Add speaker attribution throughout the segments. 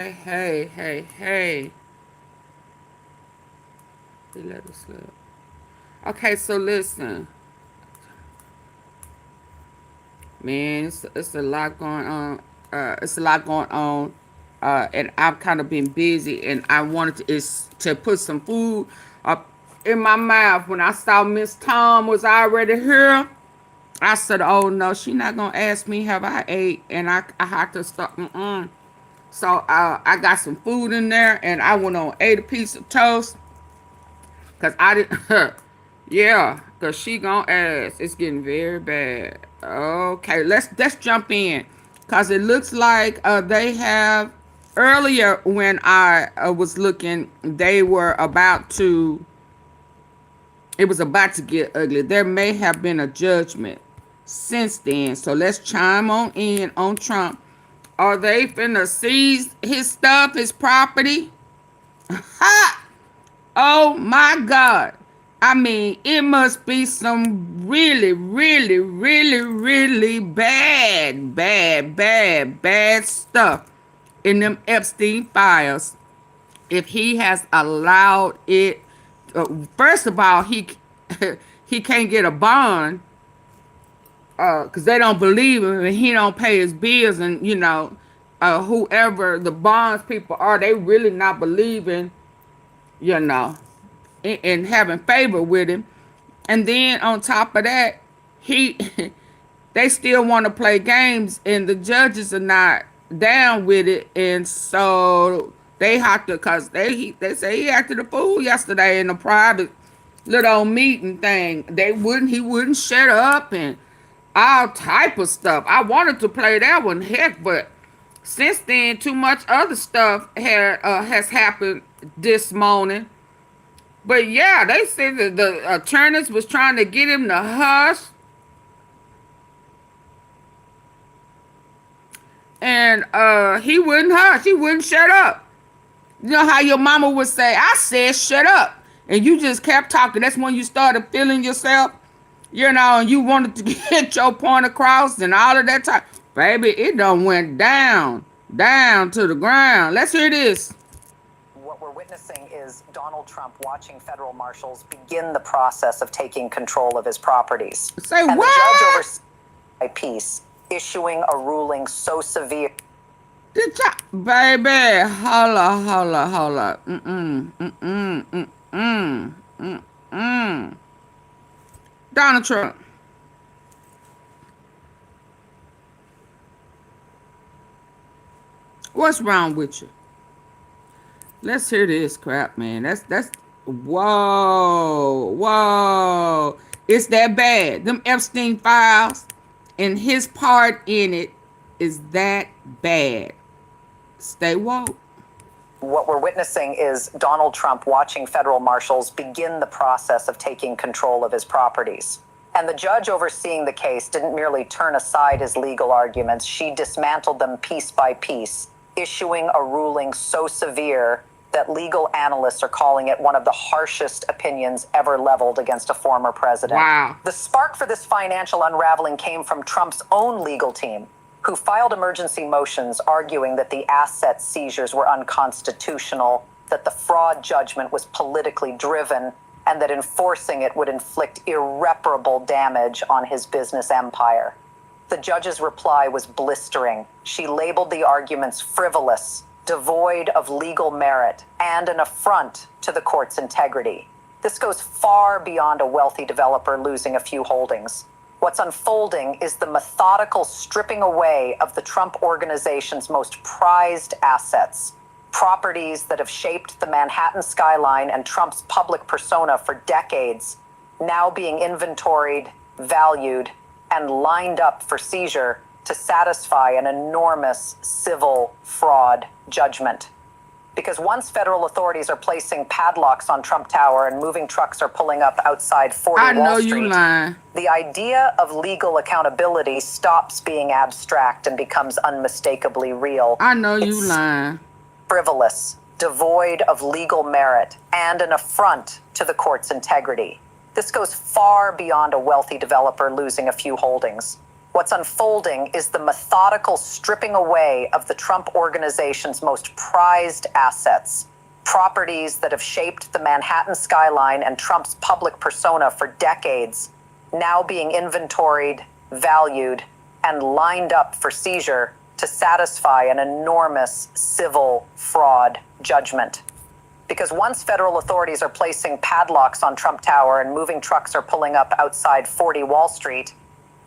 Speaker 1: Hey. He let us slip. Okay, so listen, man, it's a lot going on. It's a lot going on. And I've kind of been busy, and I wanted to put some food up in my mouth. When I saw Miss Tom was already here, I said, "Oh no, she not gonna ask me have I ate," and I had to stop. So I got some food in there, and I went on ate a piece of toast, cause I didn't. Yeah, cause she gonna ask. It's getting very bad. Okay, let's jump in, cause it looks like they have earlier when I was looking, they were about to. It was about to get ugly. There may have been a judgment since then. So let's chime on in on Trump. Are they finna seize his stuff, his property? Ha! Oh my God. I mean, it must be some really bad stuff in them Epstein files. If he has allowed it, first of all, he can't get a bond because they don't believe him and he don't pay his bills, and whoever the bonds people are, they really not believing, you know, and having favor with him. And then on top of that, he they still want to play games, and the judges are not down with it, and so they have to, cause they say he acted a fool yesterday in a private little meeting thing. He wouldn't shut up and all type of stuff. I wanted to play that one, heck, but since then, too much other stuff has happened this morning. But yeah, they said that the attorneys was trying to get him to hush, and he wouldn't hush. He wouldn't shut up. You know how your mama would say, "I said shut up," and you just kept talking. That's when you started feeling yourself, and you wanted to get your point across and all of that time. Baby, it done went down to the ground. Let's hear this.
Speaker 2: What we're witnessing is Donald Trump watching federal marshals begin the process of taking control of his properties.
Speaker 1: Say
Speaker 2: and
Speaker 1: what?
Speaker 2: The judge oversees by peace, issuing a ruling so severe.
Speaker 1: Baby, holla. Donald Trump. What's wrong with you? Let's hear this crap, man. That's whoa. It's that bad. Them Epstein files and his part in it is that bad. Stay woke.
Speaker 2: What we're witnessing is Donald Trump watching federal marshals begin the process of taking control of his properties. And the judge overseeing the case didn't merely turn aside his legal arguments, she dismantled them piece by piece, issuing a ruling so severe that legal analysts are calling it one of the harshest opinions ever leveled against a former president.
Speaker 1: Wow.
Speaker 2: The spark for this financial unraveling came from Trump's own legal team, who filed emergency motions arguing that the asset seizures were unconstitutional, that the fraud judgment was politically driven, and that enforcing it would inflict irreparable damage on his business empire. The judge's reply was blistering. She labeled the arguments frivolous, devoid of legal merit, and an affront to the court's integrity. This goes far beyond a wealthy developer losing a few holdings. What's unfolding is the methodical stripping away of the Trump organization's most prized assets, properties that have shaped the Manhattan skyline and Trump's public persona for decades, now being inventoried, valued, and lined up for seizure to satisfy an enormous civil fraud judgment. Because once federal authorities are placing padlocks on Trump Tower and moving trucks are pulling up outside 40
Speaker 1: I know
Speaker 2: Wall
Speaker 1: you
Speaker 2: Street,
Speaker 1: lying.
Speaker 2: the idea of legal accountability stops being abstract and becomes unmistakably real.
Speaker 1: I know you
Speaker 2: It's
Speaker 1: lying.
Speaker 2: frivolous, devoid of legal merit, and an affront to the court's integrity. This goes far beyond a wealthy developer losing a few holdings. What's unfolding is the methodical stripping away of the Trump organization's most prized assets, properties that have shaped the Manhattan skyline and Trump's public persona for decades, now being inventoried, valued, and lined up for seizure to satisfy an enormous civil fraud judgment. Because once federal authorities are placing padlocks on Trump Tower and moving trucks are pulling up outside 40 Wall Street,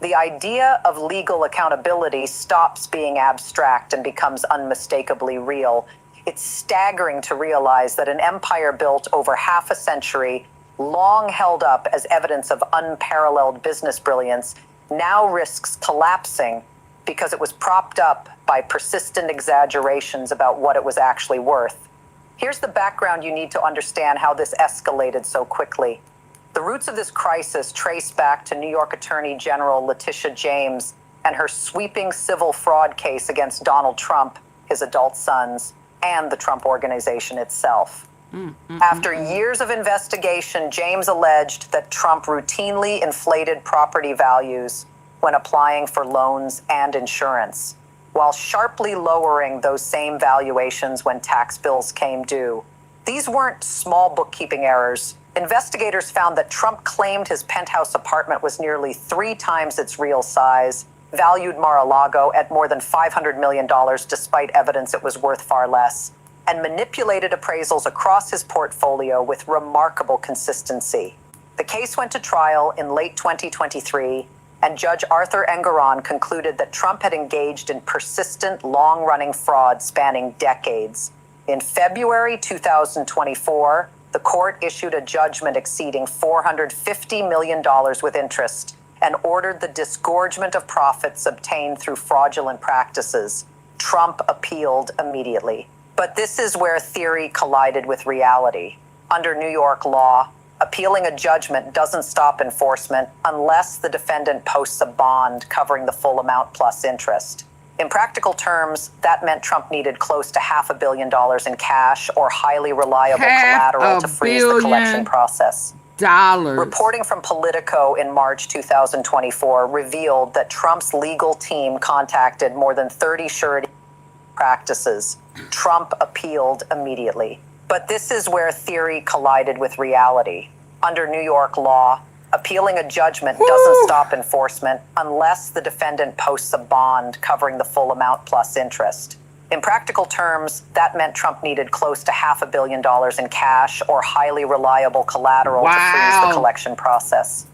Speaker 2: the idea of legal accountability stops being abstract and becomes unmistakably real. It's staggering to realize that an empire built over half a century, long held up as evidence of unparalleled business brilliance, now risks collapsing because it was propped up by persistent exaggerations about what it was actually worth. Here's the background you need to understand how this escalated so quickly. The roots of this crisis trace back to New York Attorney General Letitia James and her sweeping civil fraud case against Donald Trump, his adult sons, and the Trump Organization itself. After years of investigation, James alleged that Trump routinely inflated property values when applying for loans and insurance, while sharply lowering those same valuations when tax bills came due. These weren't small bookkeeping errors. Investigators found that Trump claimed his penthouse apartment was nearly 3 times its real size, valued Mar-a-Lago at more than $500 million despite evidence it was worth far less, and manipulated appraisals across his portfolio with remarkable consistency. The case went to trial in late 2023, and Judge Arthur Engoron concluded that Trump had engaged in persistent, long-running fraud spanning decades. In February 2024, the court issued a judgment exceeding $450 million with interest and ordered the disgorgement of profits obtained through fraudulent practices. Trump appealed immediately. But this is where theory collided with reality. Under New York law, appealing a judgment doesn't stop enforcement unless the defendant posts a bond covering the full amount plus interest. In practical terms, that meant Trump needed close to $500 million in cash or highly reliable collateral to freeze the collection process. Reporting from Politico in March 2024 revealed that Trump's legal team contacted more than 30 surety practices. Trump appealed immediately. But this is where theory collided with reality. Under New York law, appealing a judgment doesn't stop enforcement unless the defendant posts a bond covering the full amount plus interest. In practical terms, that meant Trump needed close to $500 million in cash or highly reliable collateral to freeze the collection process.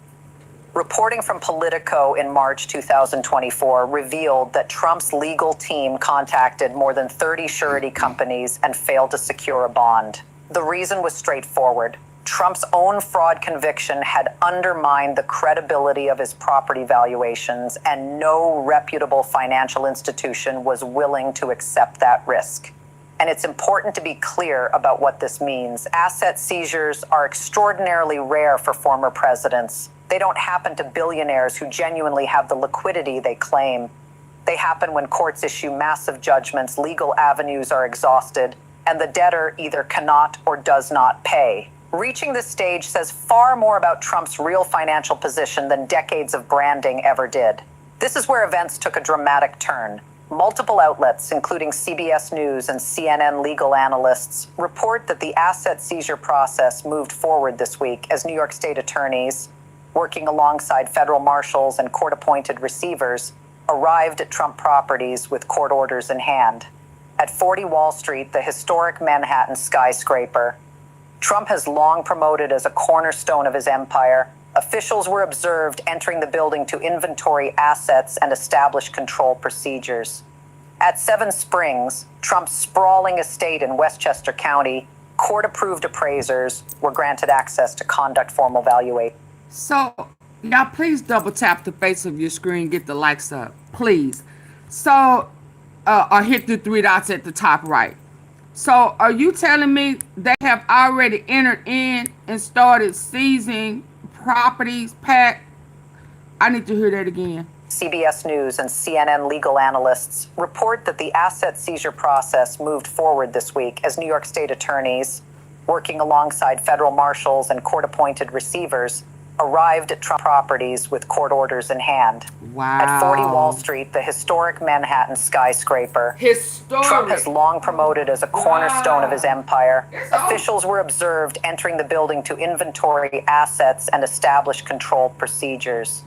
Speaker 2: Reporting from Politico in March 2024 revealed that Trump's legal team contacted more than 30 surety companies and failed to secure a bond. The reason was straightforward. Trump's own fraud conviction had undermined the credibility of his property valuations, and no reputable financial institution was willing to accept that risk. And it's important to be clear about what this means. Asset seizures are extraordinarily rare for former presidents. They don't happen to billionaires who genuinely have the liquidity they claim. They happen when courts issue massive judgments, legal avenues are exhausted, and the debtor either cannot or does not pay. Reaching this stage says far more about Trump's real financial position than decades of branding ever did. This is where events took a dramatic turn. Multiple outlets, including CBS News and CNN legal analysts, report that the asset seizure process moved forward this week as New York State attorneys, working alongside federal marshals and court-appointed receivers, arrived at Trump properties with court orders in hand. At 40 Wall Street, the historic Manhattan skyscraper, Trump has long promoted as a cornerstone of his empire. Officials were observed entering the building to inventory assets and establish control procedures. At Seven Springs, Trump's sprawling estate in Westchester County, court-approved appraisers were granted access to conduct formal valuation.
Speaker 1: So, y'all please double tap the face of your screen, get the likes up, please. So, or hit the 3 dots at the top right. So, are you telling me they have already entered in and started seizing properties, Pat? I need to hear that again.
Speaker 2: CBS News and CNN legal analysts report that the asset seizure process moved forward this week as New York State attorneys, working alongside federal marshals and court-appointed receivers, arrived at Trump properties with court orders in hand.
Speaker 1: Wow.
Speaker 2: At 40 Wall Street, the historic Manhattan skyscraper,
Speaker 1: Historic.
Speaker 2: Trump has long promoted as a cornerstone of his empire. Officials were observed entering the building to inventory assets and establish control procedures.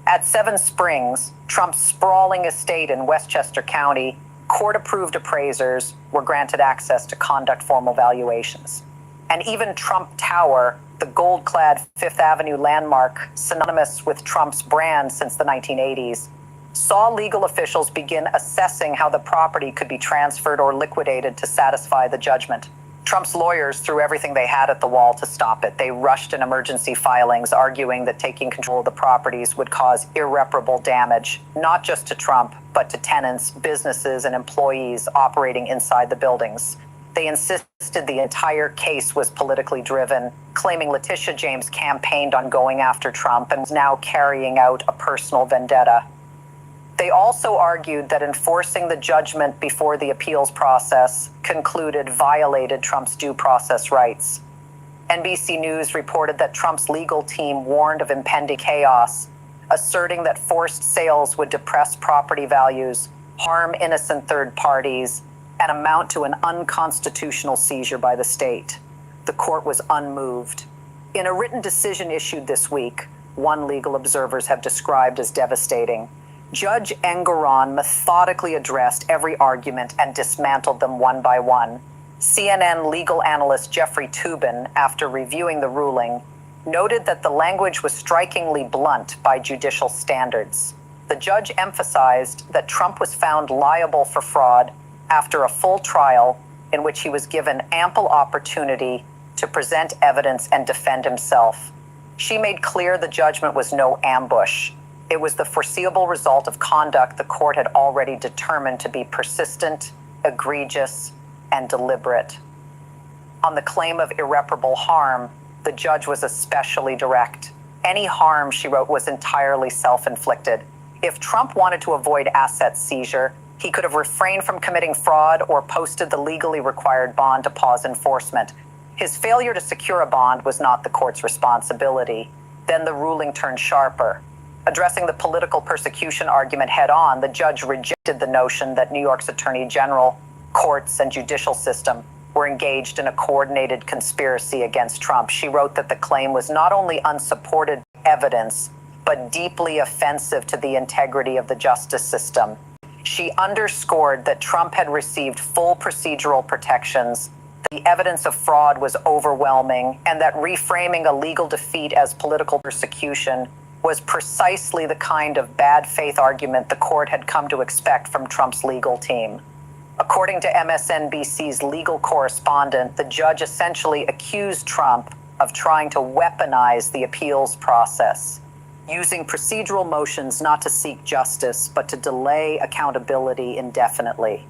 Speaker 2: At Seven Springs, Trump's sprawling estate in Westchester County, court-approved appraisers were granted access to conduct formal valuations. And even Trump Tower, the gold-clad Fifth Avenue landmark synonymous with Trump's brand since the 1980s, saw legal officials begin assessing how the property could be transferred or liquidated to satisfy the judgment. Trump's lawyers threw everything they had at the wall to stop it. They rushed in emergency filings, arguing that taking control of the properties would cause irreparable damage, not just to Trump, but to tenants, businesses, and employees operating inside the buildings. They insisted the entire case was politically driven, claiming Letitia James campaigned on going after Trump and was now carrying out a personal vendetta. They also argued that enforcing the judgment before the appeals process concluded violated Trump's due process rights. NBC News reported that Trump's legal team warned of impending chaos, asserting that forced sales would depress property values, harm innocent third parties, and amount to an unconstitutional seizure by the state. The court was unmoved. In a written decision issued this week, one legal observers have described as devastating, Judge Engoron methodically addressed every argument and dismantled them one by one. CNN legal analyst Jeffrey Toobin, after reviewing the ruling, noted that the language was strikingly blunt by judicial standards. The judge emphasized that Trump was found liable for fraud after a full trial in which he was given ample opportunity to present evidence and defend himself. She made clear the judgment was no ambush. It was the foreseeable result of conduct the court had already determined to be persistent, egregious, and deliberate. On the claim of irreparable harm, the judge was especially direct. Any harm, she wrote, was entirely self-inflicted. If Trump wanted to avoid asset seizure, he could have refrained from committing fraud or posted the legally required bond to pause enforcement. His failure to secure a bond was not the court's responsibility. Then the ruling turned sharper. Addressing the political persecution argument head-on, the judge rejected the notion that New York's Attorney General, courts, and judicial system were engaged in a coordinated conspiracy against Trump. She wrote that the claim was not only unsupported evidence, but deeply offensive to the integrity of the justice system. She underscored that Trump had received full procedural protections, that the evidence of fraud was overwhelming, and that reframing a legal defeat as political persecution was precisely the kind of bad faith argument the court had come to expect from Trump's legal team. According to MSNBC's legal correspondent, the judge essentially accused Trump of trying to weaponize the appeals process, using procedural motions not to seek justice, but to delay accountability indefinitely.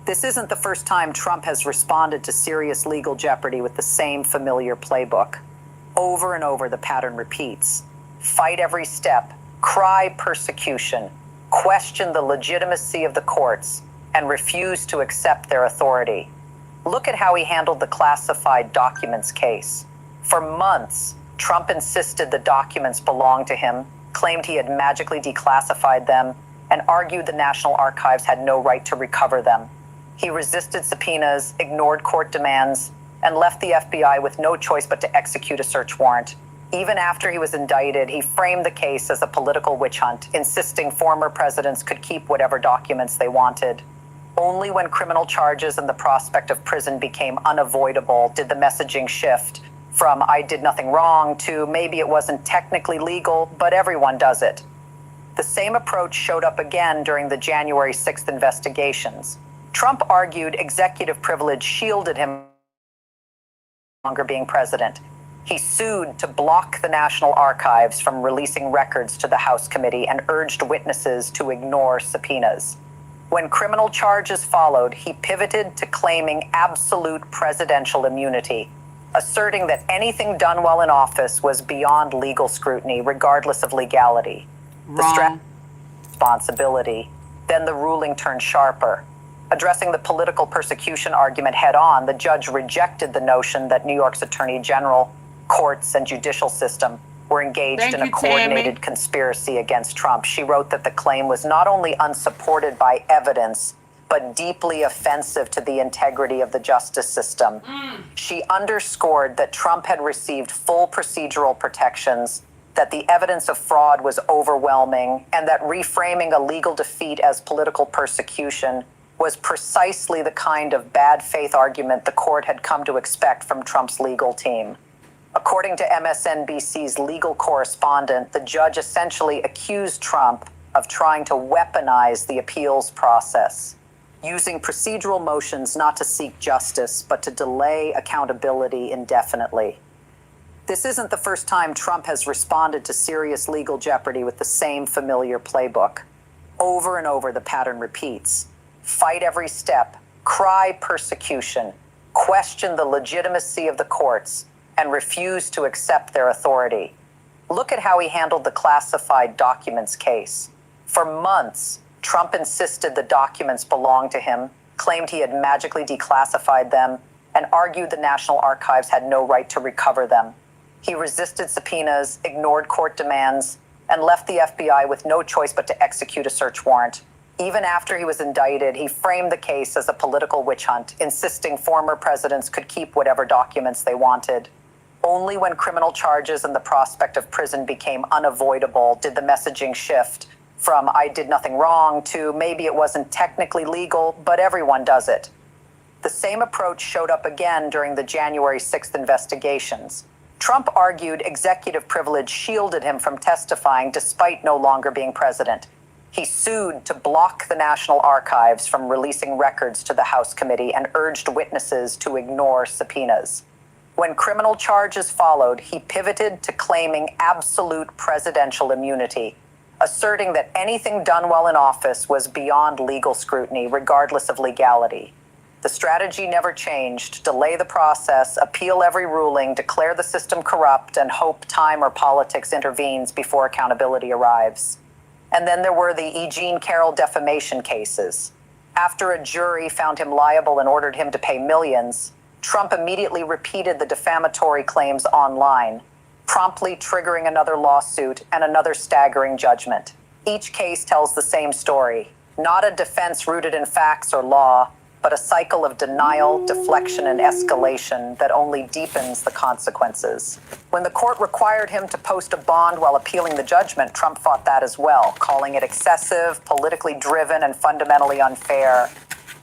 Speaker 2: This isn't the first time Trump has responded to serious legal jeopardy with the same familiar playbook. Over and over, the pattern repeats. Fight every step, cry persecution, question the legitimacy of the courts, and refuse to accept their authority. Look at how he handled the classified documents case. For months, Trump insisted the documents belonged to him, claimed he had magically declassified them, and argued the National Archives had no right to recover them. He resisted subpoenas, ignored court demands, and left the FBI with no choice but to execute a search warrant. Even after he was indicted, he framed the case as a political witch hunt, insisting former presidents could keep whatever documents they wanted. Only when criminal charges and the prospect of prison became unavoidable did the messaging shift from "I did nothing wrong" to "maybe it wasn't technically legal, but everyone does it." The same approach showed up again during the January 6th investigations. Trump argued executive privilege shielded him from no longer being president. He sued to block the National Archives from releasing records to the House committee and urged witnesses to ignore subpoenas. When criminal charges followed, he pivoted to claiming absolute presidential immunity, asserting that anything done while in office was beyond legal scrutiny, regardless of legality. The responsibility. Then the ruling turned sharper. Addressing the political persecution argument head-on, the judge rejected the notion that New York's Attorney General, courts, and judicial system were engaged
Speaker 1: Thank
Speaker 2: in a
Speaker 1: you, Tammy.
Speaker 2: coordinated conspiracy against Trump. She wrote that the claim was not only unsupported by evidence, but deeply offensive to the integrity of the justice system. She underscored that Trump had received full procedural protections, that the evidence of fraud was overwhelming, and that reframing a legal defeat as political persecution was precisely the kind of bad faith argument the court had come to expect from Trump's legal team. According to MSNBC's legal correspondent, the judge essentially accused Trump of trying to weaponize the appeals process, using procedural motions not to seek justice, but to delay accountability indefinitely. This isn't the first time Trump has responded to serious legal jeopardy with the same familiar playbook. Over and over, the pattern repeats. Fight every step, cry persecution, question the legitimacy of the courts, and refuse to accept their authority. Look at how he handled the classified documents case. For months, Trump insisted the documents belonged to him, claimed he had magically declassified them, and argued the National Archives had no right to recover them. He resisted subpoenas, ignored court demands, and left the FBI with no choice but to execute a search warrant. Even after he was indicted, he framed the case as a political witch hunt, insisting former presidents could keep whatever documents they wanted. Only when criminal charges and the prospect of prison became unavoidable did the messaging shift from "I did nothing wrong" to "maybe it wasn't technically legal, but everyone does it." The same approach showed up again during the January 6th investigations. Trump argued executive privilege shielded him from testifying despite no longer being president. He sued to block the National Archives from releasing records to the House committee and urged witnesses to ignore subpoenas. When criminal charges followed, he pivoted to claiming absolute presidential immunity, asserting that anything done while in office was beyond legal scrutiny, regardless of legality. The strategy never changed: delay the process, appeal every ruling, declare the system corrupt, and hope time or politics intervenes before accountability arrives. And then there were the E. Jean Carroll defamation cases. After a jury found him liable and ordered him to pay millions, Trump immediately repeated the defamatory claims online, promptly triggering another lawsuit and another staggering judgment. Each case tells the same story: not a defense rooted in facts or law, but a cycle of denial, deflection, and escalation that only deepens the consequences. When the court required him to post a bond while appealing the judgment, Trump fought that as well, calling it excessive, politically driven, and fundamentally unfair.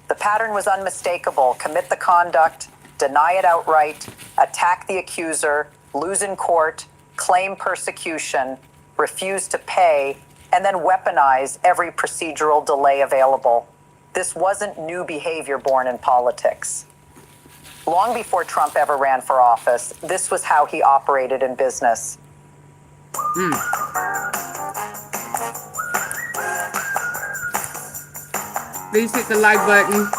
Speaker 2: The pattern was unmistakable: commit the conduct, deny it outright, attack the accuser, lose in court, claim persecution, refuse to pay, and then weaponize every procedural delay available. This wasn't new behavior born in politics. Long before Trump ever ran for office, this was how he operated in business.
Speaker 1: Please hit the like button.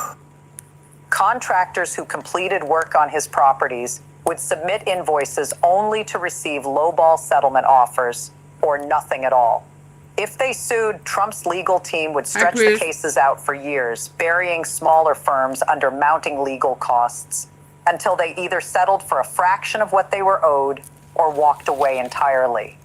Speaker 2: Contractors who completed work on his properties would submit invoices only to receive lowball settlement offers or nothing at all. If they sued, Trump's legal team would stretch the cases out for years, burying smaller firms under mounting legal costs until they either settled for a fraction of what they were owed or walked away entirely.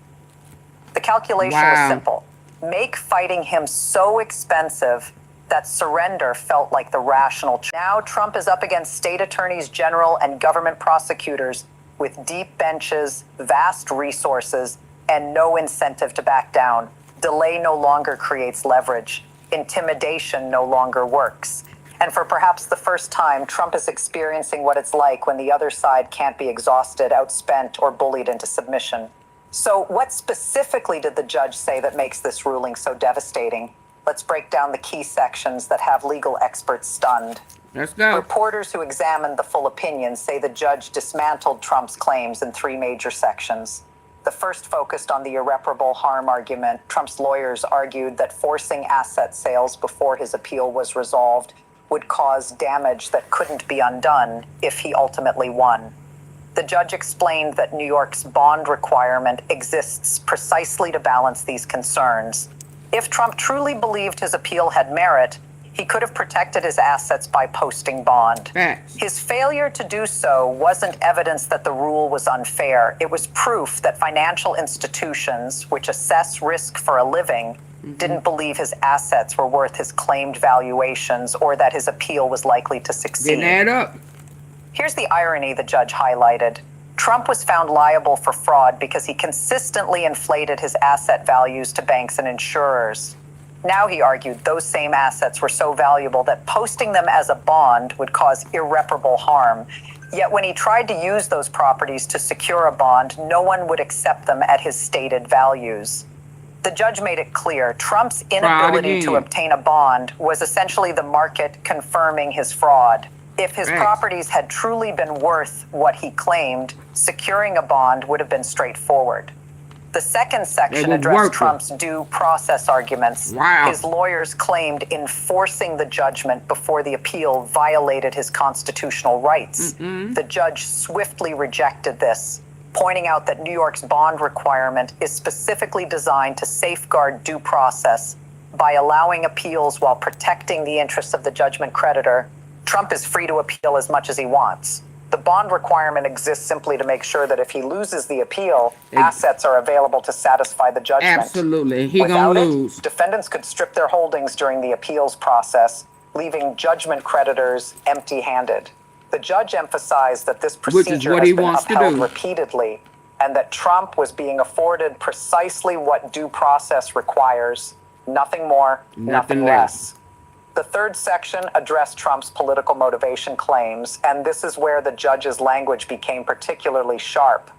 Speaker 2: The calculation was simple: make fighting him so expensive that surrender felt like the rational choice. Now Trump is up against state attorneys general and government prosecutors with deep benches, vast resources, and no incentive to back down. Delay no longer creates leverage. Intimidation no longer works. And for perhaps the first time, Trump is experiencing what it's like when the other side can't be exhausted, outspent, or bullied into submission. So what specifically did the judge say that makes this ruling so devastating? Let's break down the key sections that have legal experts stunned.
Speaker 1: Let's go.
Speaker 2: Reporters who examined the full opinion say the judge dismantled Trump's claims in three major sections. The first focused on the irreparable harm argument. Trump's lawyers argued that forcing asset sales before his appeal was resolved would cause damage that couldn't be undone if he ultimately won. The judge explained that New York's bond requirement exists precisely to balance these concerns. If Trump truly believed his appeal had merit, He could have protected his assets by posting bond.
Speaker 1: Facts.
Speaker 2: His failure to do so wasn't evidence that the rule was unfair. It was proof that financial institutions, which assess risk for a living, didn't believe his assets were worth his claimed valuations or that his appeal was likely to succeed.
Speaker 1: Didn't add up.
Speaker 2: Here's the irony the judge highlighted. Trump was found liable for fraud because he consistently inflated his asset values to banks and insurers. Now, he argued, those same assets were so valuable that posting them as a bond would cause irreparable harm. Yet when he tried to use those properties to secure a bond, no one would accept them at his stated values. The judge made it clear Trump's inability to obtain a bond was essentially the market confirming his fraud. If his properties had truly been worth what he claimed, securing a bond would have been straightforward. The second section addressed Trump's due process arguments. His lawyers claimed enforcing the judgment before the appeal violated his constitutional rights. The judge swiftly rejected this, pointing out that New York's bond requirement is specifically designed to safeguard due process by allowing appeals while protecting the interests of the judgment creditor. Trump is free to appeal as much as he wants. The bond requirement exists simply to make sure that if he loses the appeal, assets are available to satisfy the judgment.
Speaker 1: Absolutely. He gonna lose.
Speaker 2: Defendants could strip their holdings during the appeals process, leaving judgment creditors empty-handed. The judge emphasized that this procedure has been upheld repeatedly and that Trump was being afforded precisely what due process requires, nothing more, nothing less. The third section addressed Trump's political motivation claims, and this is where the judge's language became particularly sharp.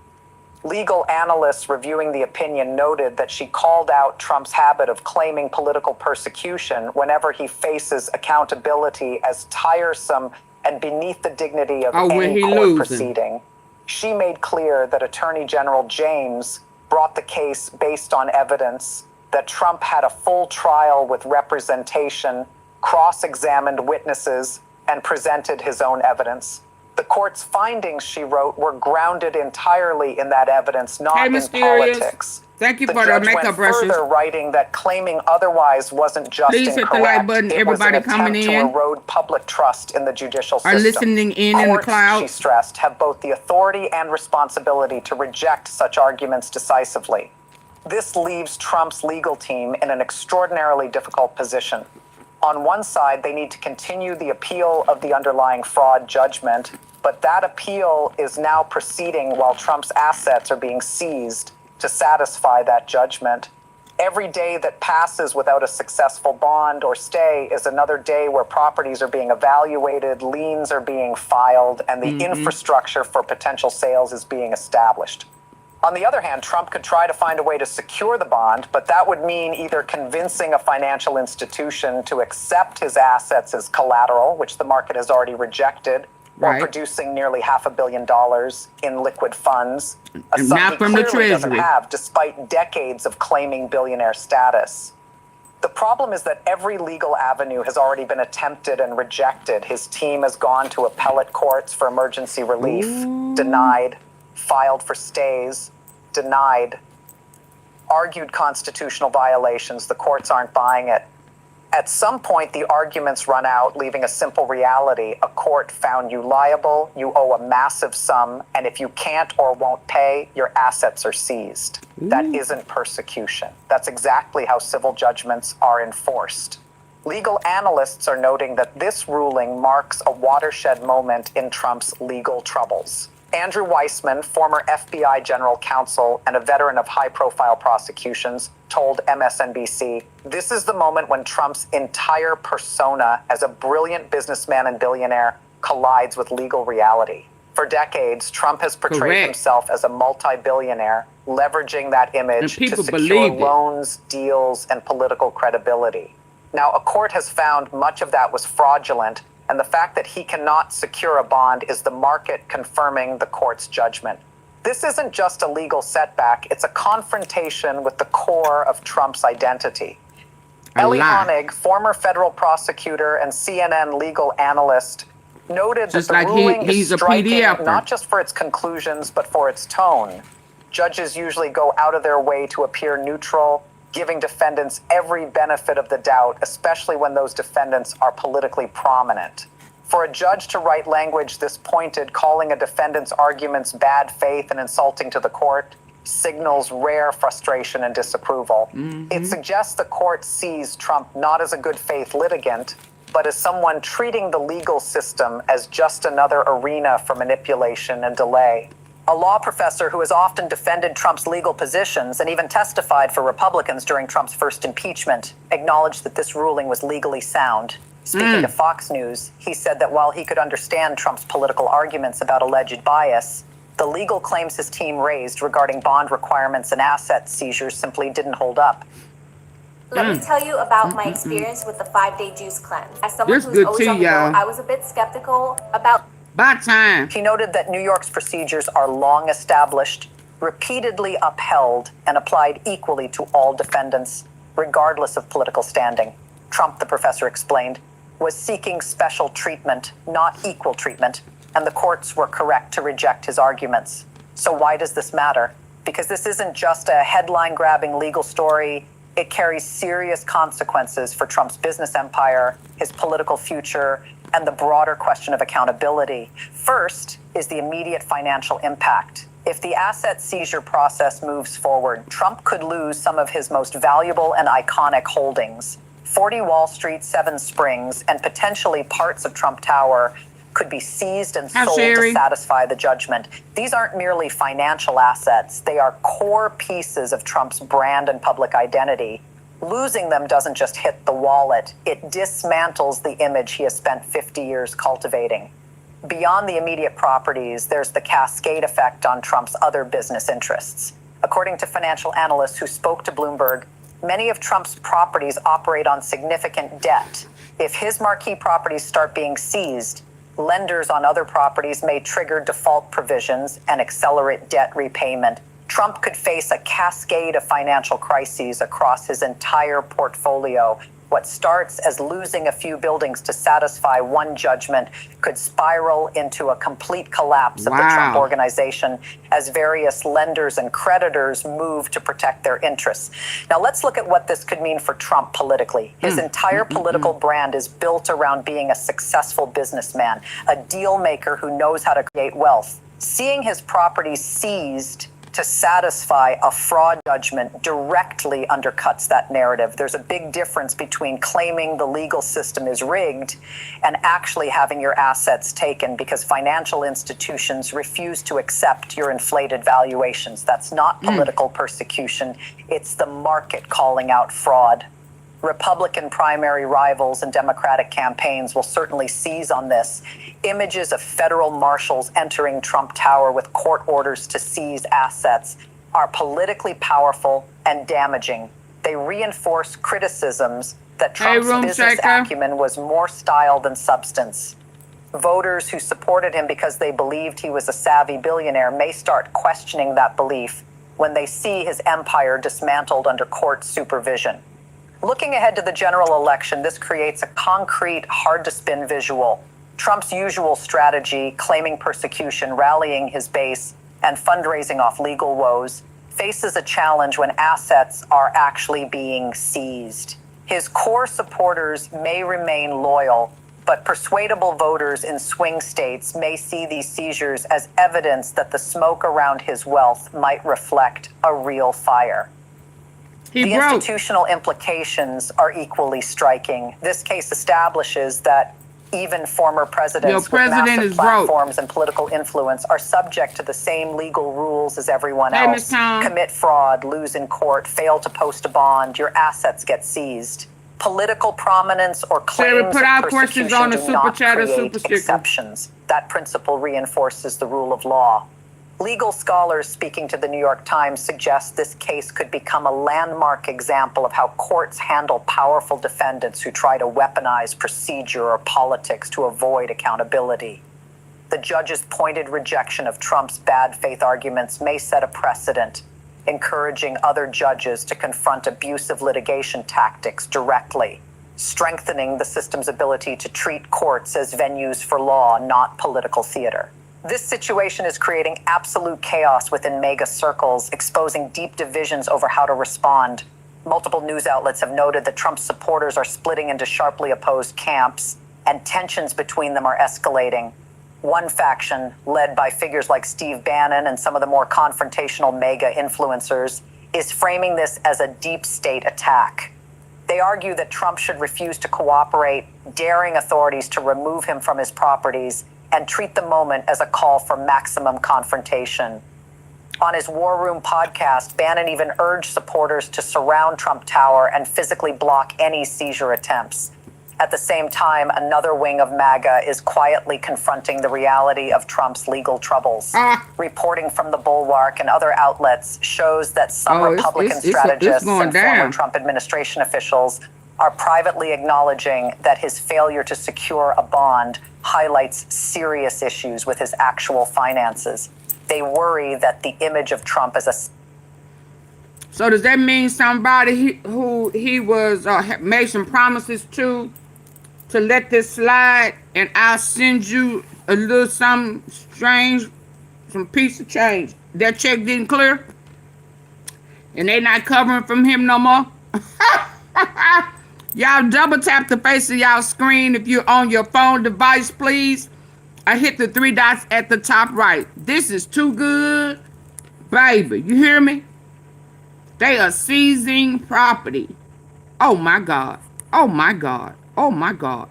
Speaker 2: Legal analysts reviewing the opinion noted that she called out Trump's habit of claiming political persecution whenever he faces accountability as tiresome and beneath the dignity of any court proceeding. She made clear that Attorney General James brought the case based on evidence, that Trump had a full trial with representation, cross-examined witnesses, and presented his own evidence. The court's findings, she wrote, were grounded entirely in that evidence, not in politics.
Speaker 1: Thank you for the makeup brushes.
Speaker 2: Further writing that claiming otherwise wasn't just
Speaker 1: Please hit the like button, everybody coming in.
Speaker 2: To erode public trust in the judicial system.
Speaker 1: Are listening in the cloud.
Speaker 2: She stressed, have both the authority and responsibility to reject such arguments decisively. This leaves Trump's legal team in an extraordinarily difficult position. On one side, they need to continue the appeal of the underlying fraud judgment, but that appeal is now proceeding while Trump's assets are being seized to satisfy that judgment. Every day that passes without a successful bond or stay is another day where properties are being evaluated, liens are being filed, and the infrastructure for potential sales is being established. On the other hand, Trump could try to find a way to secure the bond, but that would mean either convincing a financial institution to accept his assets as collateral, which the market has already rejected, or producing nearly $500 million in liquid funds, a sum he clearly doesn't have, despite decades of claiming billionaire status. The problem is that every legal avenue has already been attempted and rejected. His team has gone to appellate courts for emergency relief, denied, filed for stays, denied, argued constitutional violations. The courts aren't buying it. At some point, the arguments run out, leaving a simple reality. A court found you liable, you owe a massive sum, and if you can't or won't pay, your assets are seized. That isn't persecution. That's exactly how civil judgments are enforced. Legal analysts are noting that this ruling marks a watershed moment in Trump's legal troubles. Andrew Weissman, former FBI general counsel and a veteran of high-profile prosecutions, told MSNBC, "This is the moment when Trump's entire persona as a brilliant businessman and billionaire collides with legal reality. For decades, Trump has portrayed himself as a multi-billionaire, leveraging that image to secure loans, deals, and political credibility. Now, a court has found much of that was fraudulent, and the fact that he cannot secure a bond is the market confirming the court's judgment. This isn't just a legal setback, it's a confrontation with the core of Trump's identity." Ellie Honig, former federal prosecutor and CNN legal analyst, noted that the ruling is striking not just for its conclusions, but for its tone. Judges usually go out of their way to appear neutral, giving defendants every benefit of the doubt, especially when those defendants are politically prominent. For a judge to write language this pointed, calling a defendant's arguments bad faith and insulting to the court, signals rare frustration and disapproval. It suggests the court sees Trump not as a good faith litigant, but as someone treating the legal system as just another arena for manipulation and delay. A law professor who has often defended Trump's legal positions and even testified for Republicans during Trump's first impeachment acknowledged that this ruling was legally sound. Speaking to Fox News, he said that while he could understand Trump's political arguments about alleged bias, the legal claims his team raised regarding bond requirements and asset seizures simply didn't hold up.
Speaker 3: Let me tell you about my experience with the 5-day juice cleanse. As someone
Speaker 1: This
Speaker 3: who's
Speaker 1: good
Speaker 3: always
Speaker 1: tea,
Speaker 3: on the go,
Speaker 1: y'all.
Speaker 3: I was a bit skeptical about
Speaker 1: By time.
Speaker 2: He noted that New York's procedures are long established, repeatedly upheld, and applied equally to all defendants, regardless of political standing. Trump, the professor explained, was seeking special treatment, not equal treatment, and the courts were correct to reject his arguments. So why does this matter? Because this isn't just a headline-grabbing legal story. It carries serious consequences for Trump's business empire, his political future, and the broader question of accountability. First is the immediate financial impact. If the asset seizure process moves forward, Trump could lose some of his most valuable and iconic holdings. 40 Wall Street, 7 Springs, and potentially parts of Trump Tower could be seized and sold to satisfy the judgment. These aren't merely financial assets. They are core pieces of Trump's brand and public identity. Losing them doesn't just hit the wallet. It dismantles the image he has spent 50 years cultivating. Beyond the immediate properties, there's the cascade effect on Trump's other business interests. According to financial analysts who spoke to Bloomberg, many of Trump's properties operate on significant debt. If his marquee properties start being seized, lenders on other properties may trigger default provisions and accelerate debt repayment. Trump could face a cascade of financial crises across his entire portfolio. What starts as losing a few buildings to satisfy one judgment could spiral into a complete collapse of the Trump organization as various lenders and creditors move to protect their interests. Now let's look at what this could mean for Trump politically. His entire political brand is built around being a successful businessman, a deal maker who knows how to create wealth. Seeing his properties seized to satisfy a fraud judgment directly undercuts that narrative. There's a big difference between claiming the legal system is rigged and actually having your assets taken because financial institutions refuse to accept your inflated valuations. That's not political persecution. It's the market calling out fraud. Republican primary rivals and Democratic campaigns will certainly seize on this. Images of federal marshals entering Trump Tower with court orders to seize assets are politically powerful and damaging. They reinforce criticisms that Trump's business acumen was more style than substance. Voters who supported him because they believed he was a savvy billionaire may start questioning that belief when they see his empire dismantled under court supervision. Looking ahead to the general election, this creates a concrete, hard-to-spin visual. Trump's usual strategy, claiming persecution, rallying his base, and fundraising off legal woes, faces a challenge when assets are actually being seized. His core supporters may remain loyal, but persuadable voters in swing states may see these seizures as evidence that the smoke around his wealth might reflect a real fire. The institutional implications are equally striking. This case establishes that even former presidents with massive platforms and political influence are subject to the same legal rules as everyone else. Commit fraud, lose in court, fail to post a bond, your assets get seized. Political prominence or claims of persecution do not create exceptions. That principle reinforces the rule of law. Legal scholars speaking to the New York Times suggest this case could become a landmark example of how courts handle powerful defendants who try to weaponize procedure or politics to avoid accountability. The judge's pointed rejection of Trump's bad faith arguments may set a precedent, encouraging other judges to confront abusive litigation tactics directly, strengthening the system's ability to treat courts as venues for law, not political theater. This situation is creating absolute chaos within mega circles, exposing deep divisions over how to respond. Multiple news outlets have noted that Trump's supporters are splitting into sharply opposed camps, and tensions between them are escalating. One faction, led by figures like Steve Bannon and some of the more confrontational mega influencers, is framing this as a deep state attack. They argue that Trump should refuse to cooperate, daring authorities to remove him from his properties, and treat the moment as a call for maximum confrontation. On his War Room podcast, Bannon even urged supporters to surround Trump Tower and physically block any seizure attempts. At the same time, another wing of MAGA is quietly confronting the reality of Trump's legal troubles. Reporting from the Bulwark and other outlets shows that some Republican strategists and former Trump administration officials are privately acknowledging that his failure to secure a bond highlights serious issues with his actual finances. They worry that the image of Trump as a...
Speaker 1: So does that mean somebody who he was made some promises to let this slide, and I'll send you a little something strange, some piece of change? That check didn't clear, and they not covering from him no more. Y'all double tap the face of y'all screen if you're on your phone device, please. I hit the 3 dots at the top right. This is too good, baby. You hear me? They are seizing property. Oh my God. Oh my God. Oh my God.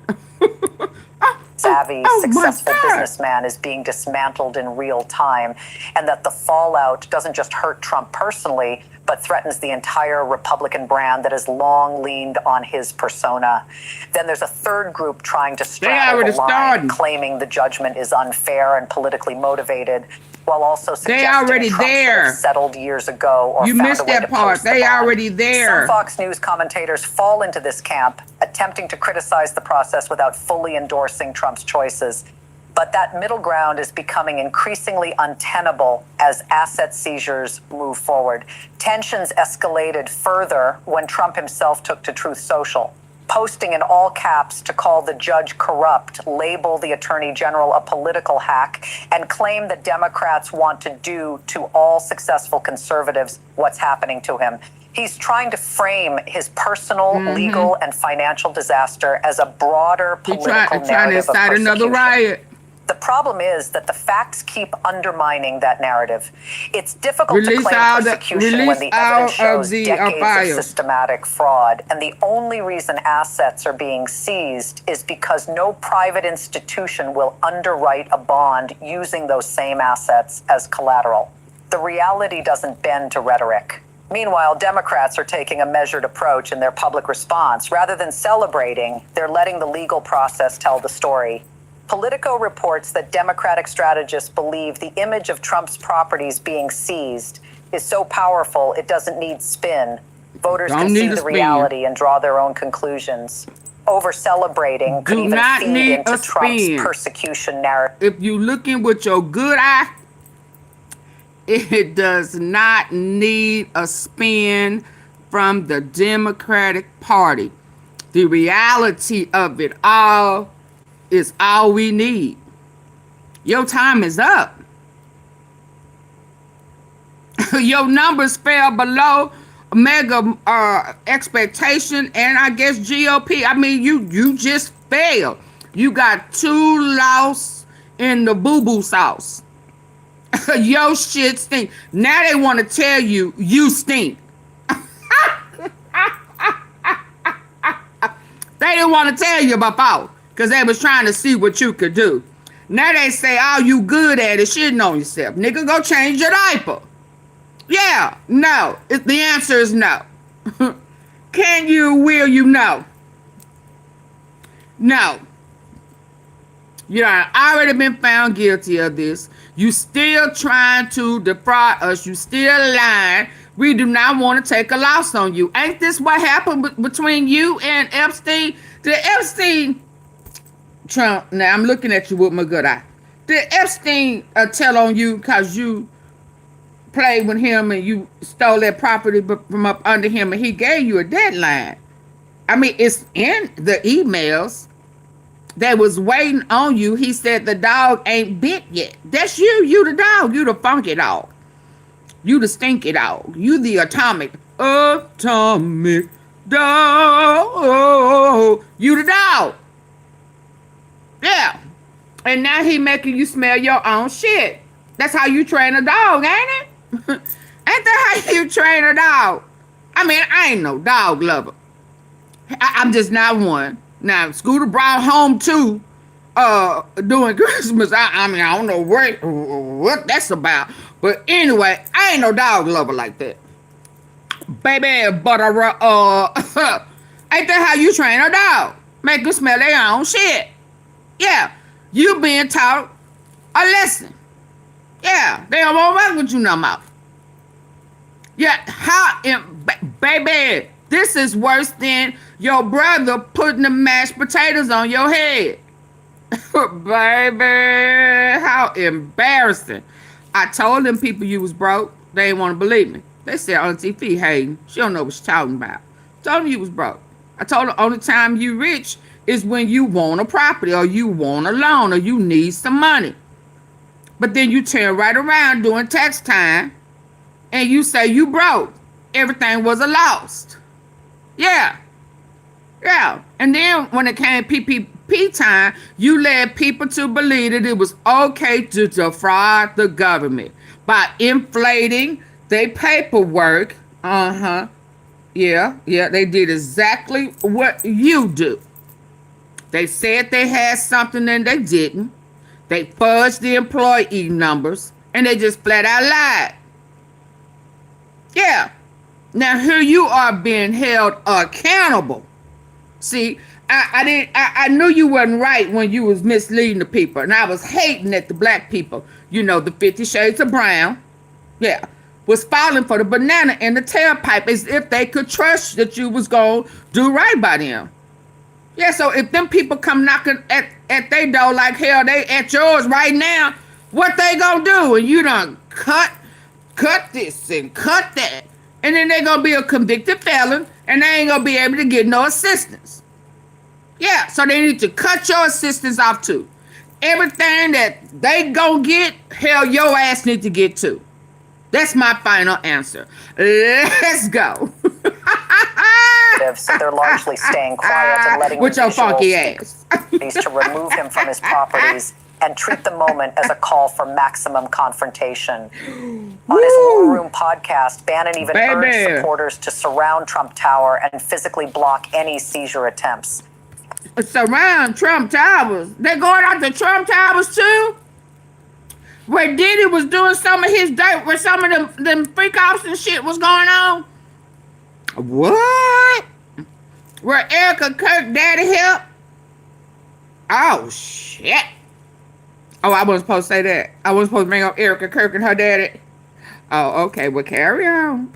Speaker 2: Savvy, successful businessman is being dismantled in real time, and that the fallout doesn't just hurt Trump personally, but threatens the entire Republican brand that has long leaned on his persona. Then there's a third group trying to straddle the line, claiming the judgment is unfair and politically motivated, while also suggesting Trump should have settled years ago or
Speaker 1: you
Speaker 2: found
Speaker 1: missed
Speaker 2: a way
Speaker 1: that
Speaker 2: to
Speaker 1: part.
Speaker 2: post the
Speaker 1: They
Speaker 2: bond.
Speaker 1: already there.
Speaker 2: Some Fox News commentators fall into this camp, attempting to criticize the process without fully endorsing Trump's choices. But that middle ground is becoming increasingly untenable as asset seizures move forward. Tensions escalated further when Trump himself took to Truth Social, posting in all caps to call the judge corrupt, label the attorney general a political hack, and claim that Democrats want to do to all successful conservatives what's happening to him. He's trying to frame his personal, legal, and financial disaster as a broader political narrative of persecution.
Speaker 1: Another riot.
Speaker 2: The problem is that the facts keep undermining that narrative. It's difficult to claim persecution when the evidence shows decades of systematic fraud, and the only reason assets are being seized is because no private institution will underwrite a bond using those same assets as collateral. The reality doesn't bend to rhetoric. Meanwhile, Democrats are taking a measured approach in their public response. Rather than celebrating, they're letting the legal process tell the story. Politico reports that Democratic strategists believe the image of Trump's properties being seized is so powerful it doesn't need spin. Voters can see the reality and draw their own conclusions. Over-celebrating could even feed into Trump's persecution narrative.
Speaker 1: If you looking with your good eye, it does not need a spin from the Democratic Party. The reality of it all is all we need. Your time is up. Your numbers fell below mega expectation, and I guess GOP. I mean, you just failed. You got 2 losses in the boo-boo sauce. Your shit stink. Now they want to tell you stink. They didn't want to tell you before, because they was trying to see what you could do. Now they say, oh, you good at it, shitting on yourself. Nigga, go change your diaper. Yeah, no. The answer is no. Can you, will you? No. No. You have already been found guilty of this. You still trying to defraud us. You still lying. We do not want to take a loss on you. Ain't this what happened between you and Epstein? The Epstein... Trump, now I'm looking at you with my good eye. Did Epstein tell on you because you played with him and you stole that property from up under him and he gave you a deadline? I mean, it's in the emails that was waiting on you. He said the dog ain't bit yet. That's you. You the dog. You the funky dog. You the stinky dog. You the atomic. atomic dog. You the dog. Yeah. And now he making you smell your own shit. That's how you train a dog, ain't it? Ain't that how you train a dog? I mean, I ain't no dog lover. I'm just not one. Now, Scooter brought home two during Christmas. I mean, I don't know what that's about. But anyway, I ain't no dog lover like that. Baby, but ain't that how you train a dog? Make them smell their own shit. Yeah, you being taught a lesson. Yeah, they don't want to work with you no more. Yeah, baby, this is worse than your brother putting the mashed potatoes on your head. Baby, how embarrassing. I told them people you was broke. They didn't want to believe me. They said, Auntie Fee hating. She don't know what she's talking about. Told them you was broke. I told her only time you rich is when you want a property or you want a loan or you need some money. But then you turn right around during tax time and you say you broke. Everything was a loss. Yeah. Yeah. And then when it came PPP time, you led people to believe that it was okay to defraud the government by inflating their paperwork. Yeah, they did exactly what you do. They said they had something and they didn't. They fudged the employee numbers and they just flat out lied. Yeah. Now here you are being held accountable. See, I knew you wasn't right when you was misleading the people, and I was hating at the black people. You know, the 50 Shades of Brown. Yeah. Was falling for the banana in the tailpipe as if they could trust that you was gonna do right by them. Yeah, so if them people come knocking at their door like hell, they at yours right now, what they gonna do? And you done cut this and cut that. And then they gonna be a convicted felon and they ain't gonna be able to get no assistance. Yeah, so they need to cut your assistance off too. Everything that they gonna get, hell, your ass need to get too. That's my final answer. Let's go.
Speaker 2: So they're largely staying quiet and letting
Speaker 1: with your funky ass
Speaker 2: to remove him from his properties and treat the moment as a call for maximum confrontation. On his War Room podcast, Bannon even urged supporters to surround Trump Tower and physically block any seizure attempts.
Speaker 1: Surround Trump Towers? They're going out to Trump Towers too? Where Diddy was doing some of his dirt, where some of them freak offs and shit was going on? What? Where Erica Kirk daddy helped? Oh, shit. Oh, I wasn't supposed to say that. I wasn't supposed to bring up Erica Kirk and her daddy. Oh, okay. Well, carry on.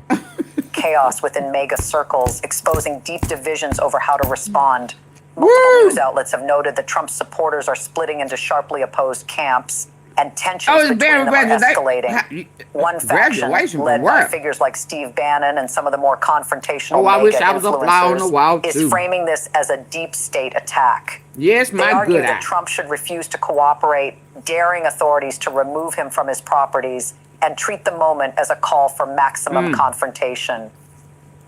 Speaker 2: Chaos within mega circles, exposing deep divisions over how to respond. Multiple news outlets have noted that Trump's supporters are splitting into sharply opposed camps, and tensions between them are escalating. One faction, led by figures like Steve Bannon and some of the more confrontational mega influencers, is framing this as a deep state attack.
Speaker 1: Yes, my good eye. They
Speaker 2: argue that Trump should refuse to cooperate, daring authorities to remove him from his properties, and treat the moment as a call for maximum confrontation.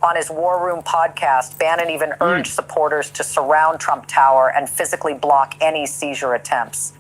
Speaker 2: On his War Room podcast, Bannon even urged supporters to surround Trump Tower and physically block any seizure attempts.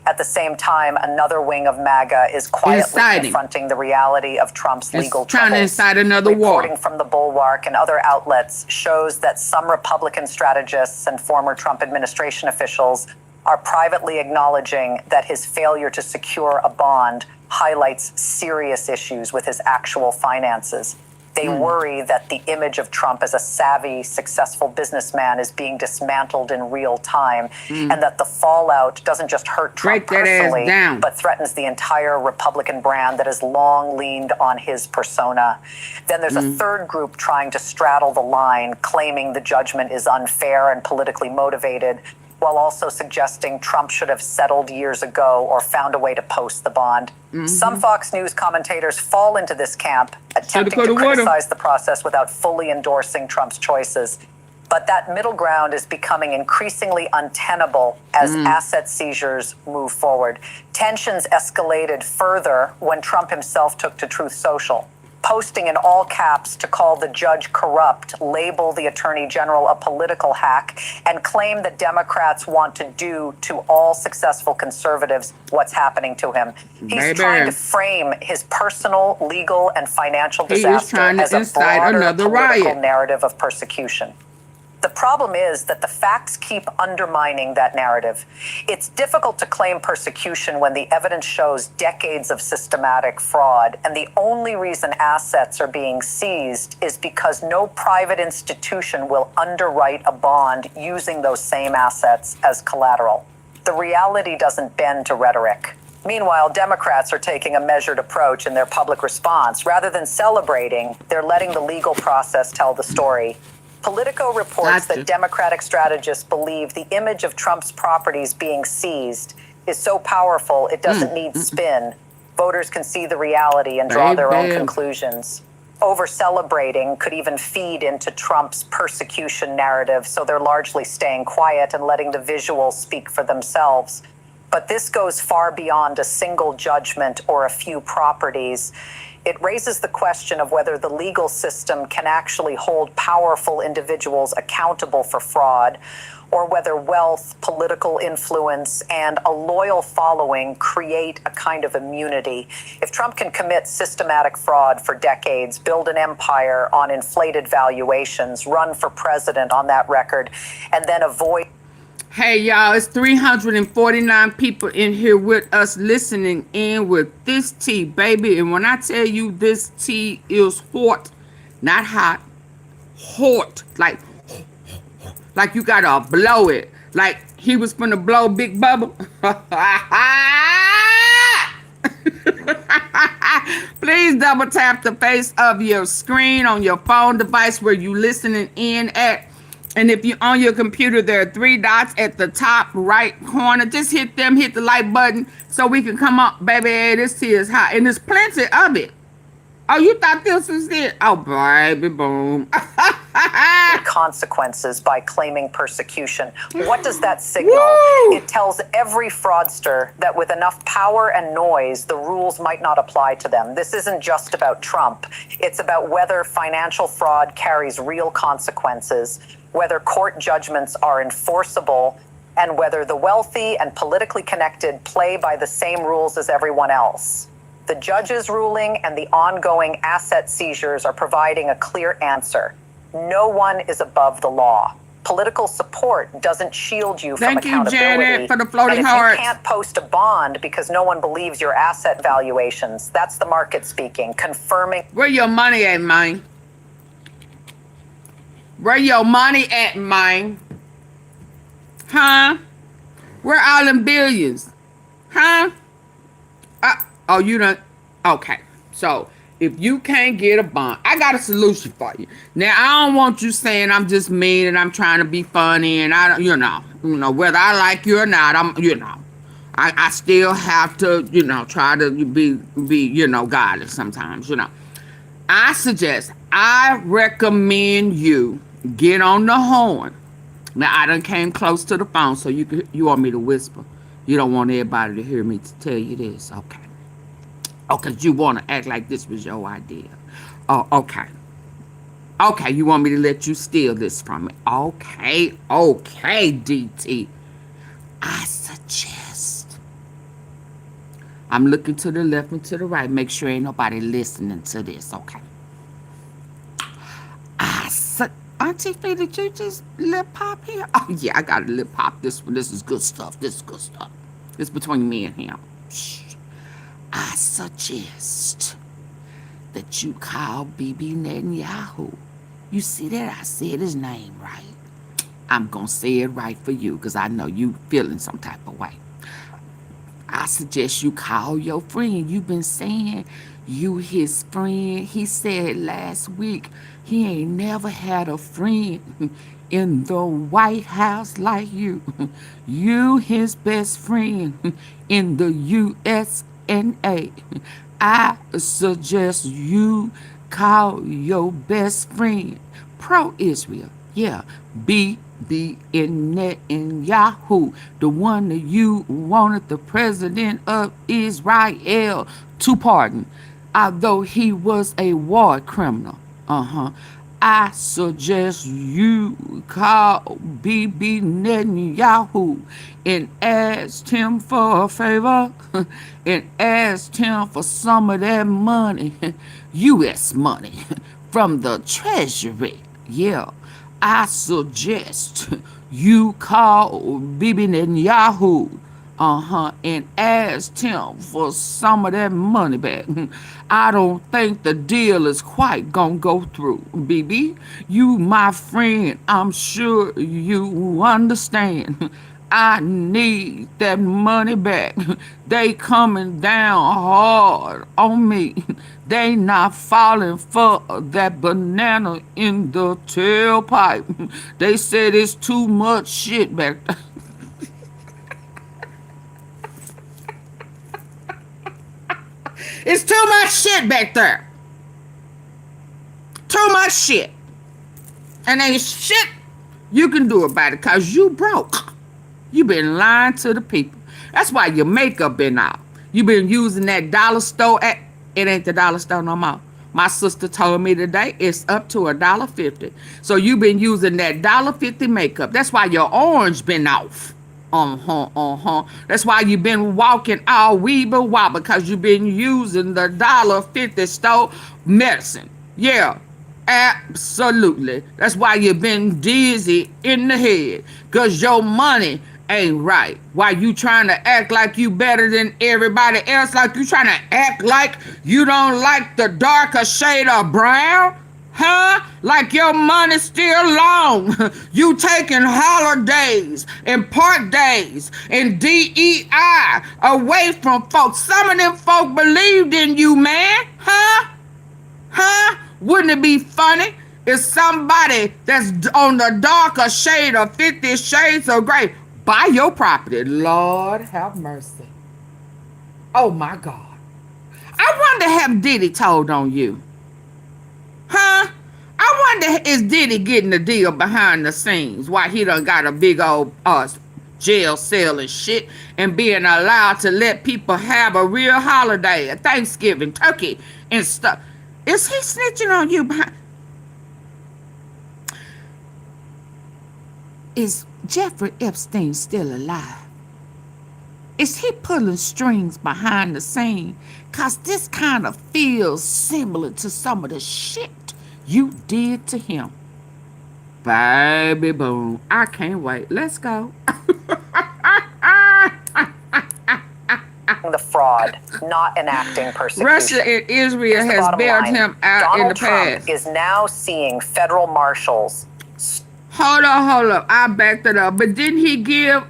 Speaker 2: At the same time, another wing of MAGA is quietly confronting the reality of Trump's legal troubles.
Speaker 1: Trying to incite another war.
Speaker 2: Reporting from the Bulwark and other outlets shows that some Republican strategists and former Trump administration officials are privately acknowledging that his failure to secure a bond highlights serious issues with his actual finances. They worry that the image of Trump as a savvy, successful businessman is being dismantled in real time, and that the fallout doesn't just hurt Trump personally, but threatens the entire Republican brand that has long leaned on his persona. Then there's a third group trying to straddle the line, claiming the judgment is unfair and politically motivated, while also suggesting Trump should have settled years ago or found a way to post the bond. Some Fox News commentators fall into this camp, attempting to criticize the process without fully endorsing Trump's choices. But that middle ground is becoming increasingly untenable as asset seizures move forward. Tensions escalated further when Trump himself took to Truth Social, posting in all caps to call the judge corrupt, label the attorney general a political hack, and claim that Democrats want to do to all successful conservatives what's happening to him. He's trying to frame his personal, legal, and financial disaster as a broader political narrative of persecution. The problem is that the facts keep undermining that narrative. It's difficult to claim persecution when the evidence shows decades of systematic fraud, and the only reason assets are being seized is because no private institution will underwrite a bond using those same assets as collateral. The reality doesn't bend to rhetoric. Meanwhile, Democrats are taking a measured approach in their public response. Rather than celebrating, they're letting the legal process tell the story. Politico reports that Democratic strategists believe the image of Trump's properties being seized is so powerful it doesn't need spin. Voters can see the reality and draw their own conclusions. Over-celebrating could even feed into Trump's persecution narrative, so they're largely staying quiet and letting the visuals speak for themselves. But this goes far beyond a single judgment or a few properties. It raises the question of whether the legal system can actually hold powerful individuals accountable for fraud, or whether wealth, political influence, and a loyal following create a kind of immunity. If Trump can commit systematic fraud for decades, build an empire on inflated valuations, run for president on that record, and then avoid...
Speaker 1: Hey, y'all, it's 349 people in here with us listening in with this tea, baby. And when I tell you this tea is hot, not hot, hot, like you gotta blow it. Like he was finna blow Big Bubble. Please double tap the face of your screen on your phone device where you listening in at. And if you're on your computer, there are 3 dots at the top right corner. Just hit them, hit the like button so we can come up. Baby, this tea is hot. And there's plenty of it. Oh, you thought this was it? Oh, baby, boom.
Speaker 2: Consequences by claiming persecution. What does that signal? It tells every fraudster that with enough power and noise, the rules might not apply to them. This isn't just about Trump. It's about whether financial fraud carries real consequences, whether court judgments are enforceable, and whether the wealthy and politically connected play by the same rules as everyone else. The judge's ruling and the ongoing asset seizures are providing a clear answer. No one is above the law. Political support doesn't shield you from accountability.
Speaker 1: Thank you, Janet, for the floating hearts.
Speaker 2: If you can't post a bond because no one believes your asset valuations, that's the market speaking, confirming...
Speaker 1: Where your money at, man? Where your money at, man? Huh? Where all them billions? Huh? Oh, you don't? Okay. So, if you can't get a bond, I got a solution for you. Now, I don't want you saying I'm just mean and I'm trying to be funny and I don't, you know, whether I like you or not, I still have to, try to be, godly sometimes, I recommend you get on the horn. Now, I done came close to the phone, so you want me to whisper. You don't want everybody to hear me to tell you this. Okay. Oh, because you want to act like this was your idea. Oh, okay. Okay, you want me to let you steal this from me. Okay, DT. I suggest. I'm looking to the left and to the right. Make sure ain't nobody listening to this, okay? Auntie Fee, did you just lip pop here? Oh, yeah, I got a lip pop. This is good stuff. This is good stuff. It's between me and him. Shh. I suggest that you call Bibi Netanyahu. You see that? I said his name right. I'm going to say it right for you because I know you feeling some type of way. I suggest you call your friend. You've been saying you his friend. He said last week he ain't never had a friend in the White House like you. You his best friend in the USA. I suggest you call your best friend, pro-Israel, Bibi Netanyahu, the one that you wanted the president of Israel to pardon. although he was a war criminal. I suggest you call Bibi Netanyahu and ask him for a favor and ask him for some of that money, U.S. money, from the Treasury. Yeah, I suggest you call Bibi Netanyahu and asked him for some of that money back. I don't think the deal is quite gonna go through, BB. You, my friend, I'm sure you understand. I need that money back. They coming down hard on me. They not falling for that banana in the tailpipe. They said it's too much shit back there. It's too much shit back there. Too much shit. And ain't shit you can do about it because you broke. You been lying to the people. That's why your makeup been out. You been using that dollar store at, it ain't the dollar store no more. My sister told me today it's up to $1.50. So you been using that $1.50 makeup. That's why your orange been off. That's why you been walking all weeble wobble because you been using the $1.50 store medicine. Yeah, absolutely. That's why you been dizzy in the head because your money ain't right. Why you trying to act like you better than everybody else? Like you trying to act like you don't like the darker shade of brown? Huh? Like your money still long. You taking holidays and park days and DEI away from folks. Some of them folk believed in you, man. Huh? Wouldn't it be funny if somebody that's on the darker shade of 50 Shades of Grey buy your property? Lord have mercy. Oh my God. I wonder have Diddy told on you. Huh? I wonder is Diddy getting the deal behind the scenes? Why he done got a big old jail cell and shit and being allowed to let people have a real holiday, a Thanksgiving, turkey and stuff. Is he snitching on you behind? Is Jeffrey Epstein still alive? Is he pulling strings behind the scene? Cause this kind of feels similar to some of the shit you did to him. Baby boom. I can't wait. Let's go.
Speaker 2: The fraud, not enacting persecution.
Speaker 1: Russia and Israel has bailed him out in the past.
Speaker 2: Donald Trump is now seeing federal marshals.
Speaker 1: Hold up. I backed it up. But didn't he give,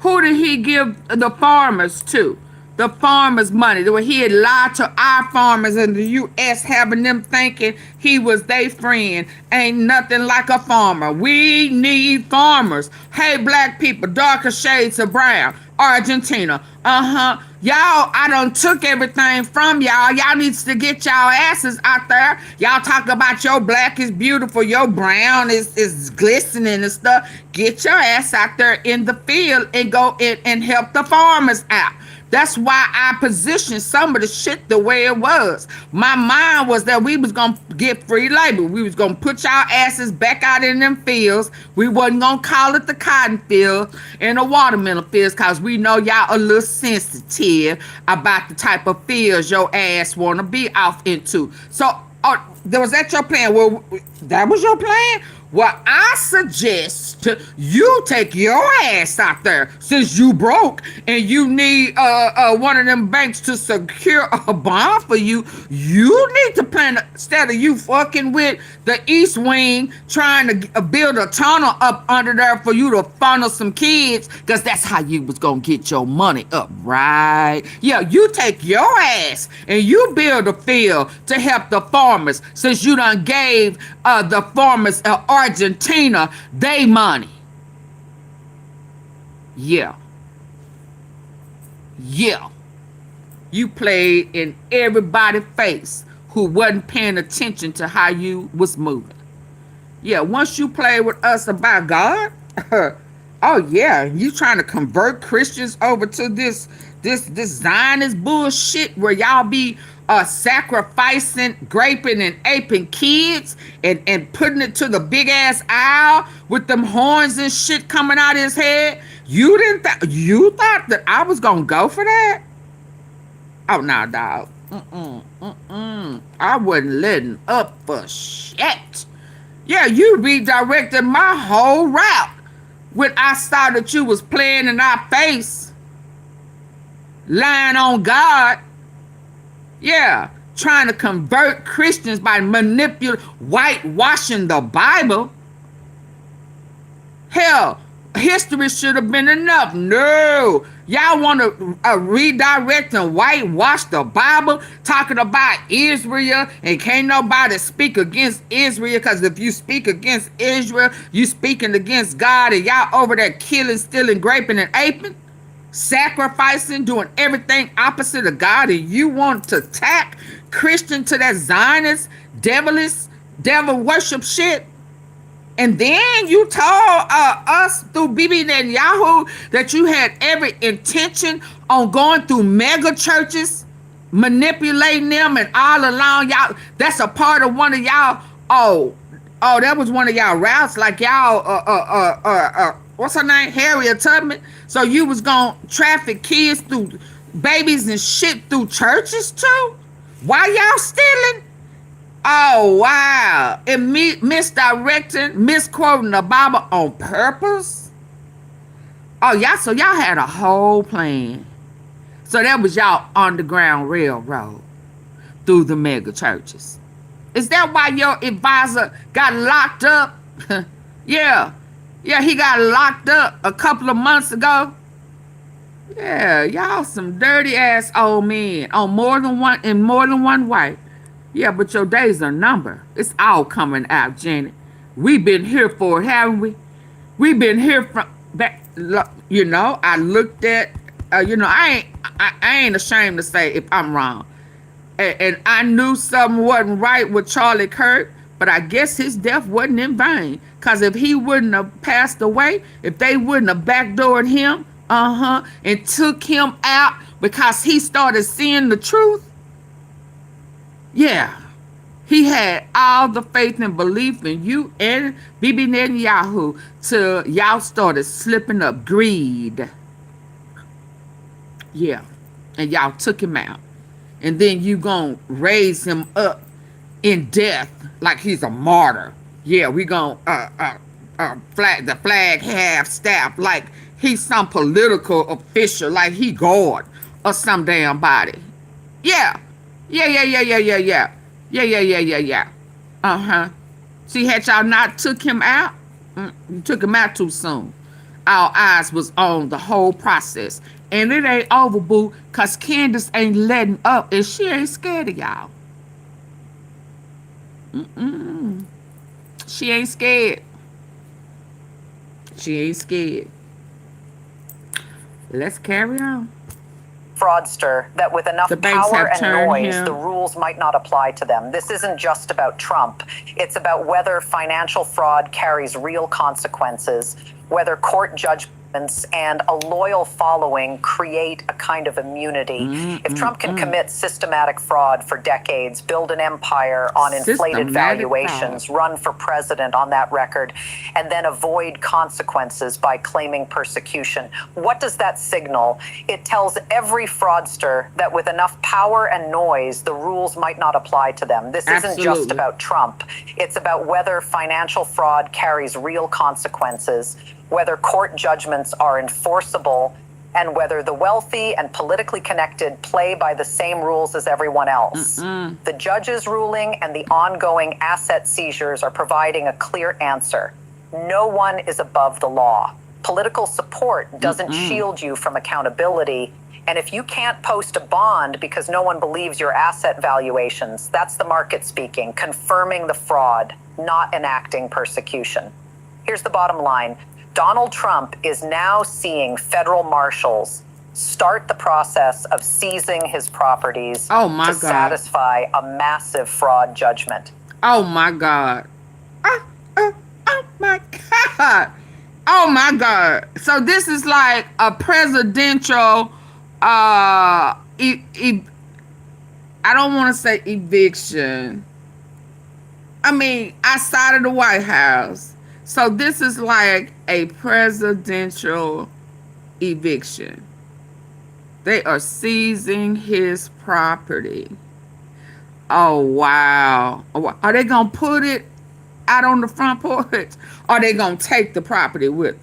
Speaker 1: who did he give the farmers to? The farmers' money. He had lied to our farmers in the U.S., having them thinking he was their friend. Ain't nothing like a farmer. We need farmers. Hey, black people, darker shades of brown. Argentina. Y'all, I done took everything from y'all. Y'all needs to get y'all asses out there. Y'all talk about your black is beautiful, your brown is glistening and stuff. Get your ass out there in the field and go in and help the farmers out. That's why I positioned some of the shit the way it was. My mind was that we was going to get free labor. We was going to put y'all asses back out in them fields. We wasn't going to call it the cotton field and the watermelon fields because we know y'all a little sensitive about the type of fields your ass want to be off into. So, was that your plan? Well, that was your plan? Well, I suggest you take your ass out there since you broke and you need one of them banks to secure a bond for you. You need to plan, instead of you fucking with the East Wing trying to build a tunnel up under there for you to funnel some kids, because that's how you was going to get your money up, right? Yeah, you take your ass and you build a field to help the farmers since you done gave the farmers Argentina they money. Yeah. You played in everybody's face who wasn't paying attention to how you was moving. Yeah, once you play with us about God, oh yeah, you trying to convert Christians over to this Zionist bullshit where y'all be sacrificing, graping, and aping kids and putting it to the big ass owl with them horns and shit coming out his head. You thought that I was gonna go for that? Oh no, dog. I wasn't letting up for shit. Yeah, you redirected my whole route when I saw that you was playing in our face, lying on God. Yeah, trying to convert Christians by whitewashing the Bible. Hell, history should have been enough. No, y'all want to redirect and whitewash the Bible, talking about Israel, and can't nobody speak against Israel, because if you speak against Israel, you speaking against God, and y'all over there killing, stealing, graping, and aping, sacrificing, doing everything opposite of God, and you want to tack Christian to that Zionist, devil worship shit. And then you told us through Bibi Netanyahu that you had every intention on going through mega churches, manipulating them, and all along y'all. That's a part of one of y'all. Oh, that was one of y'all routes. Like y'all, what's her name? Harriet Tubman. So you was gonna traffic kids through babies and shit through churches too? Why y'all stealing? Oh, wow. And misdirecting, misquoting the Bible on purpose? Oh, so y'all had a whole plan. So that was y'all underground railroad through the mega churches. Is that why your advisor got locked up? Yeah, he got locked up a couple of months ago. Yeah, y'all some dirty ass old men on more than one wife. Yeah, but your days are numbered. It's all coming out, Janet. We've been here for it, haven't we? We've been here from back. I looked at. I ain't ashamed to say if I'm wrong. And I knew something wasn't right with Charlie Kirk, but I guess his death wasn't in vain. Cause if he wouldn't have passed away, if they wouldn't have backdoored him, and took him out because he started seeing the truth. Yeah, he had all the faith and belief in you and Bibi Netanyahu till y'all started slipping up greed. Yeah, and y'all took him out. And then you gonna raise him up in death like he's a martyr. Yeah, we gonna flag half staff like he's some political official, like he God or some damn body. Yeah. Yeah. See, had y'all not took him out, you took him out too soon. Our eyes was on the whole process. And it ain't over, boo, because Candace ain't letting up, and she ain't scared of y'all. She ain't scared. She ain't scared. Let's carry on.
Speaker 2: Fraudster that with enough power and noise, the rules might not apply to them. This isn't just about Trump. It's about whether financial fraud carries real consequences, whether court judgments and a loyal following create a kind of immunity. If Trump can commit systematic fraud for decades, build an empire on inflated valuations, run for president on that record, and then avoid consequences by claiming persecution, what does that signal? It tells every fraudster that with enough power and noise, the rules might not apply to them. This isn't just about Trump. It's about whether financial fraud carries real consequences, whether court judgments are enforceable, and whether the wealthy and politically connected play by the same rules as everyone else. The judge's ruling and the ongoing asset seizures are providing a clear answer. No one is above the law. Political support doesn't shield you from accountability. And if you can't post a bond because no one believes your asset valuations, that's the market speaking, confirming the fraud, not enacting persecution. Here's the bottom line. Donald Trump is now seeing federal marshals start the process of seizing his properties to satisfy a massive fraud judgment.
Speaker 1: Oh my God. Oh my God. Oh my God. So this is like a presidential I don't want to say eviction. I mean, outside of the White House. So this is like a presidential eviction. They are seizing his property. Oh, wow. Are they going to put it out on the front porch? Or are they going to take the property with?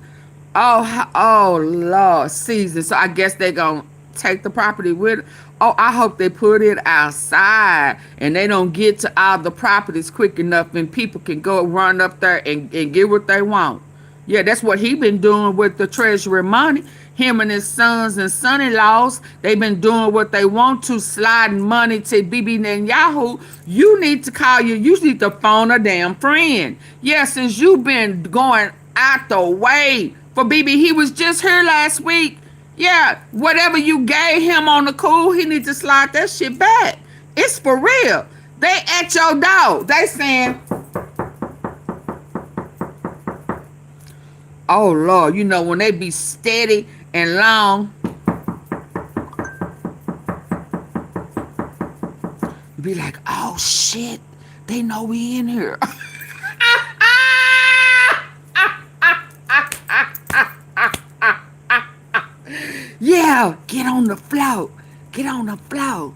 Speaker 1: Oh, Lord, season. So I guess they're going to take the property with. Oh, I hope they put it outside and they don't get to all the properties quick enough and people can go run up there and get what they want. Yeah, that's what he been doing with the Treasury money. Him and his sons and son-in-laws, they've been doing what they want to, sliding money to Bibi Netanyahu. You need to phone a damn friend. Yeah, since you've been going out the way for Bibi, he was just here last week. Yeah, whatever you gave him on the cool, he needs to slide that shit back. It's for real. They at your door. They saying, oh, Lord, you know, when they be steady and long, you be like, oh, shit, they know we in here. Yeah, get on the floor. Get on the floor.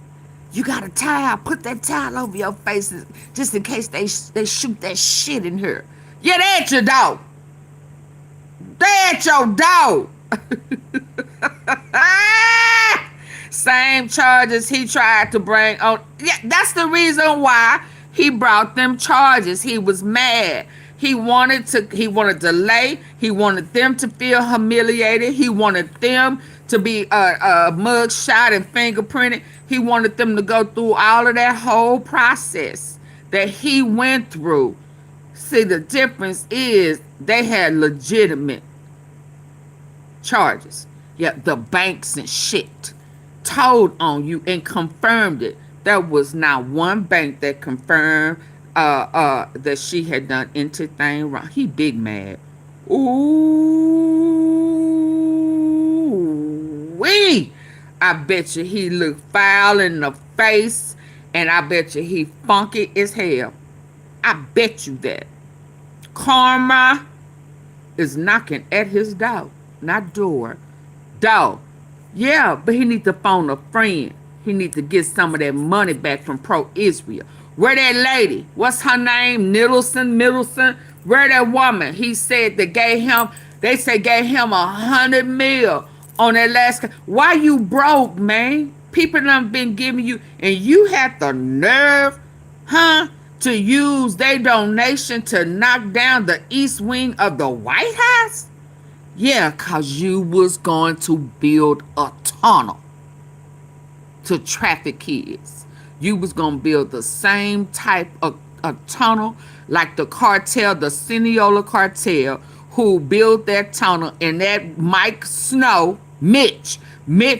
Speaker 1: You got a towel. Put that towel over your faces just in case they shoot that shit in here. Yeah, they at your door. They at your door. Same charges he tried to bring on. Yeah, that's the reason why he brought them charges. He was mad. He wanted delay. He wanted them to feel humiliated. He wanted them to be mug shot and fingerprinted. He wanted them to go through all of that whole process that he went through. See, the difference is they had legitimate charges. Yeah, the banks and shit told on you and confirmed it. There was not one bank that confirmed that she had done anything wrong. He big mad. Ooh-wee. I bet you he looked foul in the face, and I bet you he funky as hell. I bet you that. Karma is knocking at his door. Not door. Door. Yeah, but he needs to phone a friend. He needs to get some of that money back from pro-Israel. Where that lady? What's her name? Middleton? Where that woman? He said they gave him $100 million on that last. Why you broke, man? People done been giving you, and you had the nerve, to use their donation to knock down the east wing of the White House? Yeah, because you was going to build a tunnel to traffic kids. You was going to build the same type of a tunnel like the cartel, the Sinaloa cartel, who built that tunnel, and that Mitch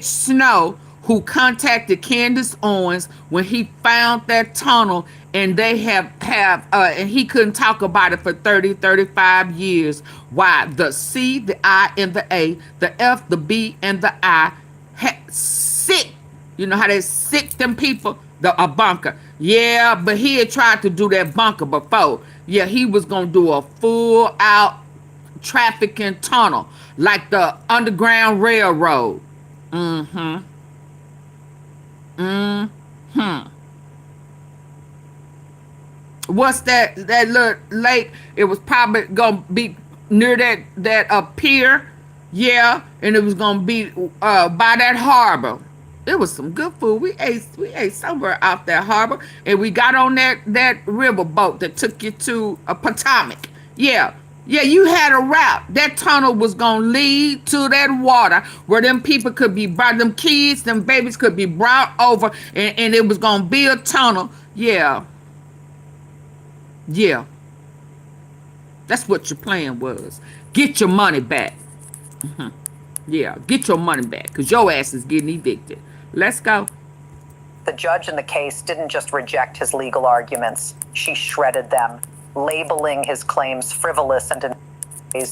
Speaker 1: Snow, who contacted Candace Owens when he found that tunnel, and they and he couldn't talk about it for 35 years. Why? The C, the I, and the A, the F, the B, and the I sick. You know how they sick them people? A bunker. Yeah, but he had tried to do that bunker before. Yeah, he was going to do a full out trafficking tunnel like the Underground Railroad. What's that little lake? It was probably going to be near that pier. Yeah, and it was going to be by that harbor. It was some good food. We ate somewhere out that harbor, and we got on that river boat that took you to Potomac. Yeah, you had a route. That tunnel was going to lead to that water where them people could be brought, them kids, them babies could be brought over, and it was going to be a tunnel. Yeah. That's what your plan was. Get your money back. Yeah, get your money back, because your ass is getting evicted. Let's go.
Speaker 2: The judge in the case didn't just reject his legal arguments. She shredded them, labeling his claims frivolous and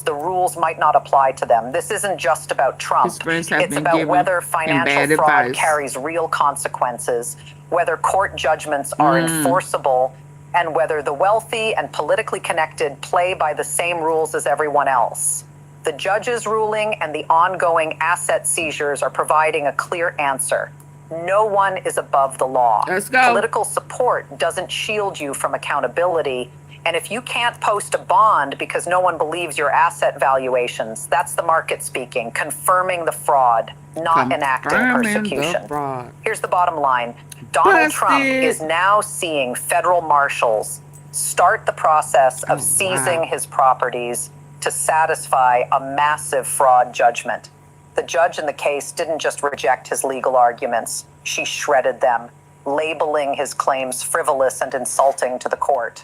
Speaker 2: the rules might not apply to them. This isn't just about Trump.
Speaker 1: His friends have
Speaker 2: It's
Speaker 1: been
Speaker 2: about
Speaker 1: given
Speaker 2: whether
Speaker 1: him
Speaker 2: financial
Speaker 1: bad
Speaker 2: fraud
Speaker 1: advice.
Speaker 2: carries real consequences, whether court judgments are enforceable, and whether the wealthy and politically connected play by the same rules as everyone else. The judge's ruling and the ongoing asset seizures are providing a clear answer. No one is above the law.
Speaker 1: Let's go.
Speaker 2: Political support doesn't shield you from accountability. And if you can't post a bond because no one believes your asset valuations, that's the market speaking, confirming the fraud, not enacting
Speaker 1: Confirming the
Speaker 2: persecution.
Speaker 1: fraud.
Speaker 2: Here's the bottom line. Donald Trump
Speaker 1: Busted.
Speaker 2: is now seeing federal marshals start the process of
Speaker 1: Oh,
Speaker 2: seizing
Speaker 1: wow.
Speaker 2: his properties to satisfy a massive fraud judgment. The judge in the case didn't just reject his legal arguments, she shredded them, labeling his claims frivolous and insulting to the court.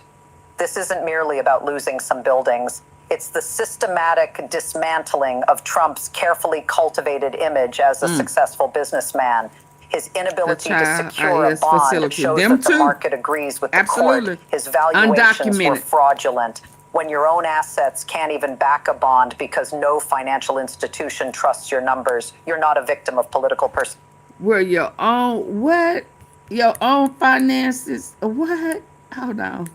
Speaker 2: This isn't merely about losing some buildings. It's the systematic dismantling of Trump's carefully cultivated image as a successful businessman. His inability to
Speaker 1: child,
Speaker 2: secure a
Speaker 1: his
Speaker 2: bond
Speaker 1: facility.
Speaker 2: shows
Speaker 1: Them
Speaker 2: that the
Speaker 1: too.
Speaker 2: market agrees with the
Speaker 1: Absolutely.
Speaker 2: court. His valuations were
Speaker 1: Undocumented.
Speaker 2: fraudulent. When your own assets can't even back a bond because no financial institution trusts your numbers, you're not a victim of political persecution.
Speaker 1: Where your own what? Your own finances? What? Hold on.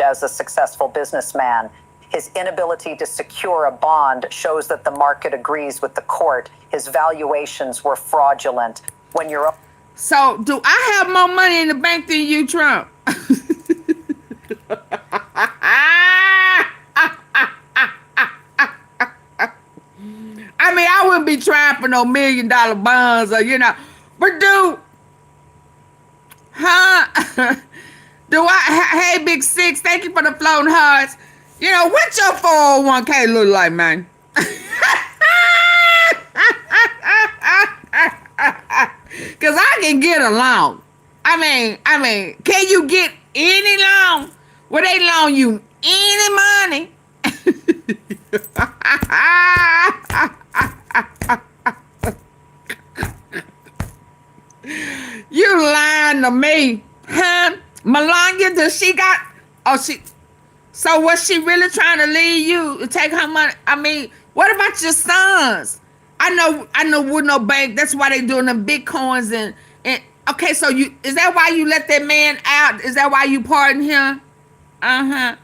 Speaker 2: As a successful businessman. His inability to secure a bond shows that the market agrees with the court. His valuations were fraudulent. When you're
Speaker 1: So, do I have more money in the bank than you, Trump? I mean, I wouldn't be trying for no $1 million bonds or, but dude, huh? Do I, hey, Big Six, thank you for the floating hearts. What your 401k look like, man? Because I can get a loan. I mean, can you get any loan? Will they loan you any money? You lying to me, huh? Melania, so was she really trying to leave you to take her money? I mean, what about your sons? I know with no bank, that's why they doing them Bitcoins and okay, so is that why you let that man out? Is that why you pardoned him? Uh-huh.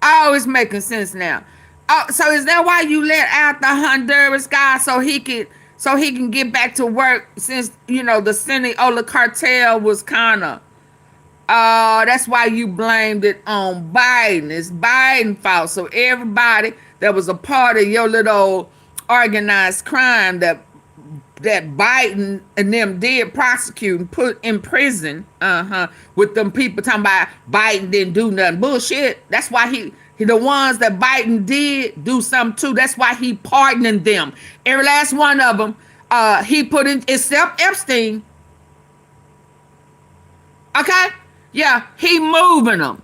Speaker 1: Oh, it's making sense now. Oh, so is that why you let out the Honduras guy so he can get back to work since the Sinaloa cartel was kind of that's why you blamed it on Biden. It's Biden's fault. So everybody that was a part of your little organized crime that Biden and them did prosecute and put in prison, with them people talking about Biden didn't do nothing. Bullshit. That's why he the ones that Biden did do something too. That's why he pardoning them. Every last one of them, he put in, except Epstein. Okay? Yeah, he moving them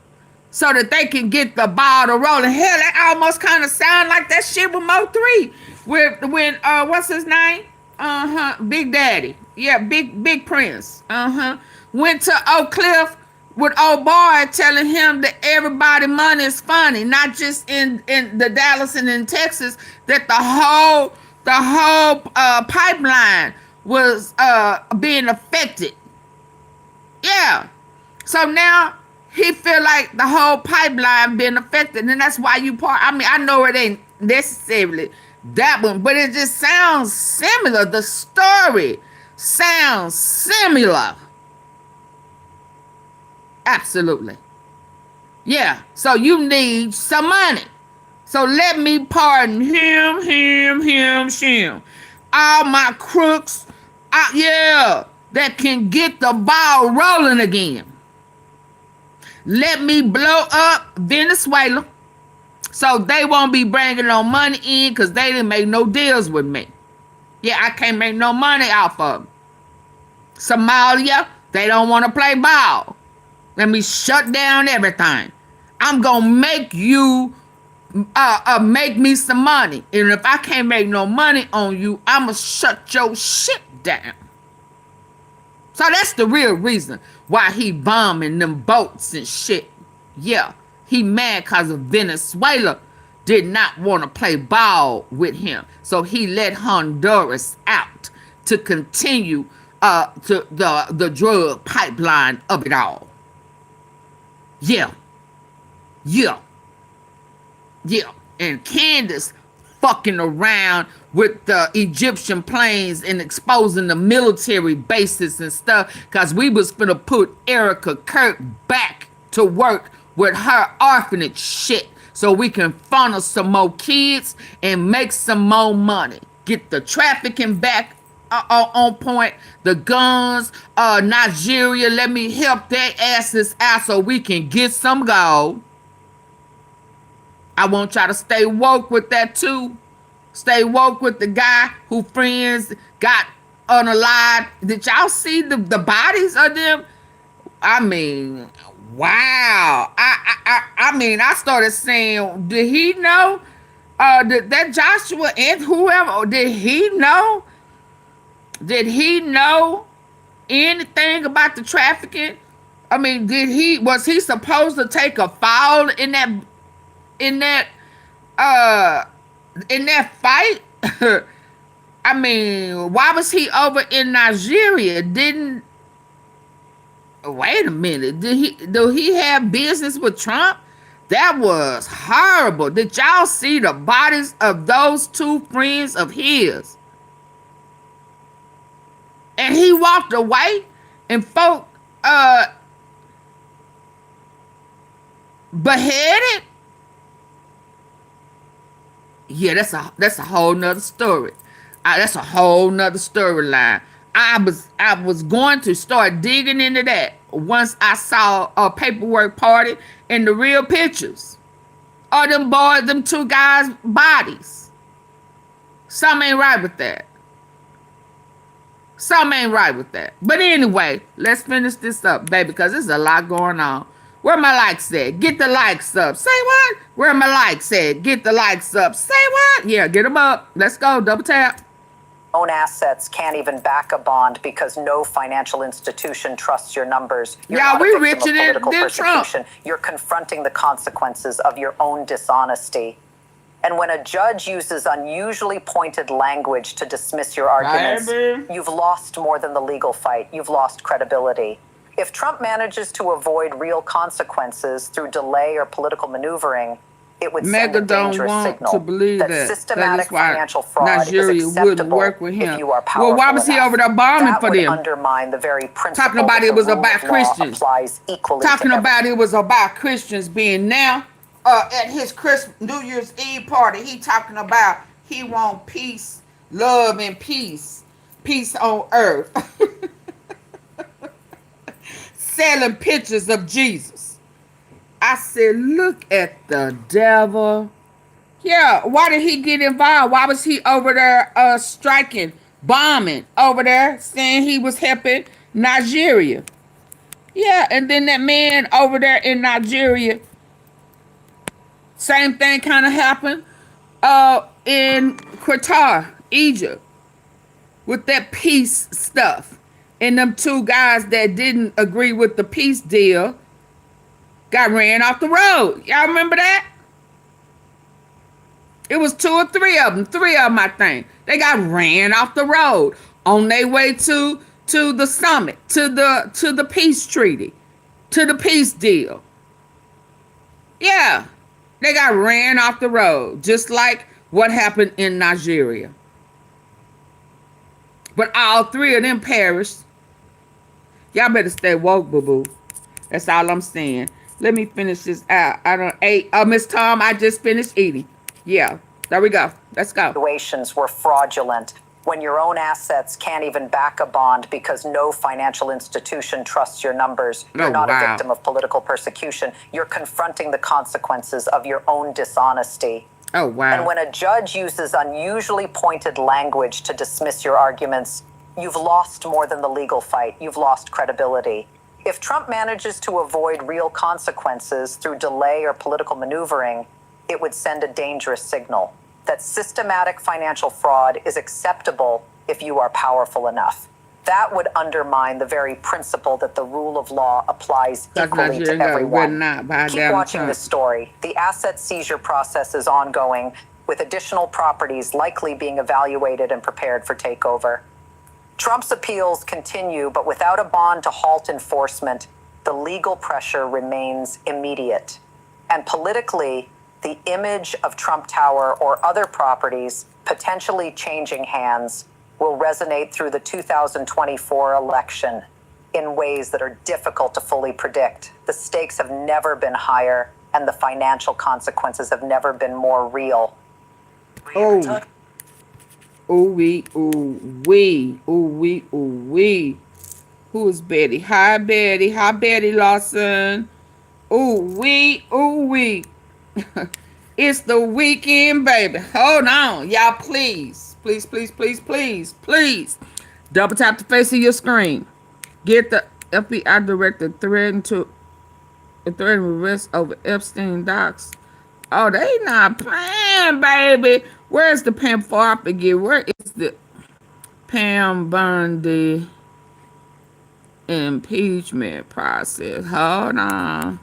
Speaker 1: so that they can get the ball to rolling. Hell, that almost kind of sound like that shit with Mo3. When what's his name? Big Daddy. Yeah, Big Prince. Went to Oak Cliff with old boy telling him that everybody money is funny, not just in the Dallas and in Texas, that the whole pipeline was being affected. Yeah. So now he feel like the whole pipeline been affected, and that's why I know it ain't necessarily that one, but it just sounds similar. The story sounds similar. Absolutely. Yeah. So you need some money. So let me pardon him. All my crooks, that can get the ball rolling again. Let me blow up Venezuela so they won't be bringing no money in because they didn't make no deals with me. Yeah, I can't make no money off of them. Somalia, they don't want to play ball. Let me shut down everything. I'm going to make you make me some money. And if I can't make no money on you, I'm going to shut your shit down. So that's the real reason why he bombing them boats and shit. Yeah, he mad because of Venezuela. did not want to play ball with him. So he let Honduras out to continue to the drug pipeline of it all. Yeah. Yeah. Yeah. And Candace fucking around with the Egyptian planes and exposing the military bases and stuff, because we was finna put Erica Kirk back to work with her orphanage shit so we can funnel some more kids and make some more money. Get the trafficking back on point, the guns, Nigeria, let me help their asses out so we can get some gold. I want y'all to stay woke with that too. Stay woke with the guy who friends got unalive. Did y'all see the bodies of them? I mean, wow. I mean, I started saying, did he know? That Joshua and whoever, did he know? Did he know anything about the trafficking? I mean, was he supposed to take a fall in that fight? I mean, why was he over in Nigeria? Wait a minute. Do he have business with Trump? That was horrible. Did y'all see the bodies of those two friends of his? And he walked away and folk beheaded? Yeah, that's a whole nother story. That's a whole nother storyline. I was going to start digging into that once I saw a paperwork party and the real pictures of them two guys' bodies. Something ain't right with that. Something ain't right with that. But anyway, let's finish this up, baby, because there's a lot going on. Where my likes at? Get the likes up. Say what? Where my likes at? Get the likes up. Say what? Yeah, get them up. Let's go. Double tap.
Speaker 2: Own assets can't even back a bond because no financial institution trusts your numbers.
Speaker 1: Yeah, we richer than Trump.
Speaker 2: You're confronting the consequences of your own dishonesty. And when a judge uses unusually pointed language to dismiss your arguments, you've lost more than the legal fight. You've lost credibility. If Trump manages to avoid real consequences through delay or political maneuvering, it would send a dangerous signal that systematic financial fraud is acceptable if you are powerful.
Speaker 1: Well, why was he over there bombing for them?
Speaker 2: That would undermine the very principle
Speaker 1: talking about it was about Christians.
Speaker 2: Applies equally
Speaker 1: talking about it was about Christians being now at his New Year's Eve party. He talking about he want peace, love, and peace on earth. Selling pictures of Jesus. I said, look at the devil. Yeah, why did he get involved? Why was he over there striking, bombing over there, saying he was helping Nigeria? Yeah, and then that man over there in Nigeria, same thing kind of happened in Qatar, Egypt, with that peace stuff. And them two guys that didn't agree with the peace deal got ran off the road. Y'all remember that? It was 2 or 3 of them. 3 of them, I think. They got ran off the road on their way to the summit, to the peace treaty, to the peace deal. Yeah, they got ran off the road, just like what happened in Nigeria. But all 3 of them perished. Y'all better stay woke, boo-boo. That's all I'm saying. Let me finish this out. I don't ate. Miss Tom, I just finished eating. Yeah, there we go. Let's go.
Speaker 2: Situations were fraudulent. When your own assets can't even back a bond because no financial institution trusts your numbers, you're not a victim of political persecution. You're confronting the consequences of your own dishonesty.
Speaker 1: Oh, wow.
Speaker 2: And when a judge uses unusually pointed language to dismiss your arguments, you've lost more than the legal fight. You've lost credibility. If Trump manages to avoid real consequences through delay or political maneuvering, it would send a dangerous signal that systematic financial fraud is acceptable if you are powerful enough. That would undermine the very principle that the rule of law applies
Speaker 1: Because
Speaker 2: equally to
Speaker 1: Nigeria got
Speaker 2: everyone.
Speaker 1: written out by
Speaker 2: Keep
Speaker 1: Donald
Speaker 2: watching
Speaker 1: Trump.
Speaker 2: this story. The asset seizure process is ongoing, with additional properties likely being evaluated and prepared for takeover. Trump's appeals continue, but without a bond to halt enforcement, the legal pressure remains immediate. And politically, the image of Trump Tower or other properties potentially changing hands will resonate through the 2024 election in ways that are difficult to fully predict. The stakes have never been higher, and the financial consequences have never been more real.
Speaker 1: Oh, ooh wee, ooh wee, ooh wee, ooh wee. Who is Betty? Hi, Betty. Hi, Betty Lawson. Ooh wee, ooh wee. It's the weekend, baby. Hold on, y'all. Please, please, please, please, please, please. Double tap the face of your screen. Get the FBI director threatened arrest over Epstein docs. Oh, they not playing, baby. Where's the Pam for? I forget. Where is the Pam Bundy impeachment process? Hold on.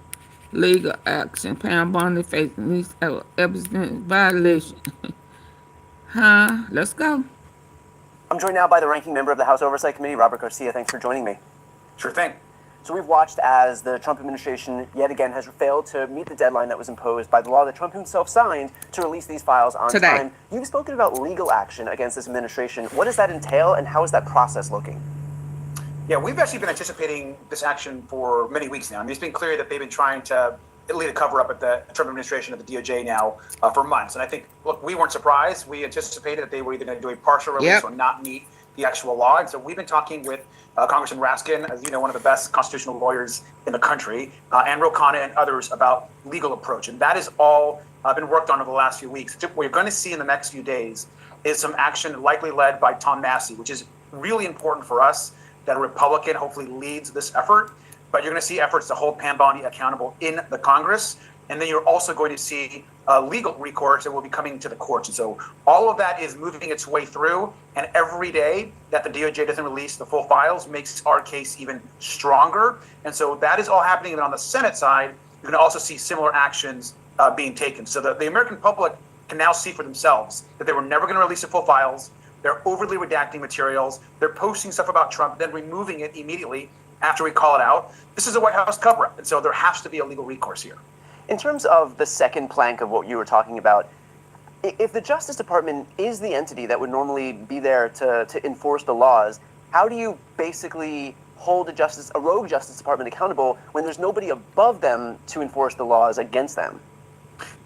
Speaker 1: Legal action. Pam Bundy facing these Epstein violation. Huh? Let's go.
Speaker 4: I'm joined now by the ranking member of the House Oversight Committee, Robert Garcia. Thanks for joining me.
Speaker 5: Sure thing.
Speaker 4: So we've watched as the Trump administration yet again has failed to meet the deadline that was imposed by the law that Trump himself signed to release these files on
Speaker 1: Today.
Speaker 4: time. You've spoken about legal action against this administration. What does that entail, and how is that process looking?
Speaker 5: Yeah, we've actually been anticipating this action for many weeks now. I mean, it's been clear that they've been trying to lead a cover-up at the Trump administration of the DOJ now for months. And I think, look, we weren't surprised. We anticipated that they were either going to do a partial release or not meet the actual law. And so we've been talking with Congressman Raskin, as you know, one of the best constitutional lawyers in the country, and Ro Khanna and others about legal approach. And that is all been worked on over the last few weeks. What you're going to see in the next few days is some action likely led by Tom Massey, which is really important for us that a Republican hopefully leads this effort. But you're going to see efforts to hold Pam Bondi accountable in the Congress. And then you're also going to see legal recourse that will be coming to the courts. And so all of that is moving its way through. And every day that the DOJ doesn't release the full files makes our case even stronger. And so that is all happening. And on the Senate side, you're going to also see similar actions being taken. So the American public can now see for themselves that they were never going to release the full files. They're overly redacting materials. They're posting stuff about Trump, then removing it immediately after we call it out. This is a White House cover-up, and so there has to be a legal recourse here.
Speaker 4: In terms of the second plank of what you were talking about, if the Justice Department is the entity that would normally be there to enforce the laws, how do you basically hold a rogue Justice Department accountable when there's nobody above them to enforce the laws against them?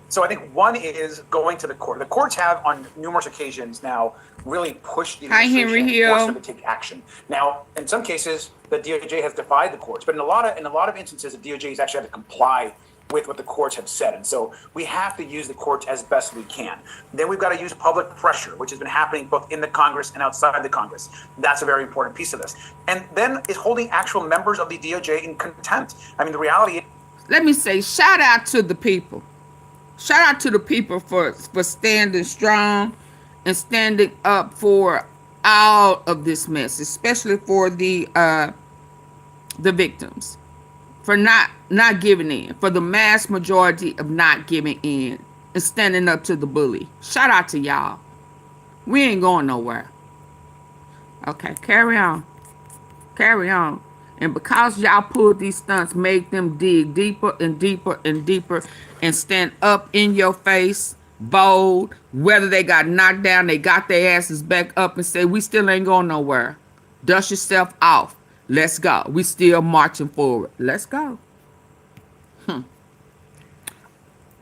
Speaker 5: So I think one is going to the court. The courts have on numerous occasions now really pushed the administration and forced them to take action. Now, in some cases, the DOJ has defied the courts, but in a lot of instances, the DOJ has actually had to comply with what the courts have said. And so we have to use the courts as best we can. Then we've got to use public pressure, which has been happening both in the Congress and outside the Congress. That's a very important piece of this. And then is holding actual members of the DOJ in contempt. I mean, the reality is...
Speaker 1: Let me say, shout out to the people. Shout out to the people for standing strong and standing up for all of this mess, especially for the victims, for not giving in, for the mass majority of not giving in and standing up to the bully. Shout out to y'all. We ain't going nowhere. Okay, carry on. Carry on. And because y'all pulled these stunts, make them dig deeper and deeper and deeper and stand up in your face, bold, whether they got knocked down, they got their asses back up and say, we still ain't going nowhere. Dust yourself off. Let's go. We still marching forward. Let's go.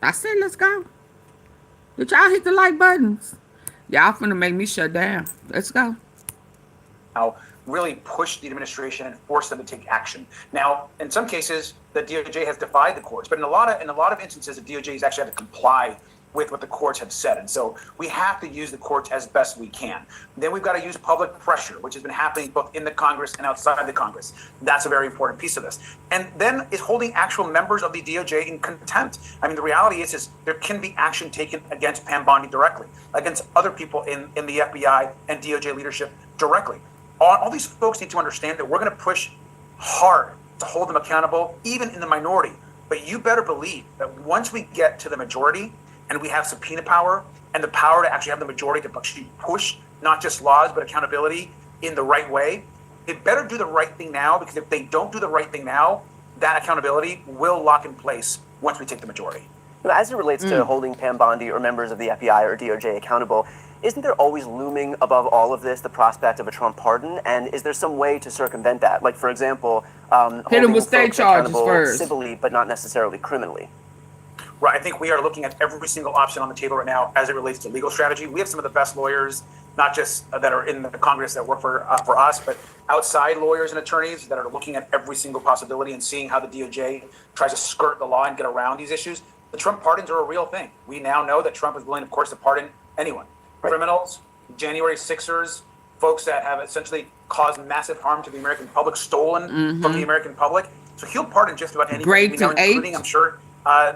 Speaker 1: I said, let's go. Did y'all hit the like buttons? Y'all finna make me shut down. Let's go.
Speaker 5: Now, really push the administration and force them to take action. Now, in some cases, the DOJ has defied the courts, but in a lot of instances, the DOJ has actually had to comply with what the courts have said. And so we have to use the courts as best we can. Then we've got to use public pressure, which has been happening both in the Congress and outside the Congress. That's a very important piece of this. And then is holding actual members of the DOJ in contempt. I mean, the reality is there can be action taken against Pam Bondi directly, against other people in the FBI and DOJ leadership directly. all these folks need to understand that we're going to push hard to hold them accountable, even in the minority. But you better believe that once we get to the majority and we have subpoena power and the power to actually have the majority to actually push not just laws, but accountability in the right way, they better do the right thing now, because if they don't do the right thing now, that accountability will lock in place once we take the majority.
Speaker 4: As it relates to holding Pam Bondi or members of the FBI or DOJ accountable, isn't there always looming above all of this the prospect of a Trump pardon? And is there some way to circumvent that? Like, for example,
Speaker 1: hit him with state
Speaker 4: folks
Speaker 1: charges
Speaker 4: accountable
Speaker 1: first,
Speaker 4: civilly, but not necessarily criminally.
Speaker 5: Right. I think we are looking at every single option on the table right now as it relates to legal strategy. We have some of the best lawyers, not just that are in the Congress that work for us, but outside lawyers and attorneys that are looking at every single possibility and seeing how the DOJ tries to skirt the law and get around these issues. The Trump pardons are a real thing. We now know that Trump is willing, of course, to pardon anyone. Right. Criminals, January 6ers, folks that have essentially caused massive harm to the American public, stolen from the American public. So he'll pardon just about anyone, including, I'm sure,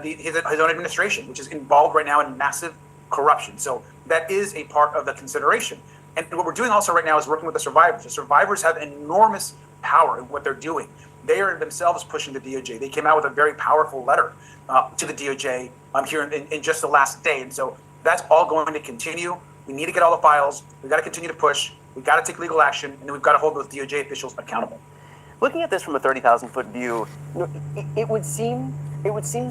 Speaker 5: his own administration, which is involved right now in massive corruption. So that is a part of the consideration. And what we're doing also right now is working with the survivors. The survivors have enormous power in what they're doing. They are themselves pushing the DOJ. They came out with a very powerful letter to the DOJ here in just the last day. And so that's all going to continue. We need to get all the files. We've got to continue to push. We've got to take legal action. And then we've got to hold those DOJ officials accountable.
Speaker 4: Looking at this from a 30,000-foot view, it would seem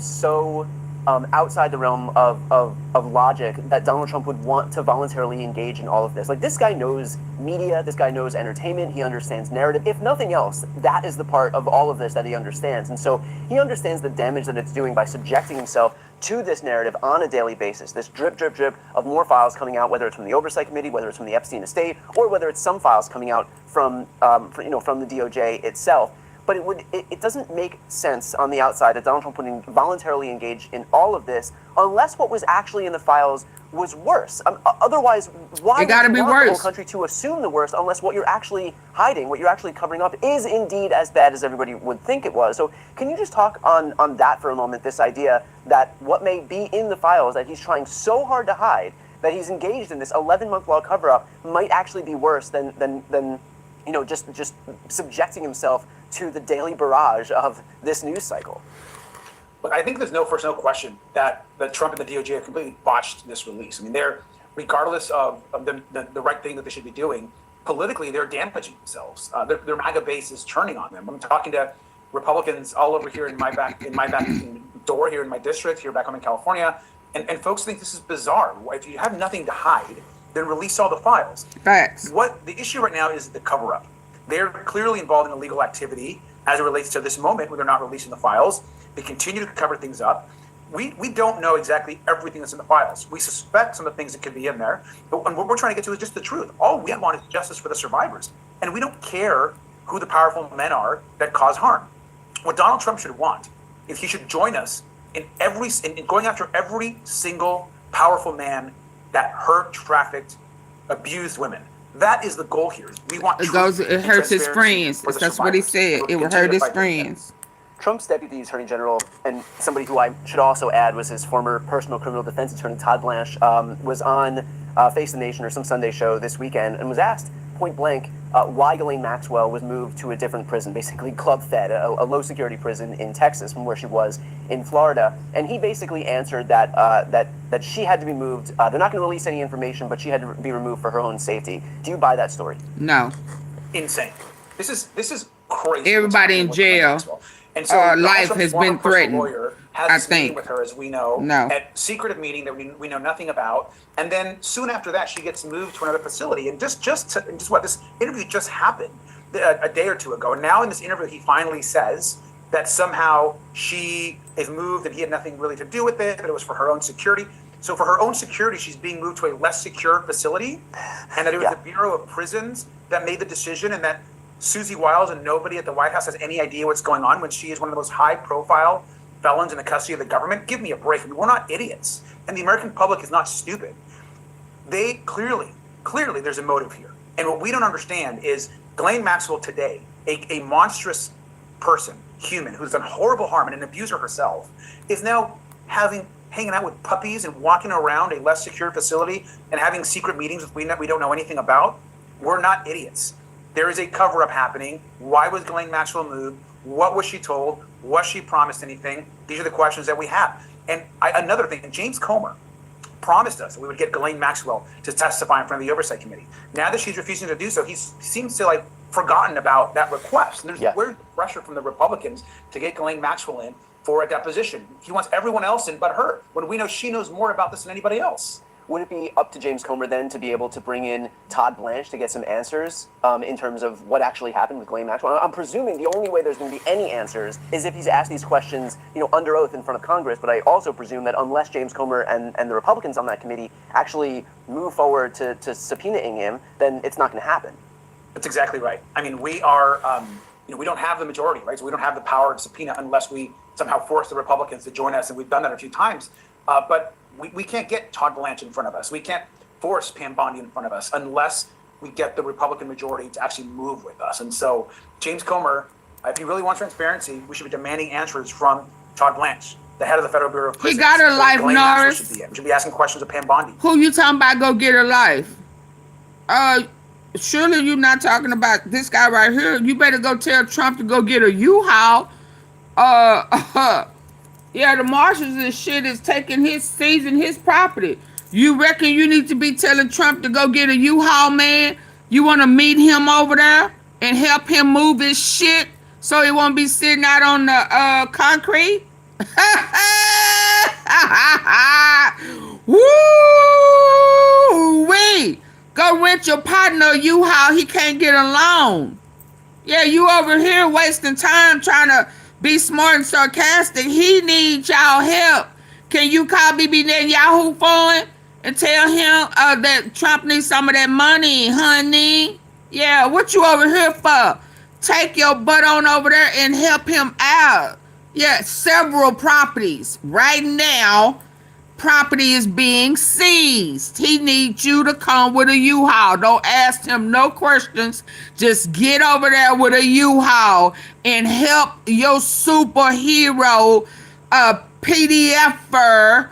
Speaker 4: so outside the realm of logic that Donald Trump would want to voluntarily engage in all of this. Like, this guy knows media, this guy knows entertainment, he understands narrative. If nothing else, that is the part of all of this that he understands. And so he understands the damage that it's doing by subjecting himself to this narrative on a daily basis, this drip, drip, drip of more files coming out, whether it's from the Oversight Committee, whether it's from the Epstein estate, or whether it's some files coming out from the DOJ itself. But it doesn't make sense on the outside that Donald Trump would voluntarily engage in all of this unless what was actually in the files was worse. Otherwise, why would you want the whole country to assume the worst unless what you're actually hiding, what you're actually covering up, is indeed as bad as everybody would think it was? So can you just talk on that for a moment, this idea that what may be in the files that he's trying so hard to hide, that he's engaged in this 11-month-long cover-up, might actually be worse than just subjecting himself to the daily barrage of this news cycle?
Speaker 5: Look, I think there's no question that Trump and the DOJ have completely botched this release. I mean, they're, regardless of the right thing that they should be doing, politically, they're damaging themselves. Their MAGA base is turning on them. I'm talking to Republicans all over here in my back door here in my district, here back home in California, and folks think this is bizarre. If you have nothing to hide, then release all the files.
Speaker 1: Facts.
Speaker 5: What the issue right now is the cover-up. They're clearly involved in illegal activity as it relates to this moment where they're not releasing the files. They continue to cover things up. We don't know exactly everything that's in the files. We suspect some of the things that could be in there, but what we're trying to get to is just the truth. All we want is justice for the survivors, and we don't care who the powerful men are that cause harm. What Donald Trump should want is he should join us in going after every single powerful man that hurt, trafficked, abused women. That is the goal here. We want
Speaker 1: it hurts his friends. That's what he said. It will hurt his friends.
Speaker 4: Trump's deputy attorney general, and somebody who I should also add was his former personal criminal defense attorney, Todd Blanche, was on Face the Nation or some Sunday show this weekend and was asked point blank why Ghislaine Maxwell was moved to a different prison, basically Club Fed, a low security prison in Texas from where she was in Florida. And he basically answered that she had to be moved. They're not going to release any information, but she had to be removed for her own safety. Do you buy that story?
Speaker 1: No.
Speaker 5: Insane. This is crazy.
Speaker 1: Everybody in jail.
Speaker 5: And so
Speaker 1: life has been threatened.
Speaker 5: Lawyer has this meeting with her, as we know, at secretive meeting that we know nothing about. And then soon after that, she gets moved to another facility. And just what this interview just happened a day or two ago. And now in this interview, he finally says that somehow she is moved and he had nothing really to do with it, that it was for her own security. So for her own security, she's being moved to a less secure facility, and that it was the Bureau of Prisons that made the decision, and that Susie Wiles and nobody at the White House has any idea what's going on when she is one of the most high-profile felons in the custody of the government. Give me a break. I mean, we're not idiots, and the American public is not stupid. They clearly, there's a motive here. And what we don't understand is Ghislaine Maxwell today, a monstrous person, human, who's done horrible harm and an abuser herself, is now hanging out with puppies and walking around a less secure facility and having secret meetings with we don't know anything about. We're not idiots. there is a cover-up happening. Why was Ghislaine Maxwell moved? What was she told? Was she promised anything? These are the questions that we have. And another thing, James Comer promised us that we would get Ghislaine Maxwell to testify in front of the Oversight Committee. Now that she's refusing to do so, he seems to like forgotten about that request. And there's pressure from the Republicans to get Ghislaine Maxwell in for a deposition. He wants everyone else in but her, when we know she knows more about this than anybody else.
Speaker 4: Would it be up to James Comer then to be able to bring in Todd Blanche to get some answers in terms of what actually happened with Ghislaine Maxwell? I'm presuming the only way there's going to be any answers is if he's asked these questions, under oath in front of Congress. But I also presume that unless James Comer and the Republicans on that committee actually move forward to subpoenaing him, then it's not going to happen.
Speaker 5: That's exactly right. I mean, we are, we don't have the majority, right? So we don't have the power to subpoena unless we somehow force the Republicans to join us, and we've done that a few times. But we can't get Todd Blanche in front of us. We can't force Pam Bondi in front of us unless we get the Republican majority to actually move with us. And so James Comer, if he really wants transparency, we should be demanding answers from Todd Blanche, the head of the Federal Bureau of Prisons.
Speaker 1: He got her life, Norris.
Speaker 5: We should be asking questions of Pam Bondi.
Speaker 1: Who you talking about go get her life? Surely you're not talking about this guy right here. You better go tell Trump to go get a U-Haul. Yeah, the marshals and shit is seizing his property. You reckon you need to be telling Trump to go get a U-Haul, man? You want to meet him over there and help him move his shit so he won't be sitting out on the concrete? Woo-wee! Go rent your partner a U-Haul. He can't get a loan. Yeah, you over here wasting time trying to be smart and sarcastic. He needs y'all help. Can you call BB Netanyahu for him and tell him that Trump needs some of that money, honey? Yeah, what you over here for? Take your butt on over there and help him out. Yeah, several properties. Right now, property is being seized. He needs you to come with a U-Haul. Don't ask him no questions. Just get over there with a U-Haul and help your superhero, PDFer,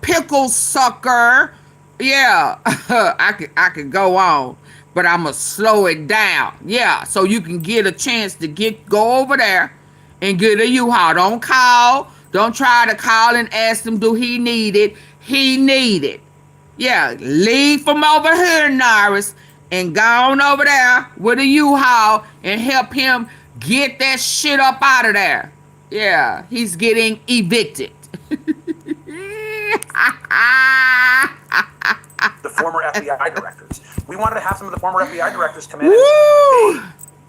Speaker 1: pickle sucker. Yeah, I could go on, but I'm gonna slow it down. Yeah, so you can get a chance to go over there and get a U-Haul. Don't call. Don't try to call and ask him, do he need it? He need it. Yeah, leave from over here, Norris, and go on over there with a U-Haul and help him get that shit up out of there. Yeah, he's getting evicted.
Speaker 5: The former FBI directors. We wanted to have some of the former FBI directors come in.
Speaker 1: Woo!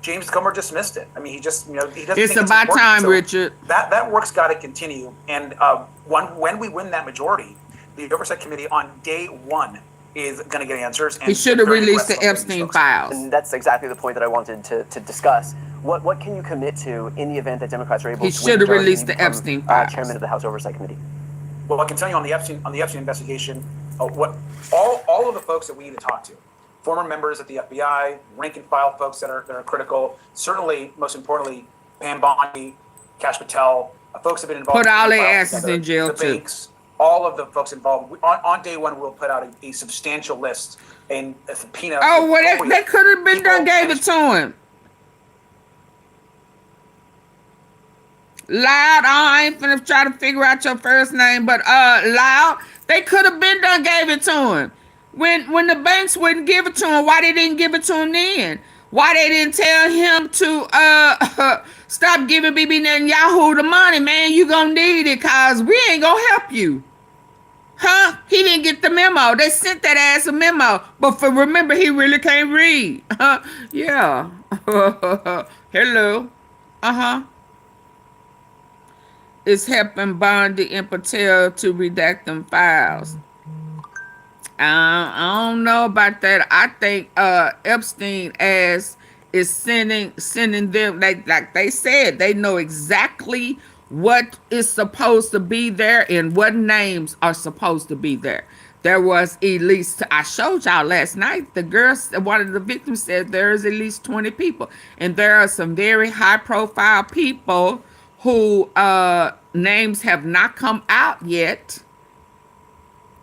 Speaker 5: James Comer dismissed it. I mean, he just, he doesn't think
Speaker 1: it's about time, so Richard.
Speaker 5: That work's got to continue. And when we win that majority, the Oversight Committee on day one is going to get answers. And
Speaker 1: he should have released the Epstein files.
Speaker 4: And that's exactly the point that I wanted to discuss. What can you commit to in the event that Democrats are able to? He
Speaker 1: should have released the Epstein files.
Speaker 4: Chairman of the House Oversight Committee.
Speaker 5: Well, I can tell you on the Epstein investigation, what all of the folks that we need to talk to. Former members at the FBI, rank and file folks that are critical. Certainly, most importantly, Pam Bondi, Kash Patel, folks have been involved.
Speaker 1: Put all their asses in jail too.
Speaker 5: Banks, all of the folks involved. On day one, we'll put out a substantial list and a subpoena.
Speaker 1: Oh, well, they could have been done, gave it to him. Loud, I ain't finna try to figure out your first name, but Loud, they could have been done, gave it to him. When the banks wouldn't give it to him, why they didn't give it to him then? Why they didn't tell him to stop giving BB Netanyahu the money, man? You gonna need it, cause we ain't gonna help you. Huh? He didn't get the memo. They sent that ass a memo. But remember, he really can't read. Yeah. Hello. It's helping Bondi and Patel to redact them files. I don't know about that. I think Epstein ass is sending them, like they said, they know exactly what is supposed to be there and what names are supposed to be there. There was at least, I showed y'all last night, the girls, one of the victims said there is at least 20 people. And there are some very high profile people who names have not come out yet.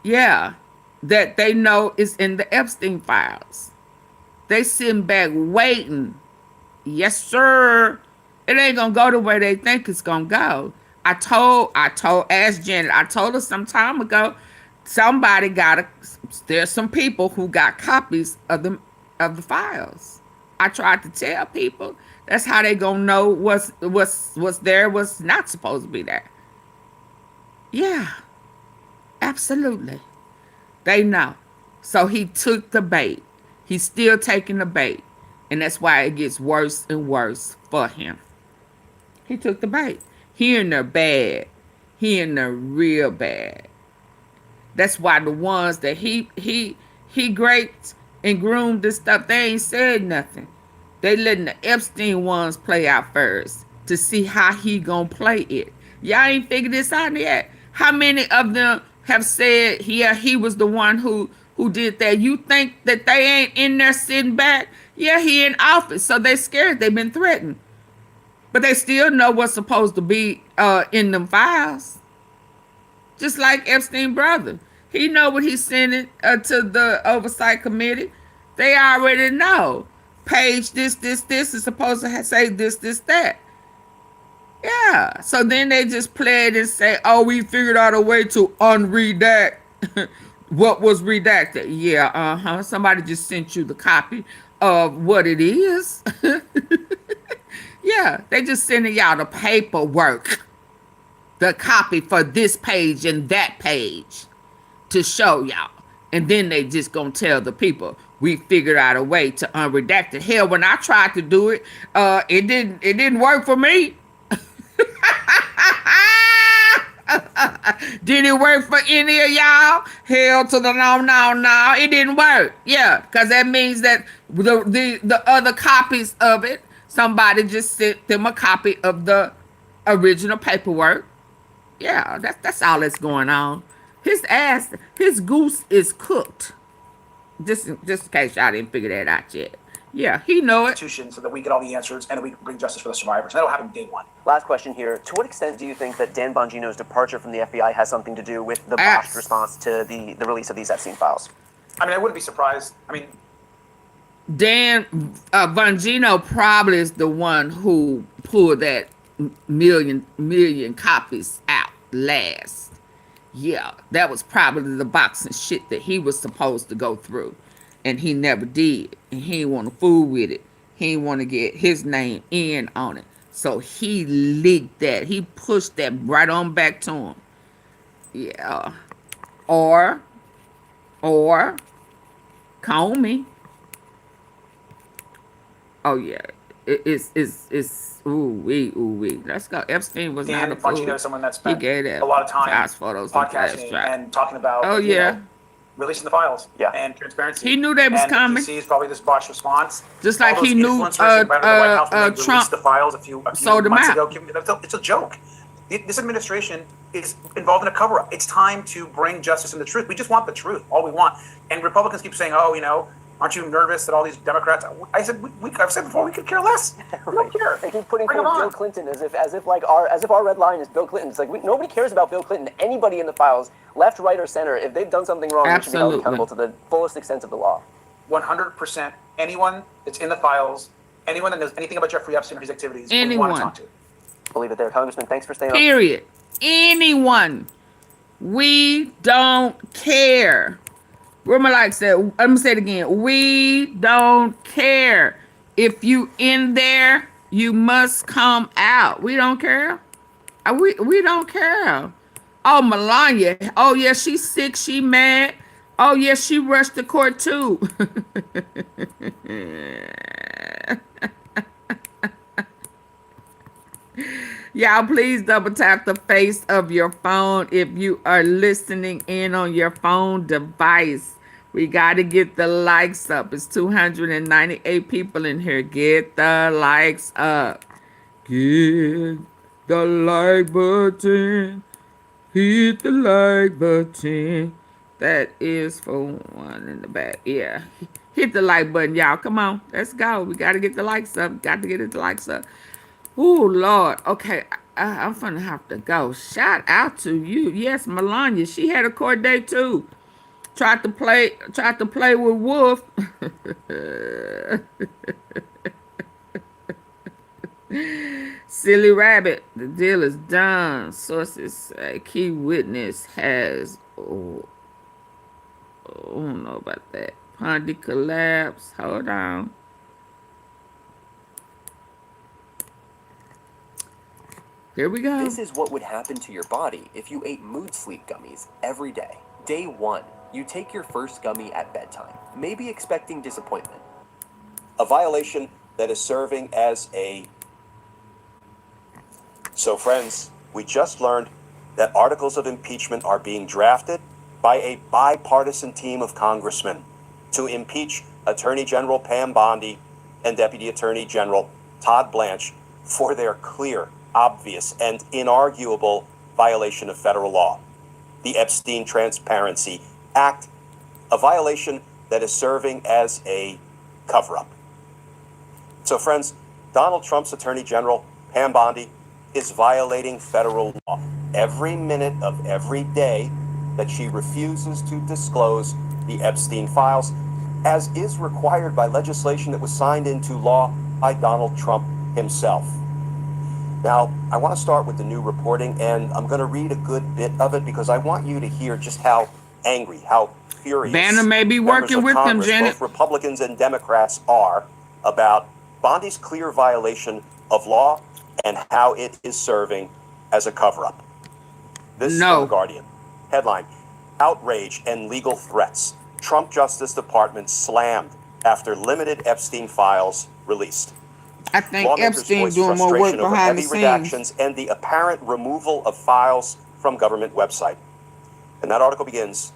Speaker 1: Yeah. That they know is in the Epstein files. They sitting back waiting. Yes, sir. It ain't gonna go the way they think it's gonna go. Ask Janet, I told her some time ago, there's some people who got copies of the files. I tried to tell people that's how they gonna know what's there, what's not supposed to be there. Yeah, absolutely. They know. So he took the bait. He's still taking the bait. And that's why it gets worse and worse for him. He took the bait. He in there bad. He in there real bad. That's why the ones that he graped and groomed and stuff, they ain't said nothing. They letting the Epstein ones play out first to see how he gonna play it. Y'all ain't figured this out yet. How many of them have said, yeah, he was the one who did that? You think that they ain't in there sitting back? Yeah, he in office, so they scared. They've been threatened. But they still know what's supposed to be in them files. Just like Epstein brother. He know what he's sending to the oversight committee. They already know. Page this is supposed to say this, that. Yeah. So then they just play it and say, oh, we figured out a way to unredact what was redacted. Yeah, somebody just sent you the copy of what it is. Yeah, they just sending y'all the paperwork. The copy for this page and that page to show y'all. And then they just gonna tell the people, we figured out a way to unredact it. Hell, when I tried to do it, it didn't work for me. Did it work for any of y'all? Hell to the no. It didn't work. Yeah, because that means that the other copies of it, somebody just sent them a copy of the original paperwork. Yeah, that's all that's going on. His goose is cooked. Just in case y'all didn't figure that out yet. Yeah, he know it.
Speaker 5: So that we get all the answers and that we can bring justice for the survivors. That'll happen day one.
Speaker 4: Last question here. To what extent do you think that Dan Bongino's departure from the FBI has something to do with the botched response to the release of these Epstein files?
Speaker 5: I mean, I wouldn't be surprised. I mean,
Speaker 1: Dan Bongino probably is the one who pulled that million copies out last. Yeah, that was probably the boxing shit that he was supposed to go through. And he never did. And he didn't want to fool with it. He didn't want to get his name in on it. So he leaked that. He pushed that right on back to him. Yeah. Or Comey. Oh yeah. It's ooh-wee. Let's go. Epstein was
Speaker 5: Dan
Speaker 1: not a fool.
Speaker 5: Bongino is someone that spent
Speaker 1: a
Speaker 5: lot of time
Speaker 1: photos
Speaker 5: podcasting and talking about releasing the files and transparency.
Speaker 1: He knew they was coming.
Speaker 5: He sees probably this botched response.
Speaker 1: Just like he knew
Speaker 5: Trump released the files a few
Speaker 1: sold
Speaker 5: months
Speaker 1: them out.
Speaker 5: ago. It's a joke. This administration is involved in a cover-up. It's time to bring justice and the truth. We just want the truth. All we want. And Republicans keep saying, oh, aren't you nervous that all these Democrats? I've said before, we could care less. We don't care.
Speaker 4: They keep putting Bill Clinton as if our red line is Bill Clinton. It's like nobody cares about Bill Clinton. Anybody in the files, left, right, or center, if they've done something wrong, they should be held accountable to the fullest extent of the law.
Speaker 5: 100%. Anyone that's in the files, anyone that knows anything about Jeffrey Epstein or his activities, we want to talk to.
Speaker 4: We'll leave it there. Congressman, thanks for staying on.
Speaker 1: Period. Anyone. We don't care. Like said, I'm going to say it again. We don't care. If you in there, you must come out. We don't care. We don't care. Oh, Melania. Oh, yeah, she's sick. She mad. Oh, yeah, she rushed to court, too. Y'all, please double tap the face of your phone if you are listening in on your phone device. We got to get the likes up. It's 298 people in here. Get the likes up. Get the like button. Hit the like button. That is for one in the back. Yeah. Hit the like button, y'all. Come on. Let's go. We got to get the likes up. Got to get the likes up. Oh, Lord. Okay, I'm finna have to go. Shout out to you. Yes, Melania. She had a court date, too. tried to play with Wolf. Silly rabbit. The deal is done. Sources say key witness has. Oh, I don't know about that. Pondy collapse. Hold on. Here we go.
Speaker 6: This is what would happen to your body if you ate mood sleep gummies every day. Day 1, you take your first gummy at bedtime, maybe expecting disappointment.
Speaker 7: A violation that is serving as a... So friends, we just learned that articles of impeachment are being drafted by a bipartisan team of congressmen to impeach Attorney General Pam Bondi and Deputy Attorney General Todd Blanche for their clear, obvious, and inarguable violation of federal law, the Epstein Transparency Act, a violation that is serving as a cover-up. So friends, Donald Trump's Attorney General, Pam Bondi, is violating federal law every minute of every day that she refuses to disclose the Epstein files, as is required by legislation that was signed into law by Donald Trump himself. Now, I want to start with the new reporting, and I'm going to read a good bit of it because I want you to hear just how angry, how furious
Speaker 1: Banner may be
Speaker 7: members
Speaker 1: working
Speaker 7: of
Speaker 1: with them,
Speaker 7: Congress,
Speaker 1: Janet.
Speaker 7: both Republicans and Democrats, are about Bondi's clear violation of law and how it is serving as a cover-up. This is from The Guardian. Headline: Outrage and legal threats. Trump Justice Department slammed after limited Epstein files released.
Speaker 1: I think
Speaker 7: Lawmakers
Speaker 1: Epstein
Speaker 7: voiced
Speaker 1: doing more work
Speaker 7: frustration over
Speaker 1: behind the
Speaker 7: heavy
Speaker 1: scenes.
Speaker 7: redactions and the apparent removal of files from government website. And that article begins: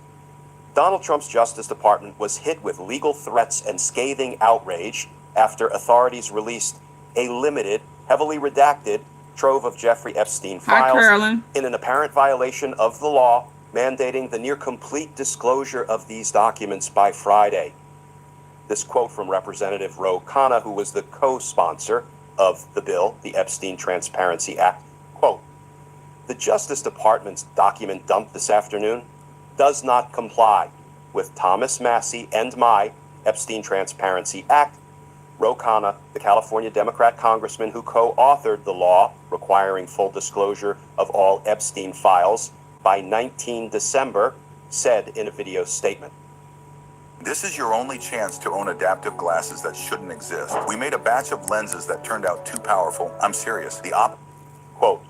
Speaker 7: Donald Trump's Justice Department was hit with legal threats and scathing outrage after authorities released a limited, heavily redacted trove of Jeffrey Epstein
Speaker 1: Hi,
Speaker 7: files
Speaker 1: Carolyn.
Speaker 7: in an apparent violation of the law mandating the near complete disclosure of these documents by Friday. This quote from Representative Ro Khanna, who was the co-sponsor of the bill, the Epstein Transparency Act, quote, "The Justice Department's document dump this afternoon does not comply with Thomas Massie and my Epstein Transparency Act." Ro Khanna, the California Democrat congressman who co-authored the law requiring full disclosure of all Epstein files by 19 December, said in a video statement.
Speaker 8: This is your only chance to own adaptive glasses that shouldn't exist. We made a batch of lenses that turned out too powerful. I'm serious.
Speaker 7: Quote,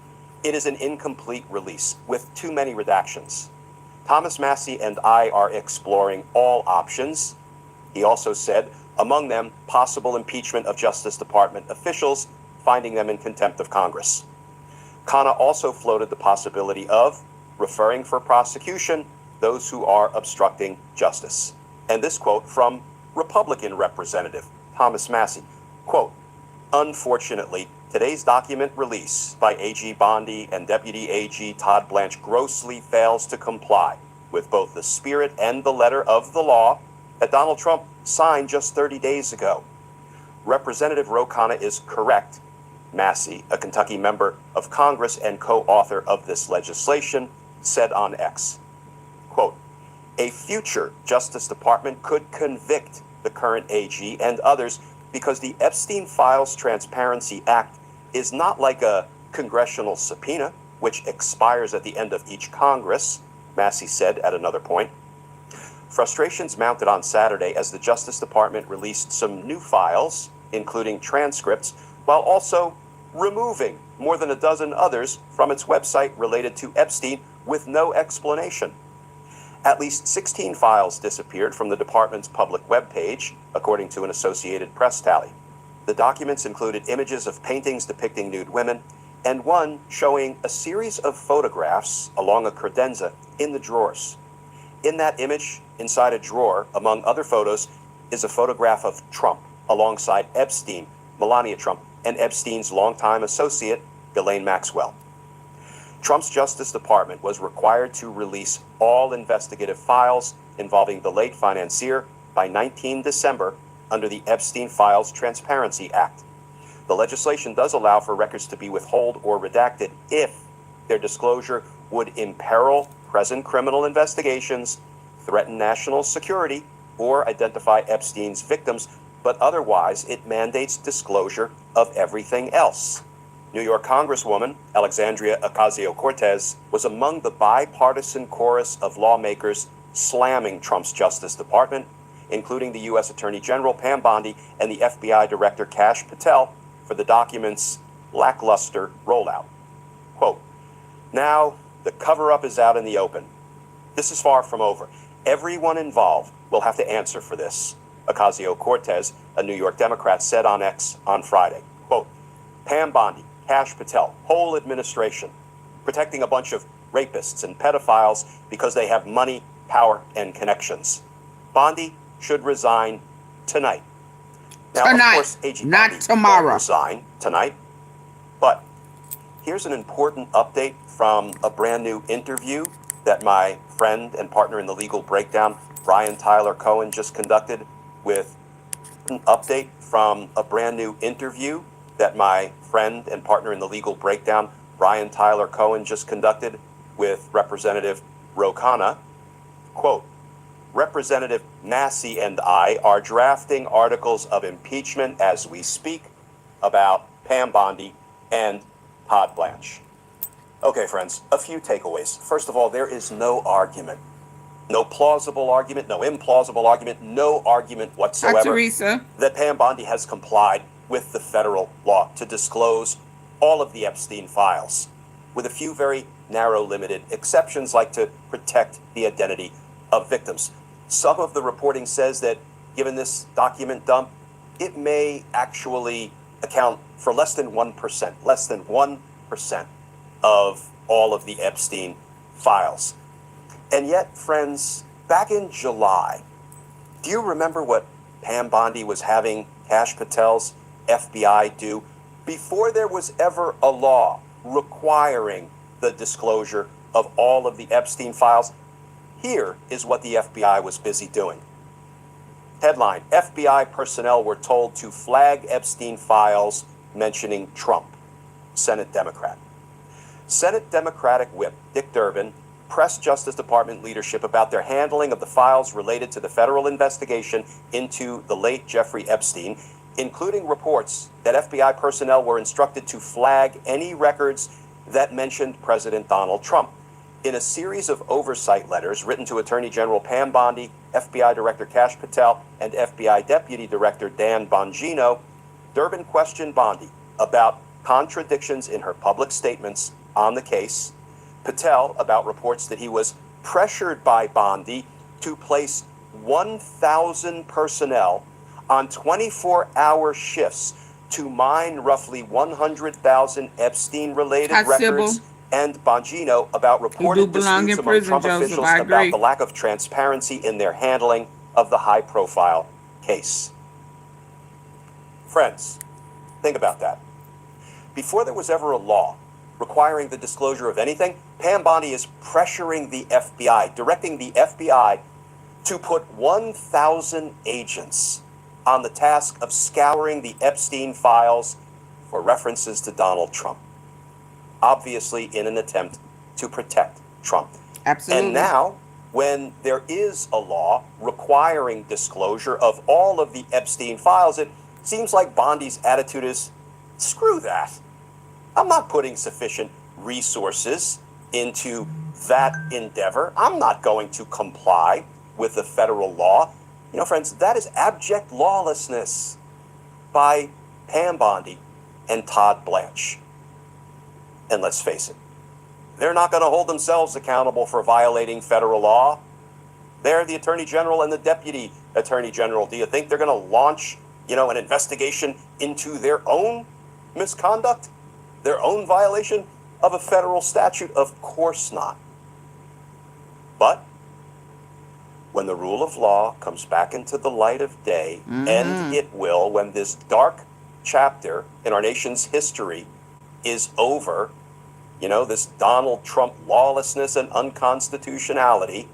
Speaker 7: "It is an incomplete release with too many redactions. Thomas Massie and I are exploring all options." He also said, among them, possible impeachment of Justice Department officials, finding them in contempt of Congress. Khanna also floated the possibility of referring for prosecution those who are obstructing justice. And this quote from Republican Representative Thomas Massie, quote, "Unfortunately, today's document release by AG Bondi and Deputy AG Todd Blanche grossly fails to comply with both the spirit and the letter of the law that Donald Trump signed just 30 days ago. Representative Ro Khanna is correct." Massie, a Kentucky member of Congress and co-author of this legislation, said on X, quote, "A future Justice Department could convict the current AG and others because the Epstein Files Transparency Act is not like a congressional subpoena, which expires at the end of each Congress," Massie said at another point. Frustrations mounted on Saturday as the Justice Department released some new files, including transcripts, while also removing more than a dozen others from its website related to Epstein with no explanation. At least 16 files disappeared from the department's public webpage, according to an Associated Press tally. The documents included images of paintings depicting nude women, and one showing a series of photographs along a credenza in the drawers. In that image, inside a drawer, among other photos, is a photograph of Trump alongside Epstein, Melania Trump, and Epstein's longtime associate, Ghislaine Maxwell. Trump's Justice Department was required to release all investigative files involving the late financier by 19 December under the Epstein Files Transparency Act. The legislation does allow for records to be withheld or redacted if their disclosure would imperil present criminal investigations, threaten national security or identify Epstein's victims, but otherwise it mandates disclosure of everything else. New York Congresswoman Alexandria Ocasio-Cortez was among the bipartisan chorus of lawmakers slamming Trump's Justice Department, including the U.S. Attorney General Pam Bondi and the FBI Director Kash Patel for the document's lackluster rollout. Quote, "Now the cover-up is out in the open. This is far from over. Everyone involved will have to answer for this," Ocasio-Cortez, a New York Democrat, said on X on Friday. Quote, "Pam Bondi, Kash Patel, whole administration, protecting a bunch of rapists and pedophiles because they have money, power, and connections. Bondi should resign tonight." Now,
Speaker 1: Tonight,
Speaker 7: of course, AG
Speaker 1: not
Speaker 7: Bondi
Speaker 1: tomorrow.
Speaker 7: won't resign tonight, but here's an important update from a brand new interview that my friend and partner in the legal breakdown, Brian Tyler Cohen, just conducted with an update from a brand new interview that my friend and partner in the legal breakdown, Brian Tyler Cohen, just conducted with Representative Ro Khanna. Quote, "Representative Massey and I are drafting articles of impeachment as we speak about Pam Bondi and Todd Blanche." Okay, friends, a few takeaways. First of all, there is no argument, no plausible argument, no implausible argument, no argument
Speaker 1: Hi,
Speaker 7: whatsoever
Speaker 1: Teresa.
Speaker 7: that Pam Bondi has complied with the federal law to disclose all of the Epstein files, with a few very narrow, limited exceptions, like to protect the identity of victims. Some of the reporting says that, given this document dump, it may actually account for less than 1% of all of the Epstein files. And yet, friends, back in July, do you remember what Pam Bondi was having Kash Patel's FBI do before there was ever a law requiring the disclosure of all of the Epstein files? Here is what the FBI was busy doing. Headline, FBI personnel were told to flag Epstein files mentioning Trump, Senate Democrat. Senate Democratic Whip Dick Durbin pressed Justice Department leadership about their handling of the files related to the federal investigation into the late Jeffrey Epstein, including reports that FBI personnel were instructed to flag any records that mentioned President Donald Trump. In a series of oversight letters written to Attorney General Pam Bondi, FBI Director Kash Patel, and FBI Deputy Director Dan Bongino, Durbin questioned Bondi about contradictions in her public statements on the case, Patel about reports that he was pressured by Bondi to place 1,000 personnel on 24-hour shifts to mine roughly 100,000 Epstein-related
Speaker 1: Hi,
Speaker 7: records,
Speaker 1: Sybil.
Speaker 7: and Bongino about reported
Speaker 1: belong
Speaker 7: disputes
Speaker 1: in
Speaker 7: among
Speaker 1: prison,
Speaker 7: Trump
Speaker 1: Joseph,
Speaker 7: officials
Speaker 1: I
Speaker 7: about
Speaker 1: agree.
Speaker 7: the lack of transparency in their handling of the high-profile case. Friends, think about that. Before there was ever a law requiring the disclosure of anything, Pam Bondi is pressuring the FBI, directing the FBI to put 1,000 agents on the task of scouring the Epstein files for references to Donald Trump, obviously in an attempt to protect Trump.
Speaker 1: Absolutely.
Speaker 7: And now, when there is a law requiring disclosure of all of the Epstein files, it seems like Bondi's attitude is, screw that. I'm not putting sufficient resources into that endeavor. I'm not going to comply with the federal law. You know, friends, that is abject lawlessness by Pam Bondi and Todd Blanche. And let's face it, they're not going to hold themselves accountable for violating federal law. They're the Attorney General and the Deputy Attorney General. Do you think they're going to launch, an investigation into their own misconduct? Their own violation of a federal statute? Of course not. But when the rule of law comes back into the light of day, and it will, when this dark chapter in our nation's history is over, this Donald Trump lawlessness and unconstitutionality,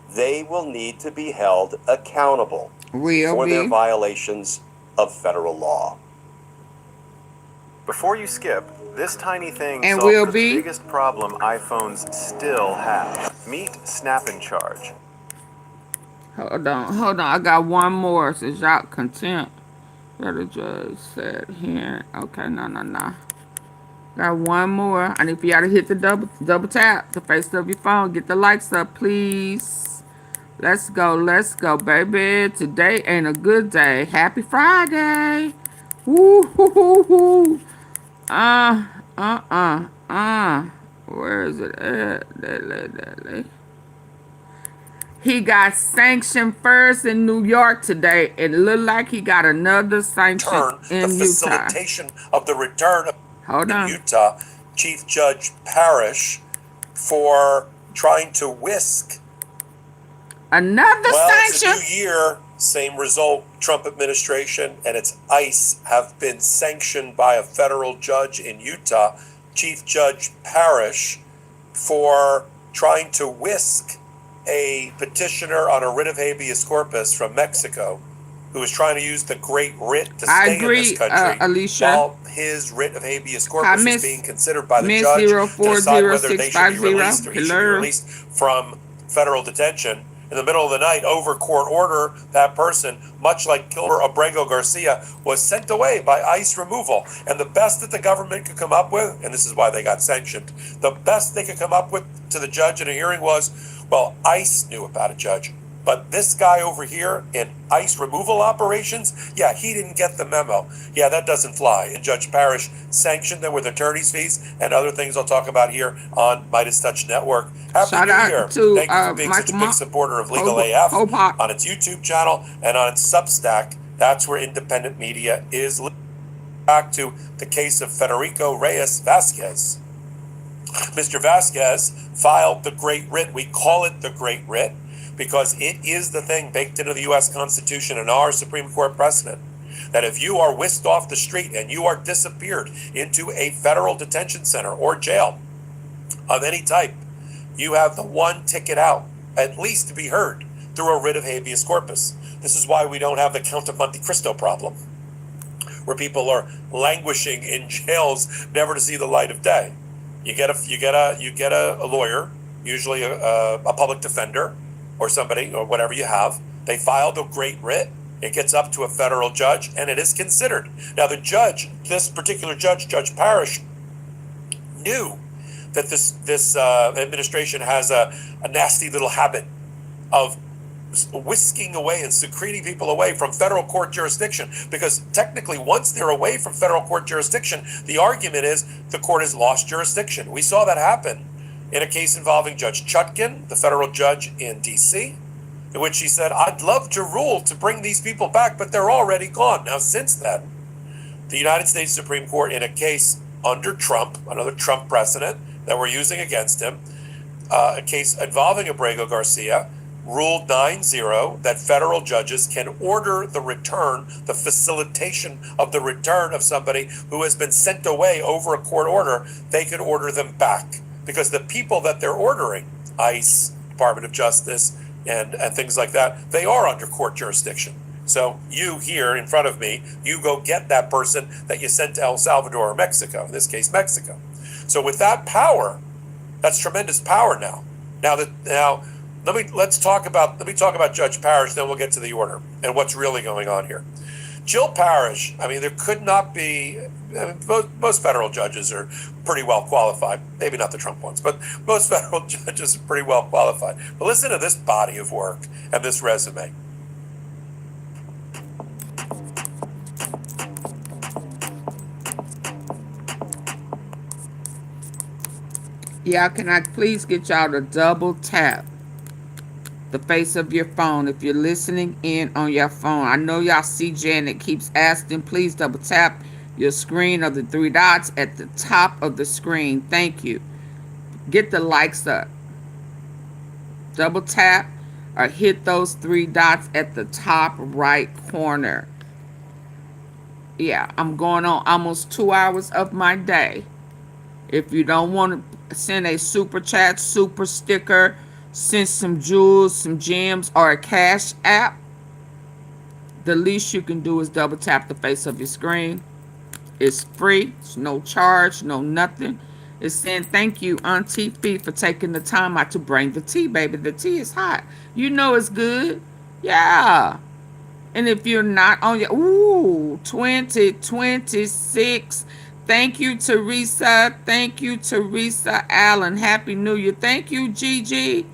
Speaker 7: they will need to be held accountable for their violations of federal law.
Speaker 9: Before you skip, this tiny thing
Speaker 1: And
Speaker 9: solves
Speaker 1: will
Speaker 9: the
Speaker 1: be.
Speaker 9: biggest problem iPhones still have. Meet Snap and Charge.
Speaker 1: Hold on, hold on. I got one more. Since y'all content. That the judge said here. Okay, no. Got one more. I need for y'all to hit the double tap the face of your phone. Get the likes up, please. Let's go, baby. Today ain't a good day. Happy Friday. Woo hoo hoo hoo. Uh, Where is it at? He got sanctioned first in New York today. It looked like he got another sanction
Speaker 7: The
Speaker 1: in Utah.
Speaker 7: facilitation of the return
Speaker 1: Hold
Speaker 7: in
Speaker 1: on.
Speaker 7: Utah, Chief Judge Parrish, for trying to whisk.
Speaker 1: Another
Speaker 7: Well,
Speaker 1: sanction?
Speaker 7: it's a new year, same result. Trump administration and its ICE have been sanctioned by a federal judge in Utah, Chief Judge Parrish, for trying to whisk a petitioner on a writ of habeas corpus from Mexico who was trying to use the great writ to
Speaker 1: I
Speaker 7: stay
Speaker 1: agree,
Speaker 7: in this country
Speaker 1: Alicia.
Speaker 7: while his writ of habeas
Speaker 1: Hi,
Speaker 7: corpus
Speaker 1: Miss-
Speaker 7: is being considered by the
Speaker 1: Miss
Speaker 7: judge to decide whether they should be
Speaker 1: 040650.
Speaker 7: released or he should be
Speaker 1: Hello.
Speaker 7: released from federal detention. In the middle of the night, over court order, that person, much like Killer Abrego Garcia, was sent away by ICE removal. And the best that the government could come up with, and this is why they got sanctioned, the best they could come up with to the judge in a hearing was, well, ICE knew about it, Judge. But this guy over here in ICE removal operations, yeah, he didn't get the memo. Yeah, that doesn't fly. And Judge Parrish sanctioned them with attorney's fees and other things I'll talk about here on Midas Touch Network. Happy
Speaker 1: Shout
Speaker 7: New
Speaker 1: out
Speaker 7: Year.
Speaker 1: to,
Speaker 7: Thank you for being such a
Speaker 1: Michael
Speaker 7: big supporter of Legal
Speaker 1: Hope-
Speaker 7: AF
Speaker 1: Hope-
Speaker 7: on its YouTube channel and on its Substack. That's where independent media is. Back to the case of Federico Reyes Vasquez. Mr. Vasquez filed the Great Writ. We call it the Great Writ because it is the thing baked into the U.S. Constitution and our Supreme Court precedent that if you are whisked off the street and you are disappeared into a federal detention center or jail of any type, you have the one ticket out, at least to be heard, through a writ of habeas corpus. This is why we don't have the Count of Monte Cristo problem, where people are languishing in jails never to see the light of day. You get a lawyer, usually a public defender or somebody or whatever you have. They file the Great Writ. It gets up to a federal judge and it is considered. Now the judge, this particular judge, Judge Parrish, knew that this administration has a nasty little habit of whisking away and secreting people away from federal court jurisdiction, because technically once they're away from federal court jurisdiction, the argument is the court has lost jurisdiction. We saw that happen in a case involving Judge Chutkan, the federal judge in DC, in which he said, I'd love to rule to bring these people back, but they're already gone. Now, since then, the United States Supreme Court, in a case under Trump, another Trump precedent that we're using against him, a case involving Abrego Garcia, ruled 9-0 that federal judges can order the return, the facilitation of the return of somebody who has been sent away over a court order. They can order them back because the people that they're ordering, ICE, Department of Justice, and things like that, they are under court jurisdiction. So you here in front of me, you go get that person that you sent to El Salvador or Mexico, in this case, Mexico. So with that power, that's tremendous power now. Let me talk about Judge Parrish, then we'll get to the order and what's really going on here. Jill Parrish, I mean, there could not be, most federal judges are pretty well qualified. Maybe not the Trump ones, but most federal judges are pretty well qualified. But listen to this body of work and this resume.
Speaker 1: Y'all, can I please get y'all to double tap the face of your phone if you're listening in on your phone? I know y'all see Janet keeps asking. Please double tap your screen of the three dots at the top of the screen. Thank you. Get the likes up. Double tap or hit those three dots at the top right corner. Yeah, I'm going on almost 2 hours of my day. If you don't want to send a super chat, super sticker, send some jewels, some gems, or a cash app, the least you can do is double tap the face of your screen. It's free. It's no charge, no nothing. It's saying thank you, Auntie Fee, for taking the time out to bring the tea, baby. The tea is hot. You know it's good. Yeah. And if you're not on your 2026, thank you, Teresa. Thank you, Teresa Allen. Happy New Year. Thank you, Gigi.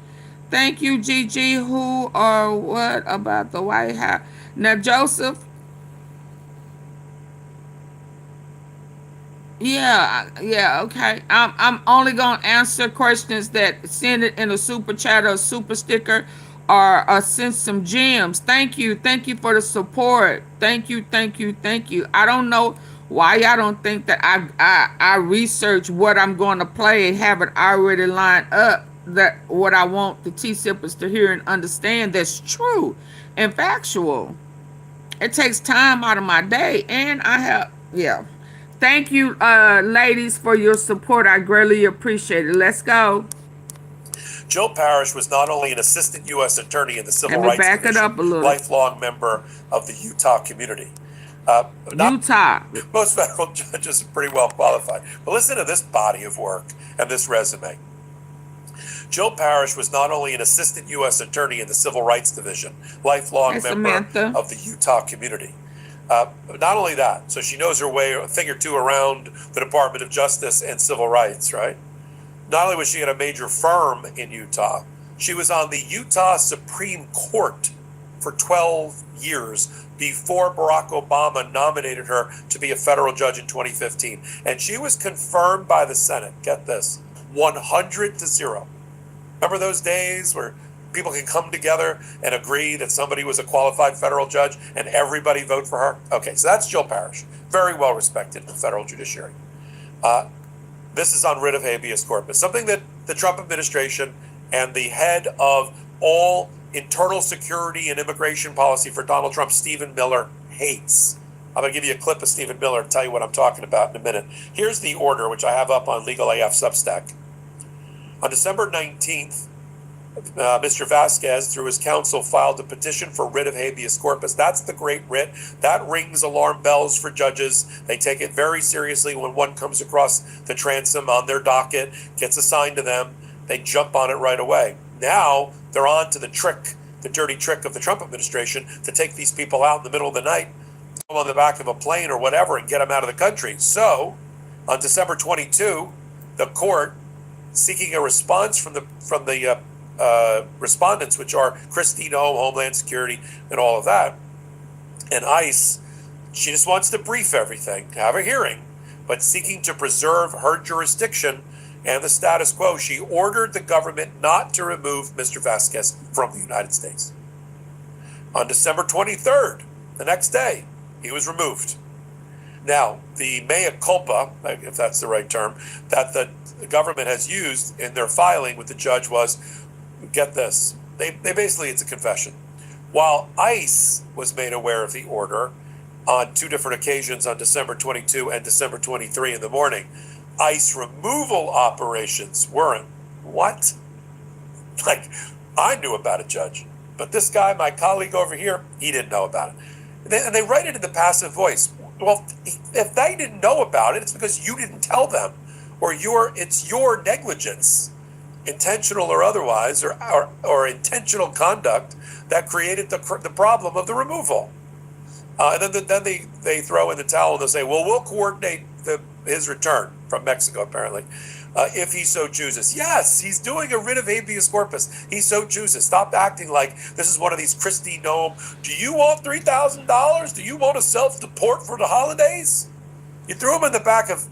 Speaker 1: Thank you, Gigi. Who or what about the White House? Now, Joseph, yeah, okay. I'm only gonna answer questions that send it in a super chat or a super sticker or send some gems. Thank you for the support. Thank you. I don't know why y'all don't think that I research what I'm going to play and have it already lined up that what I want the T sippers to hear and understand that's true and factual. It takes time out of my day, and I have yeah. Thank you, ladies, for your support. I greatly appreciate it. Let's go.
Speaker 10: Jill Parrish was not only an assistant U.S. attorney in the Civil
Speaker 1: Let me
Speaker 10: Rights
Speaker 1: back it
Speaker 10: Division,
Speaker 1: up a little.
Speaker 10: lifelong member of the Utah community.
Speaker 1: Utah.
Speaker 10: Most federal judges are pretty well qualified. But listen to this body of work and this resume. Jill Parrish was not only an assistant U.S. attorney in the Civil Rights Division, lifelong member of the Utah community. Not only that, so she knows her way a thing or two around the Department of Justice and civil rights, right? Not only was she at a major firm in Utah, she was on the Utah Supreme Court for 12 years before Barack Obama nominated her to be a federal judge in 2015. And she was confirmed by the Senate, get this, 100-0. Remember those days where people can come together and agree that somebody was a qualified federal judge and everybody vote for her? Okay, so that's Jill Parrish, very well respected in the federal judiciary. This is on writ of habeas corpus, something that the Trump administration and the head of all internal security and immigration policy for Donald Trump, Stephen Miller, hates. I'm going to give you a clip of Stephen Miller and tell you what I'm talking about in a minute. Here's the order, which I have up on Legal AF Substack. On December 19th, Mr. Vasquez, through his counsel, filed a petition for writ of habeas corpus. That's the great writ. That rings alarm bells for judges. They take it very seriously when one comes across the transom on their docket, gets assigned to them. They jump on it right away. Now they're on to the trick, the dirty trick of the Trump administration to take these people out in the middle of the night, throw them on the back of a plane or whatever, and get them out of the country. So on December 22, the court, seeking a response from the respondents, which are Christine Home, Homeland Security, and all of that, and ICE, she just wants to brief everything, have a hearing, but seeking to preserve her jurisdiction and the status quo, she ordered the government not to remove Mr. Vasquez from the United States. On December 23rd, the next day, he was removed. Now, the mea culpa, if that's the right term, that the government has used in their filing with the judge was, get this, they basically, it's a confession. While ICE was made aware of the order on two different occasions on December 22 and December 23 in the morning, ICE removal operations weren't. What? Like, I knew about it, Judge, but this guy, my colleague over here, he didn't know about it. And they write it in the passive voice. Well, if they didn't know about it, it's because you didn't tell them, or it's your negligence, intentional or otherwise, or intentional conduct that created the problem of the removal. And then they throw in the towel and they say, well, we'll coordinate his return from Mexico, apparently, if he so chooses. Yes, he's doing a writ of habeas corpus. He so chooses. Stop acting like this is one of these Christie Nome. Do you want $3,000? Do you want to self-deport for the holidays? You threw him in the back of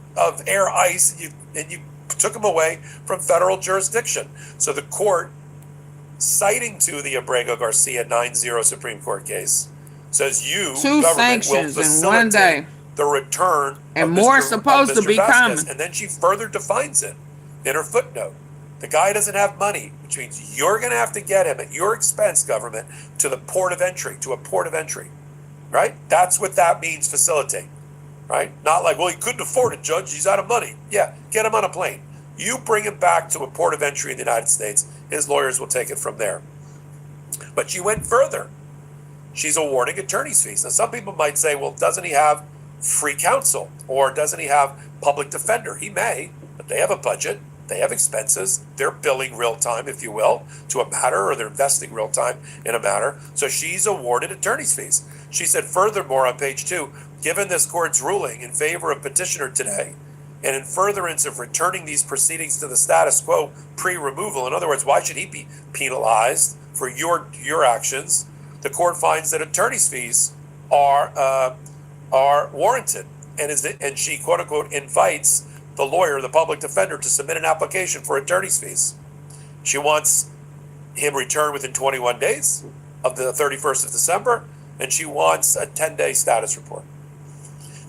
Speaker 10: air ice and you took him away from federal jurisdiction. So the court, citing to the Abrego Garcia 9-0 Supreme Court case, says you,
Speaker 1: two
Speaker 10: government,
Speaker 1: sanctions
Speaker 10: will
Speaker 1: in one day,
Speaker 10: the return
Speaker 1: and
Speaker 10: of
Speaker 1: more
Speaker 10: Mr.
Speaker 1: supposed to be
Speaker 10: Vasquez.
Speaker 1: coming.
Speaker 10: And then she further defines it in her footnote. The guy doesn't have money, which means you're going to have to get him at your expense, government, to the port of entry, to a port of entry, right? That's what that means, facilitate, right? Not like, well, he couldn't afford it, Judge, he's out of money. Yeah, get him on a plane. You bring him back to a port of entry in the United States. His lawyers will take it from there. But she went further. She's awarding attorney's fees. Now, some people might say, well, doesn't he have free counsel? Or doesn't he have public defender? He may, but they have a budget. They have expenses. They're billing real time, if you will, to a matter, or they're investing real time in a matter. So she's awarded attorney's fees. She said, furthermore, on page 2, given this court's ruling in favor of petitioner today, and in furtherance of returning these proceedings to the status quo pre-removal, in other words, why should he be penalized for your actions? The court finds that attorney's fees are warranted, and she quote unquote invites the lawyer, the public defender, to submit an application for attorney's fees. She wants him returned within 21 days of the 31st of December, and she wants a 10-day status report.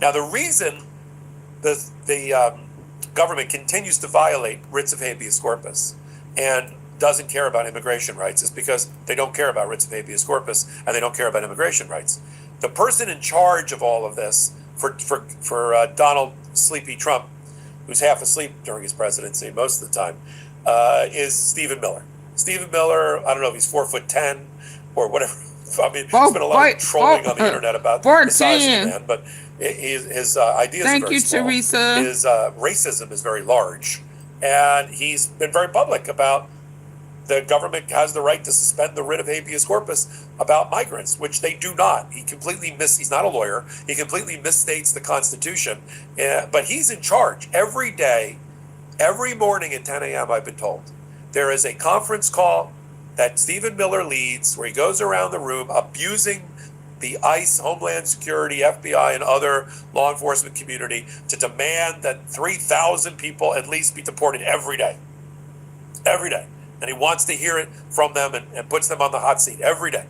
Speaker 10: Now, the reason the government continues to violate writs of habeas corpus and doesn't care about immigration rights is because they don't care about writs of habeas corpus and they don't care about immigration rights. The person in charge of all of this for Donald Sleepy Trump, who's half asleep during his presidency most of the time, is Stephen Miller. Stephen Miller, I don't know if he's 4'10" or whatever. I mean, there's been a lot of trolling on the internet about the size of the man, but his ideas are very small.
Speaker 1: Teresa.
Speaker 10: His racism is very large, and he's been very public about the government has the right to suspend the writ of habeas corpus about migrants, which they do not. He's not a lawyer. He completely misstates the Constitution, but he's in charge every day, every morning at 10 a.m., I've been told. There is a conference call that Stephen Miller leads where he goes around the room abusing the ICE, Homeland Security, FBI, and other law enforcement community to demand that 3,000 people at least be deported every day. Every day. And he wants to hear it from them and puts them on the hot seat every day.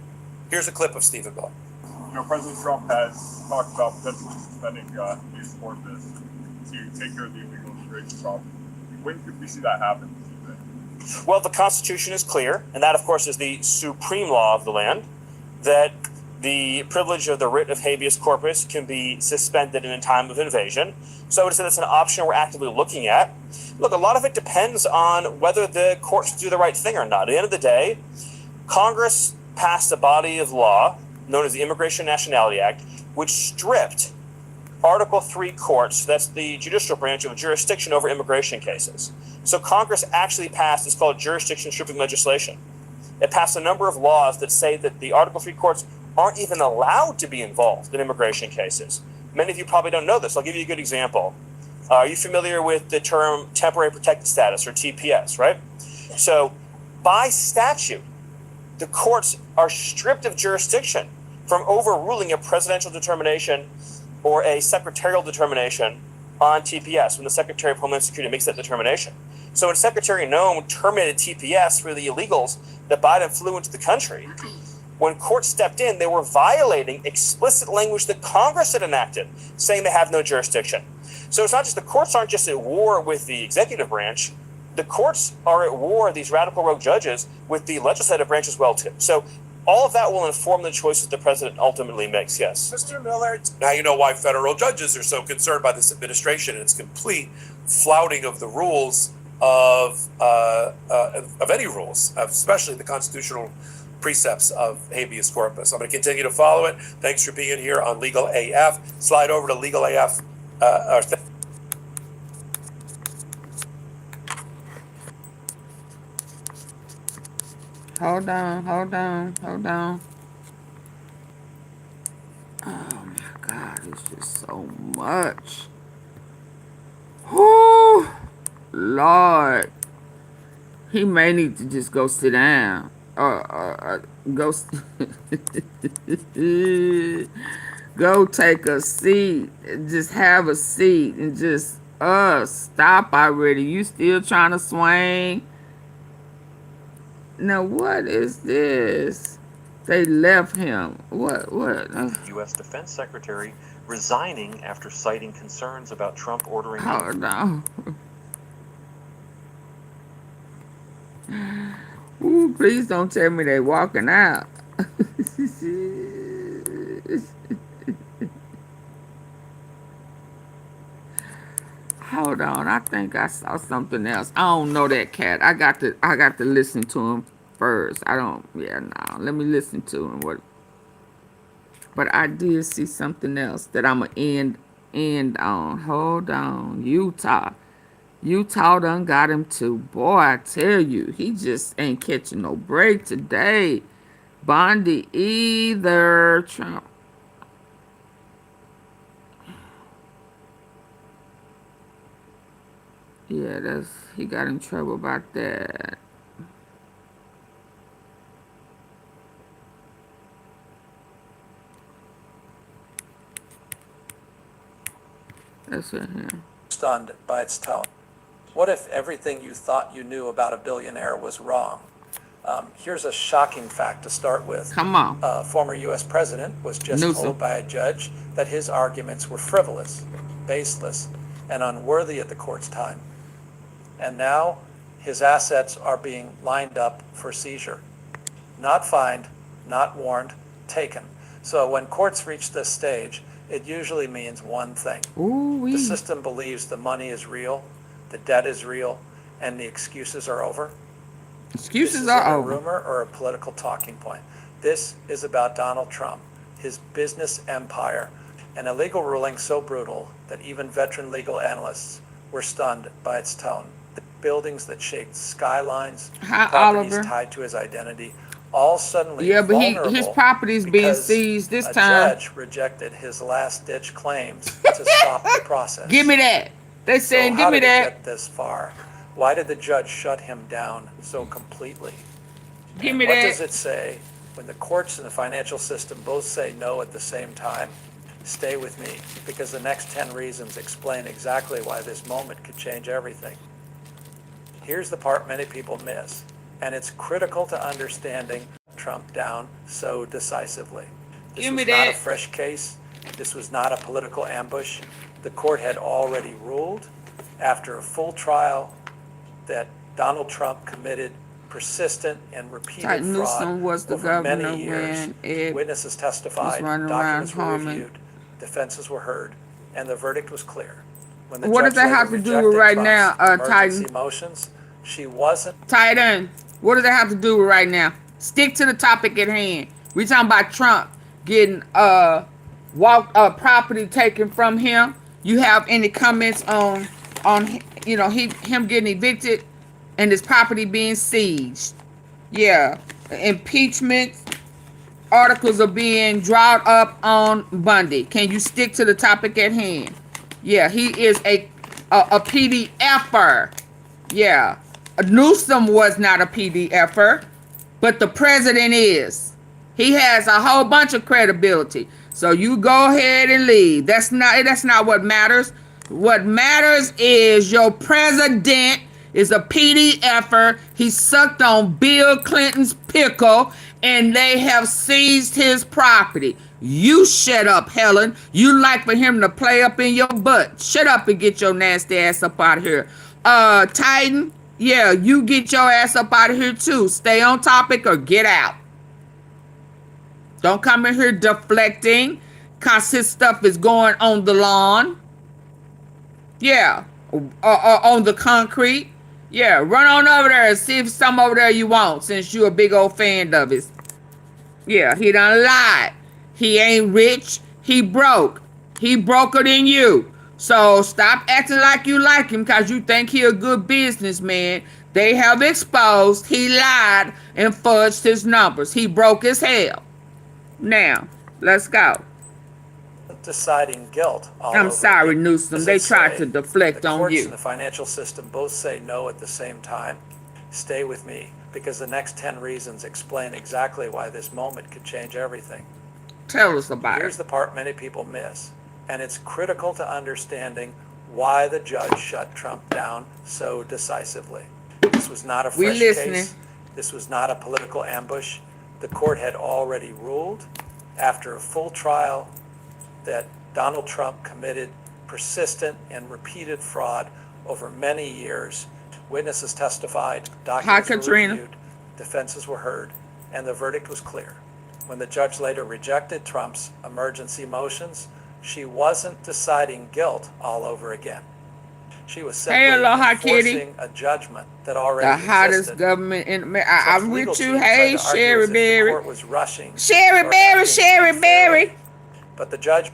Speaker 10: Here's a clip of Stephen Miller.
Speaker 11: President Trump has talked about potentially suspending habeas corpus to take care of the illegal immigration problem. When could we see that happen?
Speaker 12: Well, the Constitution is clear, and that, of course, is the supreme law of the land, that the privilege of the writ of habeas corpus can be suspended in a time of invasion. So I would say that's an option we're actively looking at. Look, a lot of it depends on whether the courts do the right thing or not. At the end of the day, Congress passed a body of law known as the Immigration and Nationality Act, which stripped Article 3 courts, that's the judicial branch, of jurisdiction over immigration cases. So Congress actually passed, it's called jurisdiction stripping legislation. It passed a number of laws that say that the Article 3 courts aren't even allowed to be involved in immigration cases. Many of you probably don't know this. I'll give you a good example. Are you familiar with the term temporary protected status, or TPS, right? So by statute, the courts are stripped of jurisdiction from overruling a presidential determination or a secretarial determination on TPS when the Secretary of Homeland Security makes that determination. So when Secretary Noem terminated TPS for the illegals that Biden flew into the country, when courts stepped in, they were violating explicit language that Congress had enacted, saying they have no jurisdiction. So it's not just the courts aren't just at war with the executive branch, the courts are at war, these radical rogue judges, with the legislative branch as well, too. So all of that will inform the choices the president ultimately makes, yes.
Speaker 10: Mr. Miller, now you know why federal judges are so concerned by this administration and its complete flouting of the rules of any rules, especially the constitutional precepts of habeas corpus. I'm going to continue to follow it. Thanks for being here on Legal AF. Slide over to Legal AF.
Speaker 1: Hold on. Oh my God, it's just so much. Whoo, Lord. He may need to just go sit down. Go go take a seat. Just have a seat and just stop already. You still trying to swing? Now what is this? They left him. What?
Speaker 13: U.S. Defense Secretary resigning after citing concerns about Trump ordering.
Speaker 1: Hold on. Ooh, please don't tell me they walking out. Hold on, I think I saw something else. I don't know that cat. I got to listen to him first. Let me listen to him. But I did see something else that I'm gonna end on. Hold on, Utah. Utah done got him too. Boy, I tell you, he just ain't catching no break today. Bondi either. Trump. Yeah, he got in trouble about that. That's right here.
Speaker 14: Stunned by its tone. What if everything you thought you knew about a billionaire was wrong? Here's a shocking fact to start with.
Speaker 1: Come on.
Speaker 14: Former U.S. president was just
Speaker 1: Newsom.
Speaker 14: told by a judge that his arguments were frivolous, baseless, and unworthy at the court's time. And now his assets are being lined up for seizure. Not fined, not warned, taken. So when courts reach this stage, it usually means one thing.
Speaker 1: Ooh-wee.
Speaker 14: The system believes the money is real, the debt is real, and the excuses are over.
Speaker 1: Excuses
Speaker 14: This
Speaker 1: are
Speaker 14: isn't
Speaker 1: over.
Speaker 14: a rumor or a political talking point. This is about Donald Trump, his business empire, an illegal ruling so brutal that even veteran legal analysts were stunned by its tone. The buildings that shaped skylines,
Speaker 1: Hi,
Speaker 14: properties
Speaker 1: Oliver.
Speaker 14: tied to his identity, all suddenly
Speaker 1: Yeah, but
Speaker 14: vulnerable
Speaker 1: his property's being
Speaker 14: because
Speaker 1: seized this
Speaker 14: a
Speaker 1: time.
Speaker 14: judge rejected his last-ditch claims to stop the process.
Speaker 1: Give me that. They saying,
Speaker 14: So
Speaker 1: give
Speaker 14: how
Speaker 1: me
Speaker 14: did it
Speaker 1: that.
Speaker 14: get this far? Why did the judge shut him down so completely?
Speaker 1: Give
Speaker 14: And
Speaker 1: me
Speaker 14: what
Speaker 1: that.
Speaker 14: does it say when the courts and the financial system both say no at the same time? Stay with me, because the next 10 reasons explain exactly why this moment could change everything. Here's the part many people miss, and it's critical to understanding Trump down so decisively. This
Speaker 1: Give me
Speaker 14: was not a
Speaker 1: that.
Speaker 14: fresh case. This was not a political ambush. The court had already ruled, after a full trial, that Donald Trump committed persistent and repeated
Speaker 1: Titan
Speaker 14: fraud
Speaker 1: Newsom was the
Speaker 14: over
Speaker 1: governor
Speaker 14: many years.
Speaker 1: when Ed
Speaker 14: Witnesses
Speaker 1: was
Speaker 14: testified,
Speaker 1: running
Speaker 14: documents
Speaker 1: around
Speaker 14: were
Speaker 1: Harmon.
Speaker 14: reviewed, defenses were heard, and the verdict was clear. When the
Speaker 1: What does
Speaker 14: judge
Speaker 1: that have
Speaker 14: later
Speaker 1: to do with
Speaker 14: rejected
Speaker 1: right
Speaker 14: Trump's
Speaker 1: now,
Speaker 14: emergency
Speaker 1: Titan?
Speaker 14: motions, she wasn't
Speaker 1: Titan, what does that have to do with right now? Stick to the topic at hand. We talking about Trump getting property taken from him. You have any comments on him getting evicted and his property being seized? Yeah, impeachment articles are being drawn up on Bundy. Can you stick to the topic at hand? Yeah, he is a PDFer. Yeah, Newsom was not a PDFer, but the president is. He has a whole bunch of credibility. So you go ahead and leave. That's not what matters. What matters is your president is a PDFer. He sucked on Bill Clinton's pickle, and they have seized his property. You shut up, Helen. You like for him to play up in your butt. Shut up and get your nasty ass up out of here. Titan, yeah, you get your ass up out of here too. Stay on topic or get out. Don't come in here deflecting, cause his stuff is going on the lawn. Yeah, on the concrete. Yeah, run on over there and see if some over there you want, since you a big old fan of his. Yeah, he done lied. He ain't rich. He broke. He broker than you. So stop acting like you like him because you think he a good businessman. They have exposed he lied and fudged his numbers. He broke as hell. Now, let's go.
Speaker 14: deciding guilt all
Speaker 1: I'm
Speaker 14: over
Speaker 1: sorry,
Speaker 14: again.
Speaker 1: Newsom.
Speaker 14: As
Speaker 1: They
Speaker 14: I
Speaker 1: tried
Speaker 14: say,
Speaker 1: to deflect
Speaker 14: the
Speaker 1: on
Speaker 14: courts
Speaker 1: you.
Speaker 14: and the financial system both say no at the same time. Stay with me, because the next 10 reasons explain exactly why this moment could change everything.
Speaker 1: Tell us about
Speaker 14: Here's
Speaker 1: it.
Speaker 14: the part many people miss, and it's critical to understanding why the judge shut Trump down so decisively. This was not a
Speaker 1: We
Speaker 14: fresh
Speaker 1: listening.
Speaker 14: case. This was not a political ambush. The court had already ruled, after a full trial, that Donald Trump committed persistent and repeated fraud over many years. Witnesses testified, documents were
Speaker 1: Katrina.
Speaker 14: reviewed, defenses were heard, and the verdict was clear. When the judge later rejected Trump's emergency motions, she wasn't deciding guilt all over again. She was simply
Speaker 1: Hey, aloha, kitty.
Speaker 14: enforcing a judgment that already
Speaker 1: The hottest
Speaker 14: existed.
Speaker 1: government in America.
Speaker 14: Trump's
Speaker 1: I'm
Speaker 14: legal
Speaker 1: with you.
Speaker 14: team tried
Speaker 1: Hey,
Speaker 14: to argue
Speaker 1: Sherry
Speaker 14: as if the
Speaker 1: Berry.
Speaker 14: court was rushing
Speaker 1: Sherry
Speaker 14: or
Speaker 1: Berry,
Speaker 14: acting
Speaker 1: Sherry
Speaker 14: unfairly.
Speaker 1: Berry.
Speaker 14: But the judge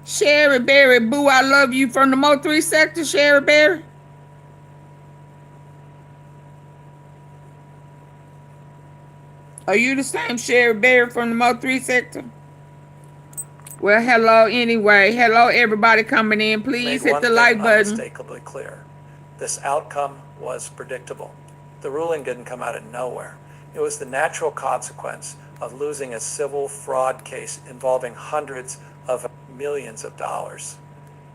Speaker 1: Sherry Berry, boo, I love you from the Mo 3 sector, Sherry Berry. Are you the same Sherry Berry from the Mo 3 sector? Well, hello anyway. Hello, everybody coming in. Please
Speaker 14: Made
Speaker 1: hit
Speaker 14: one
Speaker 1: the
Speaker 14: thing
Speaker 1: like button.
Speaker 14: unmistakably clear. This outcome was predictable. The ruling didn't come out of nowhere. It was the natural consequence of losing a civil fraud case involving hundreds of millions of dollars.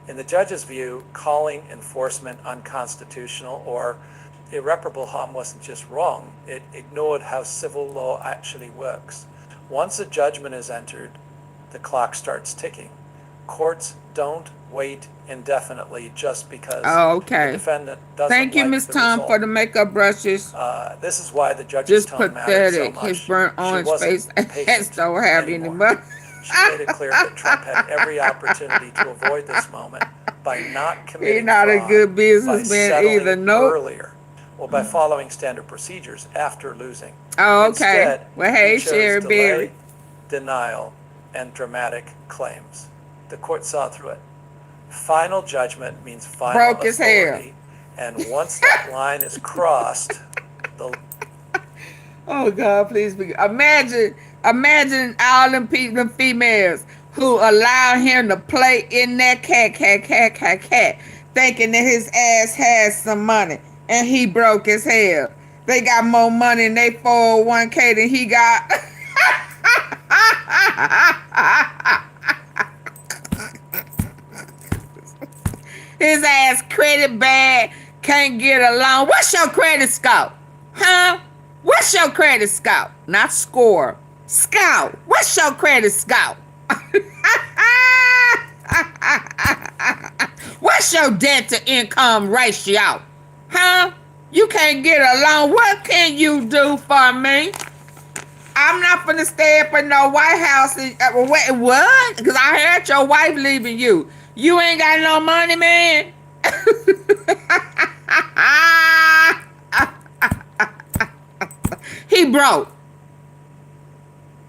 Speaker 14: In the judge's view, calling enforcement unconstitutional or irreparable harm wasn't just wrong, it ignored how civil law actually works. Once a judgment is entered, the clock starts ticking. Courts don't wait indefinitely just because the defendant doesn't
Speaker 1: Thank you,
Speaker 14: like
Speaker 1: Miss
Speaker 14: the
Speaker 1: Tom,
Speaker 14: result.
Speaker 1: for the makeup brushes.
Speaker 14: This is why the judge's
Speaker 1: Just
Speaker 14: tone mattered so
Speaker 1: pathetic.
Speaker 14: much.
Speaker 1: His burnt
Speaker 14: She
Speaker 1: orange
Speaker 14: wasn't
Speaker 1: face
Speaker 14: patient
Speaker 1: don't have any
Speaker 14: anymore.
Speaker 1: money.
Speaker 14: She made it clear that Trump had every opportunity to avoid this moment by not committing
Speaker 1: He's not a
Speaker 14: fraud,
Speaker 1: good
Speaker 14: by
Speaker 1: businessman
Speaker 14: settling
Speaker 1: either. Nope.
Speaker 14: earlier, or by following standard procedures after losing.
Speaker 1: Oh, okay.
Speaker 14: Instead,
Speaker 1: Well, hey,
Speaker 14: he chose
Speaker 1: Sherry
Speaker 14: delay,
Speaker 1: Berry.
Speaker 14: denial, and dramatic claims. The court saw through it. Final judgment means final
Speaker 1: Broke his hair.
Speaker 14: authority, and once that line is crossed, the
Speaker 1: Oh God, please be. Imagine all them people, them females who allow him to play in that cat, thinking that his ass has some money, and he broke his hair. They got more money in their 401k than he got. His ass credit bad, can't get a loan. What's your credit score? Huh? What's your credit score? Not score. Scout. What's your credit score? What's your debt to income ratio? Huh? You can't get a loan. What can you do for me? I'm not finna stay up in no White House. What? Because I heard your wife leaving you. You ain't got no money, man. He broke.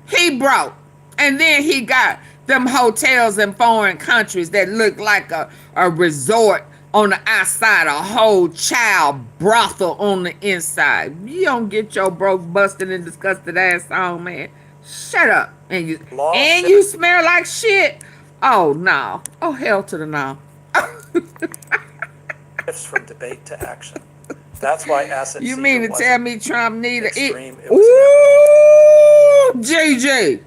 Speaker 1: He broke. And then he got them hotels in foreign countries that look like a resort on the outside, a whole child brothel on the inside. You don't get your broke, busted, and disgusted ass on, man. Shut up. And you smell like shit. Oh, no. Oh, hell to the no.
Speaker 14: shifts from debate to action. That's why asset
Speaker 1: You
Speaker 14: seizure
Speaker 1: mean to
Speaker 14: wasn't
Speaker 1: tell me Trump need
Speaker 14: extreme.
Speaker 1: it?
Speaker 14: It was
Speaker 1: Ooh, JJ.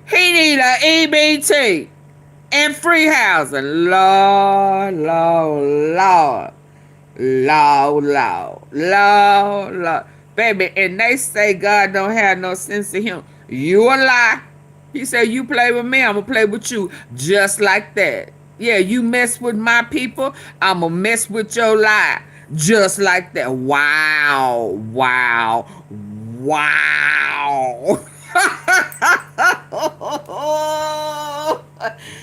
Speaker 1: He need a EBT and free housing. Lord, Lord, Lord, Lord, Lord, Lord. Baby, and they say God don't have no sense of humor. You a lie. He said, you play with me, I'm going to play with you. Just like that. Yeah, you mess with my people, I'm going to mess with your lie. Just like that. Wow, wow, wow.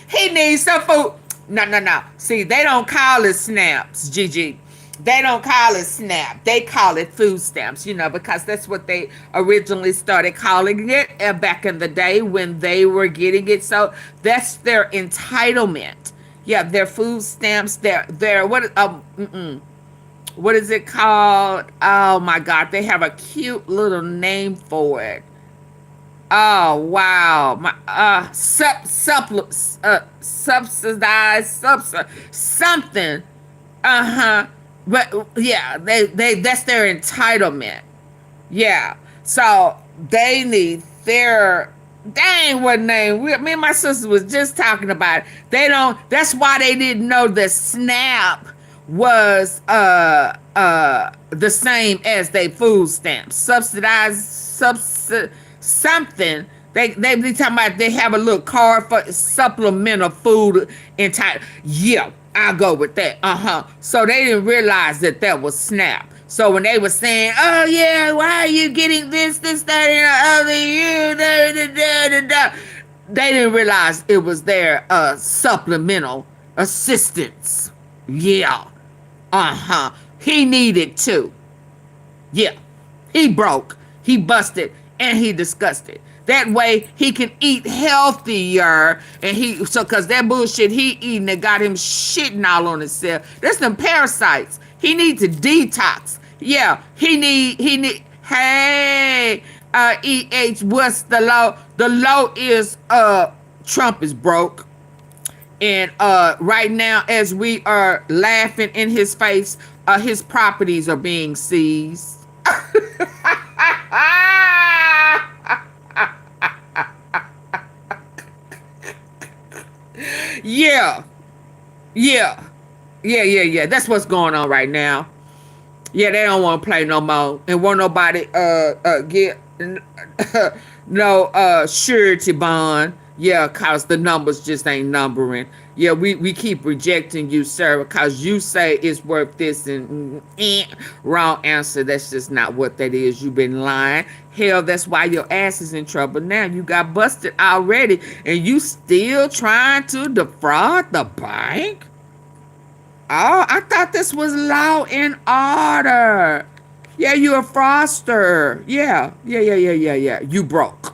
Speaker 1: He needs some food. No. See, they don't call it snaps, Gigi. They don't call it SNAP. They call it food stamps, because that's what they originally started calling it back in the day when they were getting it. So that's their entitlement. Yeah, their food stamps. What is it called? Oh my God, they have a cute little name for it. Oh wow, subsidized something. But yeah, they that's their entitlement. Yeah, so they need their dang what name? Me and my sister was just talking about it. They don't. That's why they didn't know that SNAP was the same as they food stamps, subsidized something. They be talking about they have a little card for supplemental food entitled. Yeah, I'll go with that. So they didn't realize that was SNAP. So when they were saying, oh yeah, why are you getting this, that, and the other, they didn't realize it was their supplemental assistance. Yeah. He needed to. Yeah. He broke. he busted and he disgusted. That way he can eat healthier, and cause that bullshit he eating that got him shitting all on himself. That's them parasites. He need to detox. Yeah, he need. Hey, what's the law? The law is Trump is broke. And right now, as we are laughing in his face, his properties are being seized. Yeah. That's what's going on right now. Yeah, they don't want to play no more, and won't nobody get no surety bond. Yeah, cause the numbers just ain't numbering. Yeah, we keep rejecting you, sir, because you say it's worth this, and wrong answer. That's just not what that is. You've been lying. Hell, that's why your ass is in trouble now. You got busted already, and you still trying to defraud the bank? Oh, I thought this was law and order. Yeah, you a fraudster. Yeah. You broke.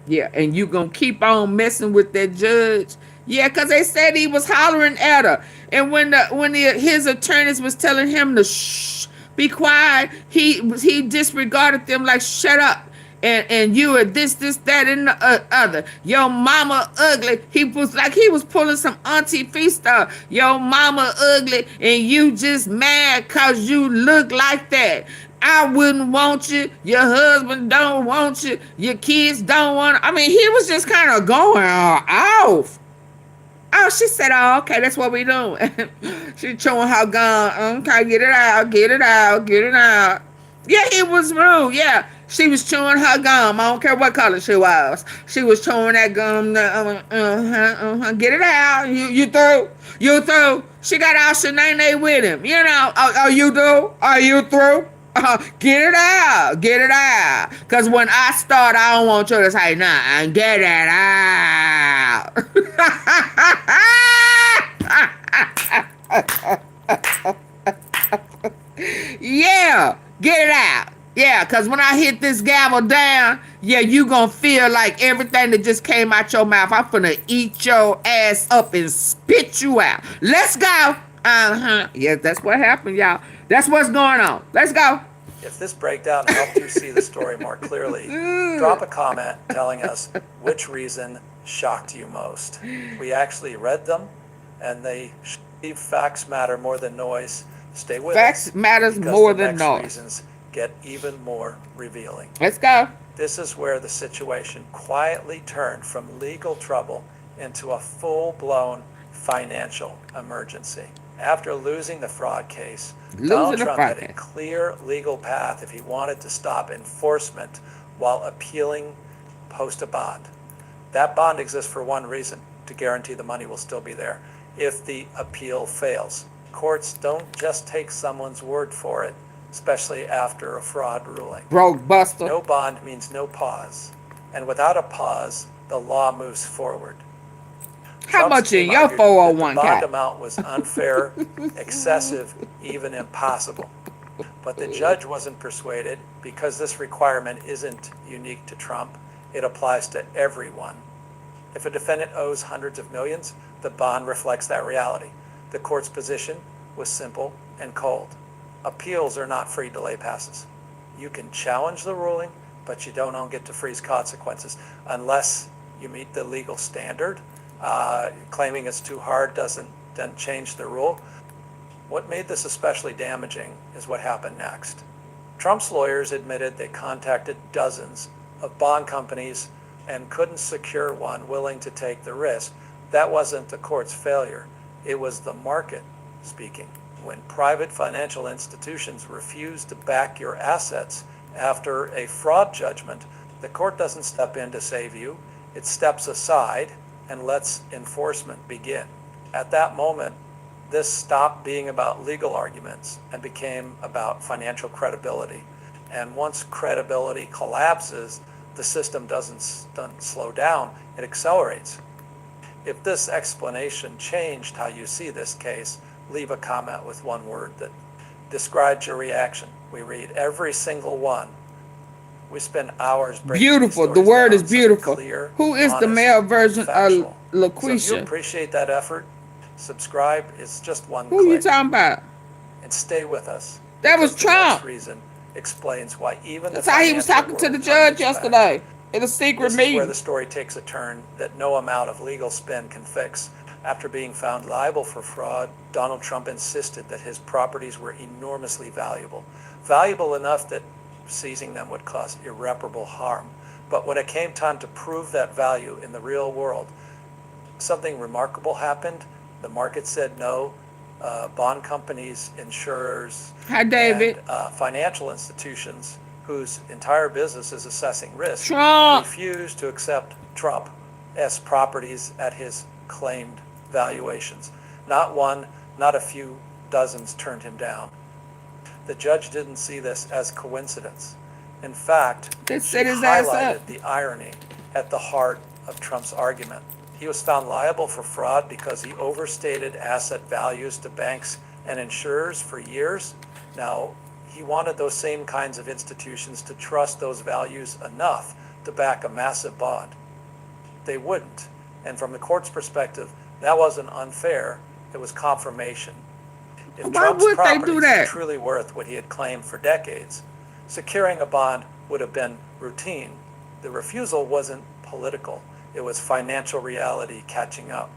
Speaker 1: Yeah, and you gonna keep on messing with that judge. Yeah, because they said he was hollering at her. And when his attorneys was telling him to shh, be quiet, he disregarded them like, shut up. And you are this, that, and the other. Your mama ugly. He was pulling some Auntie Fee stuff. Your mama ugly, and you just mad because you look like that. I wouldn't want you. Your husband don't want you. Your kids don't want. I mean, he was just kind of going off. Oh, she said, oh, okay, that's what we doing. She showing her gun. Okay, get it out. Yeah, he was rude. Yeah, she was chewing her gum. I don't care what color she was. She was chewing that gum. Get it out. You through? You through? She got all Shanae with him. You know. Oh, you do? Are you through? Get it out. Because when I start, I don't want you to say nothing. Get it out. Yeah, get it out. Yeah, because when I hit this gavel down, yeah, you going to feel like everything that just came out your mouth, I'm finna eat your ass up and spit you out. Let's go. Yeah, that's what happened, y'all. That's what's going on. Let's go.
Speaker 14: If this breakdown helped you see the story more clearly, drop a comment telling us which reason shocked you most. We actually read them, and they leave facts matter more than noise. Stay with us.
Speaker 1: Facts matters more than noise.
Speaker 14: Reasons get even more revealing.
Speaker 1: Let's go.
Speaker 14: This is where the situation quietly turned from legal trouble into a full-blown financial emergency. After losing the fraud case, Donald Trump had a clear legal path if he wanted to stop enforcement while appealing post a bond. That bond exists for one reason, to guarantee the money will still be there if the appeal fails. Courts don't just take someone's word for it, especially after a fraud ruling.
Speaker 1: Broke buster.
Speaker 14: No bond means no pause. And without a pause, the law moves forward.
Speaker 1: How much in your 401k?
Speaker 14: The bond amount was unfair, excessive, even impossible. But the judge wasn't persuaded because this requirement isn't unique to Trump. It applies to everyone. If a defendant owes hundreds of millions, the bond reflects that reality. The court's position was simple and cold. Appeals are not free delay passes. You can challenge the ruling, but you don't get to freeze consequences unless you meet the legal standard. Claiming it's too hard doesn't change the rule. What made this especially damaging is what happened next. Trump's lawyers admitted they contacted dozens of bond companies and couldn't secure one willing to take the risk. That wasn't the court's failure. It was the market speaking. When private financial institutions refuse to back your assets after a fraud judgment, the court doesn't step in to save you. It steps aside and lets enforcement begin. At that moment, this stopped being about legal arguments and became about financial credibility. And once credibility collapses, the system doesn't slow down, it accelerates. If this explanation changed how you see this case, leave a comment with one word that describes your reaction. We read every single one. We spend hours breaking these
Speaker 1: Beautiful. The
Speaker 14: stories
Speaker 1: word
Speaker 14: down
Speaker 1: is
Speaker 14: so they're
Speaker 1: beautiful.
Speaker 14: clear,
Speaker 1: Who is the
Speaker 14: honest,
Speaker 1: male
Speaker 14: and
Speaker 1: version of
Speaker 14: factual. So if you
Speaker 1: LaQuisha?
Speaker 14: appreciate that effort, subscribe. It's just one
Speaker 1: Who you
Speaker 14: click.
Speaker 1: talking about?
Speaker 14: And stay with us.
Speaker 1: That was
Speaker 14: Because the next
Speaker 1: Trump.
Speaker 14: reason explains why even
Speaker 1: That's
Speaker 14: the
Speaker 1: how he was
Speaker 14: financial
Speaker 1: talking to the
Speaker 14: world
Speaker 1: judge
Speaker 14: turned its back.
Speaker 1: yesterday in a secret
Speaker 14: This is where
Speaker 1: meeting.
Speaker 14: the story takes a turn that no amount of legal spin can fix. After being found liable for fraud, Donald Trump insisted that his properties were enormously valuable. Valuable enough that seizing them would cause irreparable harm. But when it came time to prove that value in the real world, something remarkable happened. The market said no. Bond companies, insurers,
Speaker 1: Hi, David.
Speaker 14: and financial institutions whose entire business is assessing risk
Speaker 1: Trump.
Speaker 14: refused to accept Trump as properties at his claimed valuations. Not one, not a few dozens turned him down. The judge didn't see this as coincidence. In fact,
Speaker 1: They
Speaker 14: she
Speaker 1: set his ass
Speaker 14: highlighted
Speaker 1: up.
Speaker 14: the irony at the heart of Trump's argument. He was found liable for fraud because he overstated asset values to banks and insurers for years. Now, he wanted those same kinds of institutions to trust those values enough to back a massive bond. They wouldn't. And from the court's perspective, that wasn't unfair. It was confirmation. If
Speaker 1: Why
Speaker 14: Trump's
Speaker 1: would they do
Speaker 14: properties
Speaker 1: that?
Speaker 14: were truly worth what he had claimed for decades, securing a bond would have been routine. The refusal wasn't political. It was financial reality catching up.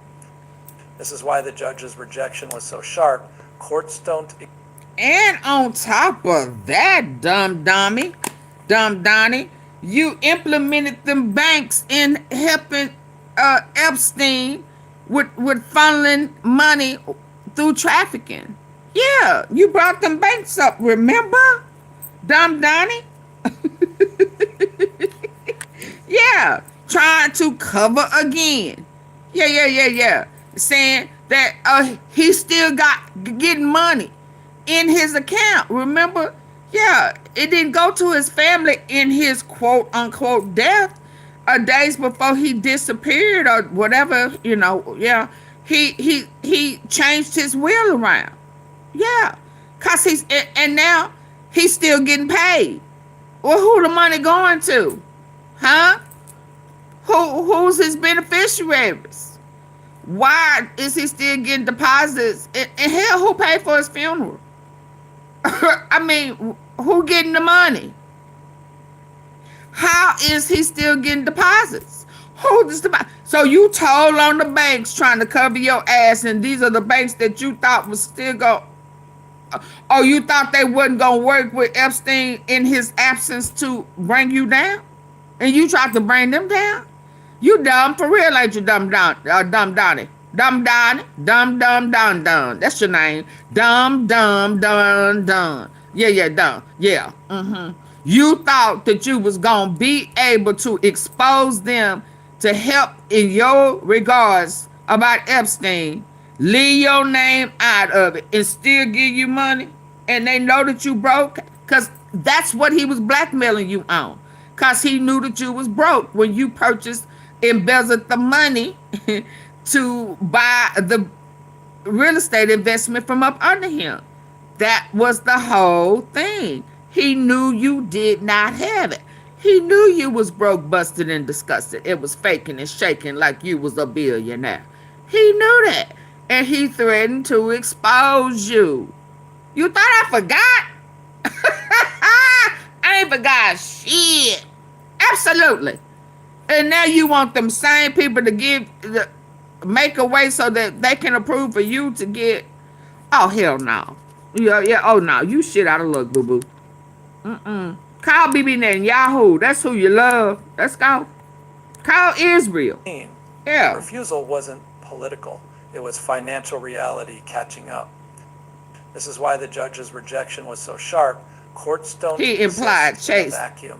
Speaker 14: This is why the judge's rejection was so sharp. Courts don't.
Speaker 1: And on top of that, dumb Donnie, you implemented them banks in helping Epstein with funneling money through trafficking. Yeah, you brought them banks up, remember? Dumb Donnie? Yeah, trying to cover again. Yeah. Saying that he still getting money in his account. Remember? Yeah, it didn't go to his family in his quote unquote death, days before he disappeared or whatever. Yeah, he changed his will around. Yeah, cause and now he's still getting paid. Well, who the money going to? Huh? Who's his beneficiaries? Why is he still getting deposits? And hell, who paid for his funeral? I mean, who getting the money? How is he still getting deposits? Who does the so you told on the banks trying to cover your ass, and these are the banks that you thought was still going. Oh, you thought they wasn't gonna work with Epstein in his absence to bring you down, and you tried to bring them down? You dumb for real, ain't you, dumb Donnie? Dumb Donnie. Dumb. That's your name. Dumb. Yeah, dumb. Yeah. You thought that you was gonna be able to expose them to help in your regards about Epstein, leave your name out of it, and still give you money, and they know that you broke, because that's what he was blackmailing you on, because he knew that you was broke when you embezzled the money to buy the real estate investment from up under him. That was the whole thing. He knew you did not have it. He knew you was broke, busted, and disgusted. It was faking and shaking like you was a billionaire. He knew that. And he threatened to expose you. You thought I forgot? I ain't forgot shit. Absolutely. And now you want them same people to make a way so that they can approve for you to get. Oh, hell no. Yeah. Oh, no. You shit out of luck, boo-boo. Call BB Netanyahu. That's who you love. Let's go. Call Israel. Yeah.
Speaker 14: Refusal wasn't political. It was financial reality catching up. This is why the judge's rejection was so sharp. Courts don't
Speaker 1: He implied
Speaker 14: exist in a
Speaker 1: Chase.
Speaker 14: vacuum.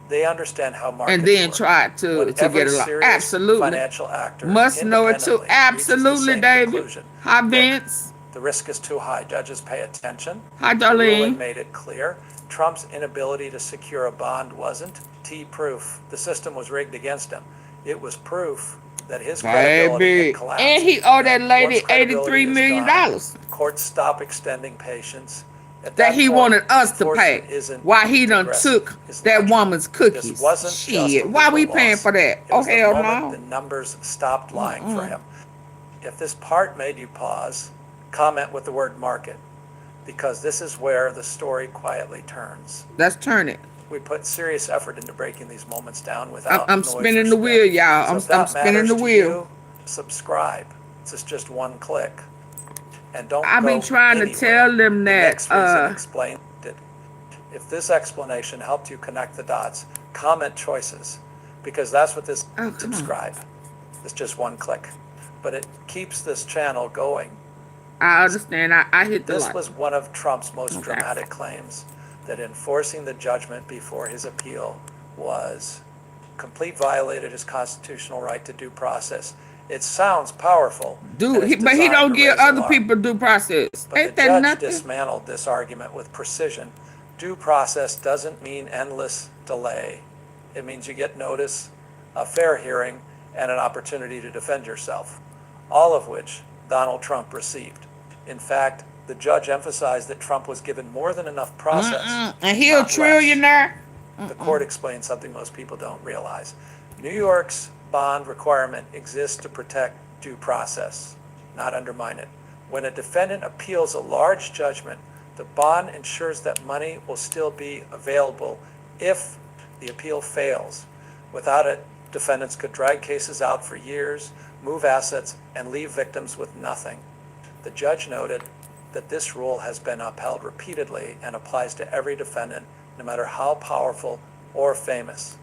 Speaker 14: They understand how markets
Speaker 1: And then
Speaker 14: work.
Speaker 1: tried to
Speaker 14: When
Speaker 1: get
Speaker 14: every
Speaker 1: it along.
Speaker 14: serious
Speaker 1: Absolutely.
Speaker 14: financial actor
Speaker 1: Must know it too.
Speaker 14: independently reaches the
Speaker 1: Absolutely,
Speaker 14: same
Speaker 1: David.
Speaker 14: conclusion.
Speaker 1: Hi,
Speaker 14: Look,
Speaker 1: Vince.
Speaker 14: the risk is too high. Judges pay attention.
Speaker 1: Hi,
Speaker 14: The ruling
Speaker 1: Darlene.
Speaker 14: made it clear. Trump's inability to secure a bond wasn't proof. The system was rigged against him. It was proof that his credibility
Speaker 1: Baby.
Speaker 14: had collapsed.
Speaker 1: And he owed that lady
Speaker 14: Once credibility
Speaker 1: $83 million.
Speaker 14: is gone, courts stop extending patience. At
Speaker 1: that he
Speaker 14: point,
Speaker 1: wanted us to pay.
Speaker 14: enforcement isn't
Speaker 1: Why he done
Speaker 14: progressive,
Speaker 1: took
Speaker 14: it's
Speaker 1: that
Speaker 14: logical.
Speaker 1: woman's
Speaker 14: This
Speaker 1: cookies.
Speaker 14: wasn't just a
Speaker 1: Shit. Why we
Speaker 14: legal
Speaker 1: paying
Speaker 14: loss.
Speaker 1: for that?
Speaker 14: It
Speaker 1: Oh,
Speaker 14: was the
Speaker 1: hell
Speaker 14: moment
Speaker 1: no.
Speaker 14: the numbers stopped lying for him. If this part made you pause, comment with the word market, because this is where the story quietly turns.
Speaker 1: Let's turn it.
Speaker 14: We put serious effort into breaking these moments down without
Speaker 1: I'm
Speaker 14: noise
Speaker 1: spinning
Speaker 14: or
Speaker 1: the
Speaker 14: spin.
Speaker 1: wheel, y'all.
Speaker 14: So
Speaker 1: I'm
Speaker 14: if that
Speaker 1: spinning
Speaker 14: matters
Speaker 1: the
Speaker 14: to
Speaker 1: wheel.
Speaker 14: you, subscribe. It's just one click. And don't
Speaker 1: I've
Speaker 14: go
Speaker 1: been trying to
Speaker 14: anywhere.
Speaker 1: tell them
Speaker 14: The
Speaker 1: that,
Speaker 14: next reason explained it. If this explanation helped you connect the dots, comment choices, because that's what this
Speaker 1: Oh, come on.
Speaker 14: subscribe. It's just one click. But it keeps this channel going.
Speaker 1: I understand. I hit the
Speaker 14: This
Speaker 1: like.
Speaker 14: was one of Trump's most
Speaker 1: Okay.
Speaker 14: dramatic claims, that enforcing the judgment before his appeal was complete violated his constitutional right to due process. It sounds powerful.
Speaker 1: Dude,
Speaker 14: and it's
Speaker 1: but he
Speaker 14: designed
Speaker 1: don't
Speaker 14: to
Speaker 1: give
Speaker 14: raise
Speaker 1: other
Speaker 14: alarm.
Speaker 1: people due process.
Speaker 14: But
Speaker 1: Ain't
Speaker 14: the
Speaker 1: that
Speaker 14: judge
Speaker 1: nothing?
Speaker 14: dismantled this argument with precision. Due process doesn't mean endless delay. It means you get notice, a fair hearing, and an opportunity to defend yourself, all of which Donald Trump received. In fact, the judge emphasized that Trump was given more than enough process.
Speaker 1: And he a
Speaker 14: not less.
Speaker 1: trillionaire.
Speaker 14: The court explained something most people don't realize. New York's bond requirement exists to protect due process, not undermine it. When a defendant appeals a large judgment, the bond ensures that money will still be available if the appeal fails. Without it, defendants could drag cases out for years, move assets, and leave victims with nothing. The judge noted that this rule has been upheld repeatedly and applies to every defendant, no matter how powerful or famous.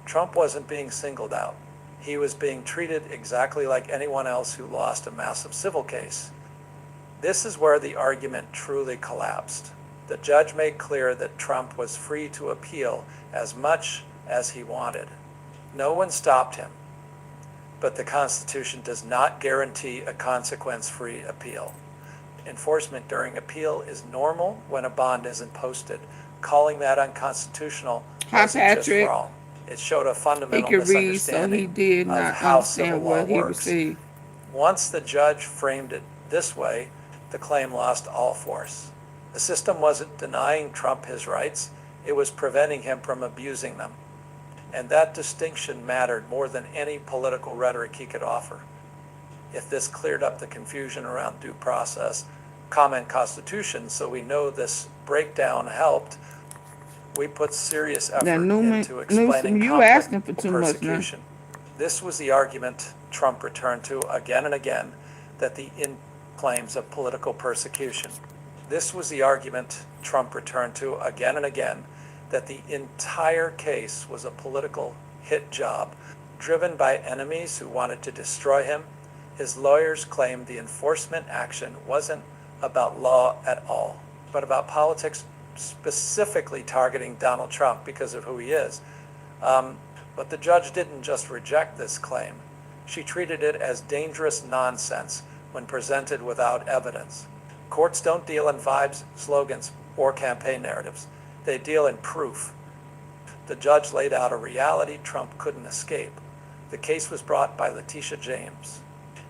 Speaker 14: Trump wasn't being singled out. He was being treated exactly like anyone else who lost a massive civil case. This is where the argument truly collapsed. The judge made clear that Trump was free to appeal as much as he wanted. No one stopped him, but the Constitution does not guarantee a consequence-free appeal. Enforcement during appeal is normal when a bond isn't posted. Calling that unconstitutional
Speaker 1: Hi,
Speaker 14: wasn't just
Speaker 1: Patrick.
Speaker 14: wrong. It showed a
Speaker 1: He
Speaker 14: fundamental
Speaker 1: could read, so he
Speaker 14: misunderstanding
Speaker 1: did
Speaker 14: of
Speaker 1: not
Speaker 14: how civil
Speaker 1: understand
Speaker 14: law
Speaker 1: what he
Speaker 14: works.
Speaker 1: received.
Speaker 14: Once the judge framed it this way, the claim lost all force. The system wasn't denying Trump his rights, it was preventing him from abusing them. And that distinction mattered more than any political rhetoric he could offer. If this cleared up the confusion around due process, comment Constitution, so we know this breakdown helped, we put serious effort into explaining
Speaker 1: you
Speaker 14: complex
Speaker 1: asking for too much now.
Speaker 14: persecution. This was the argument Trump returned to again and again, that the claims of political persecution. This was the argument Trump returned to again and again, that the entire case was a political hit job, driven by enemies who wanted to destroy him. His lawyers claimed the enforcement action wasn't about law at all, but about politics, specifically targeting Donald Trump because of who he is. But the judge didn't just reject this claim. She treated it as dangerous nonsense when presented without evidence. Courts don't deal in vibes, slogans, or campaign narratives. They deal in proof. The judge laid out a reality Trump couldn't escape. The case was brought by Letitia James.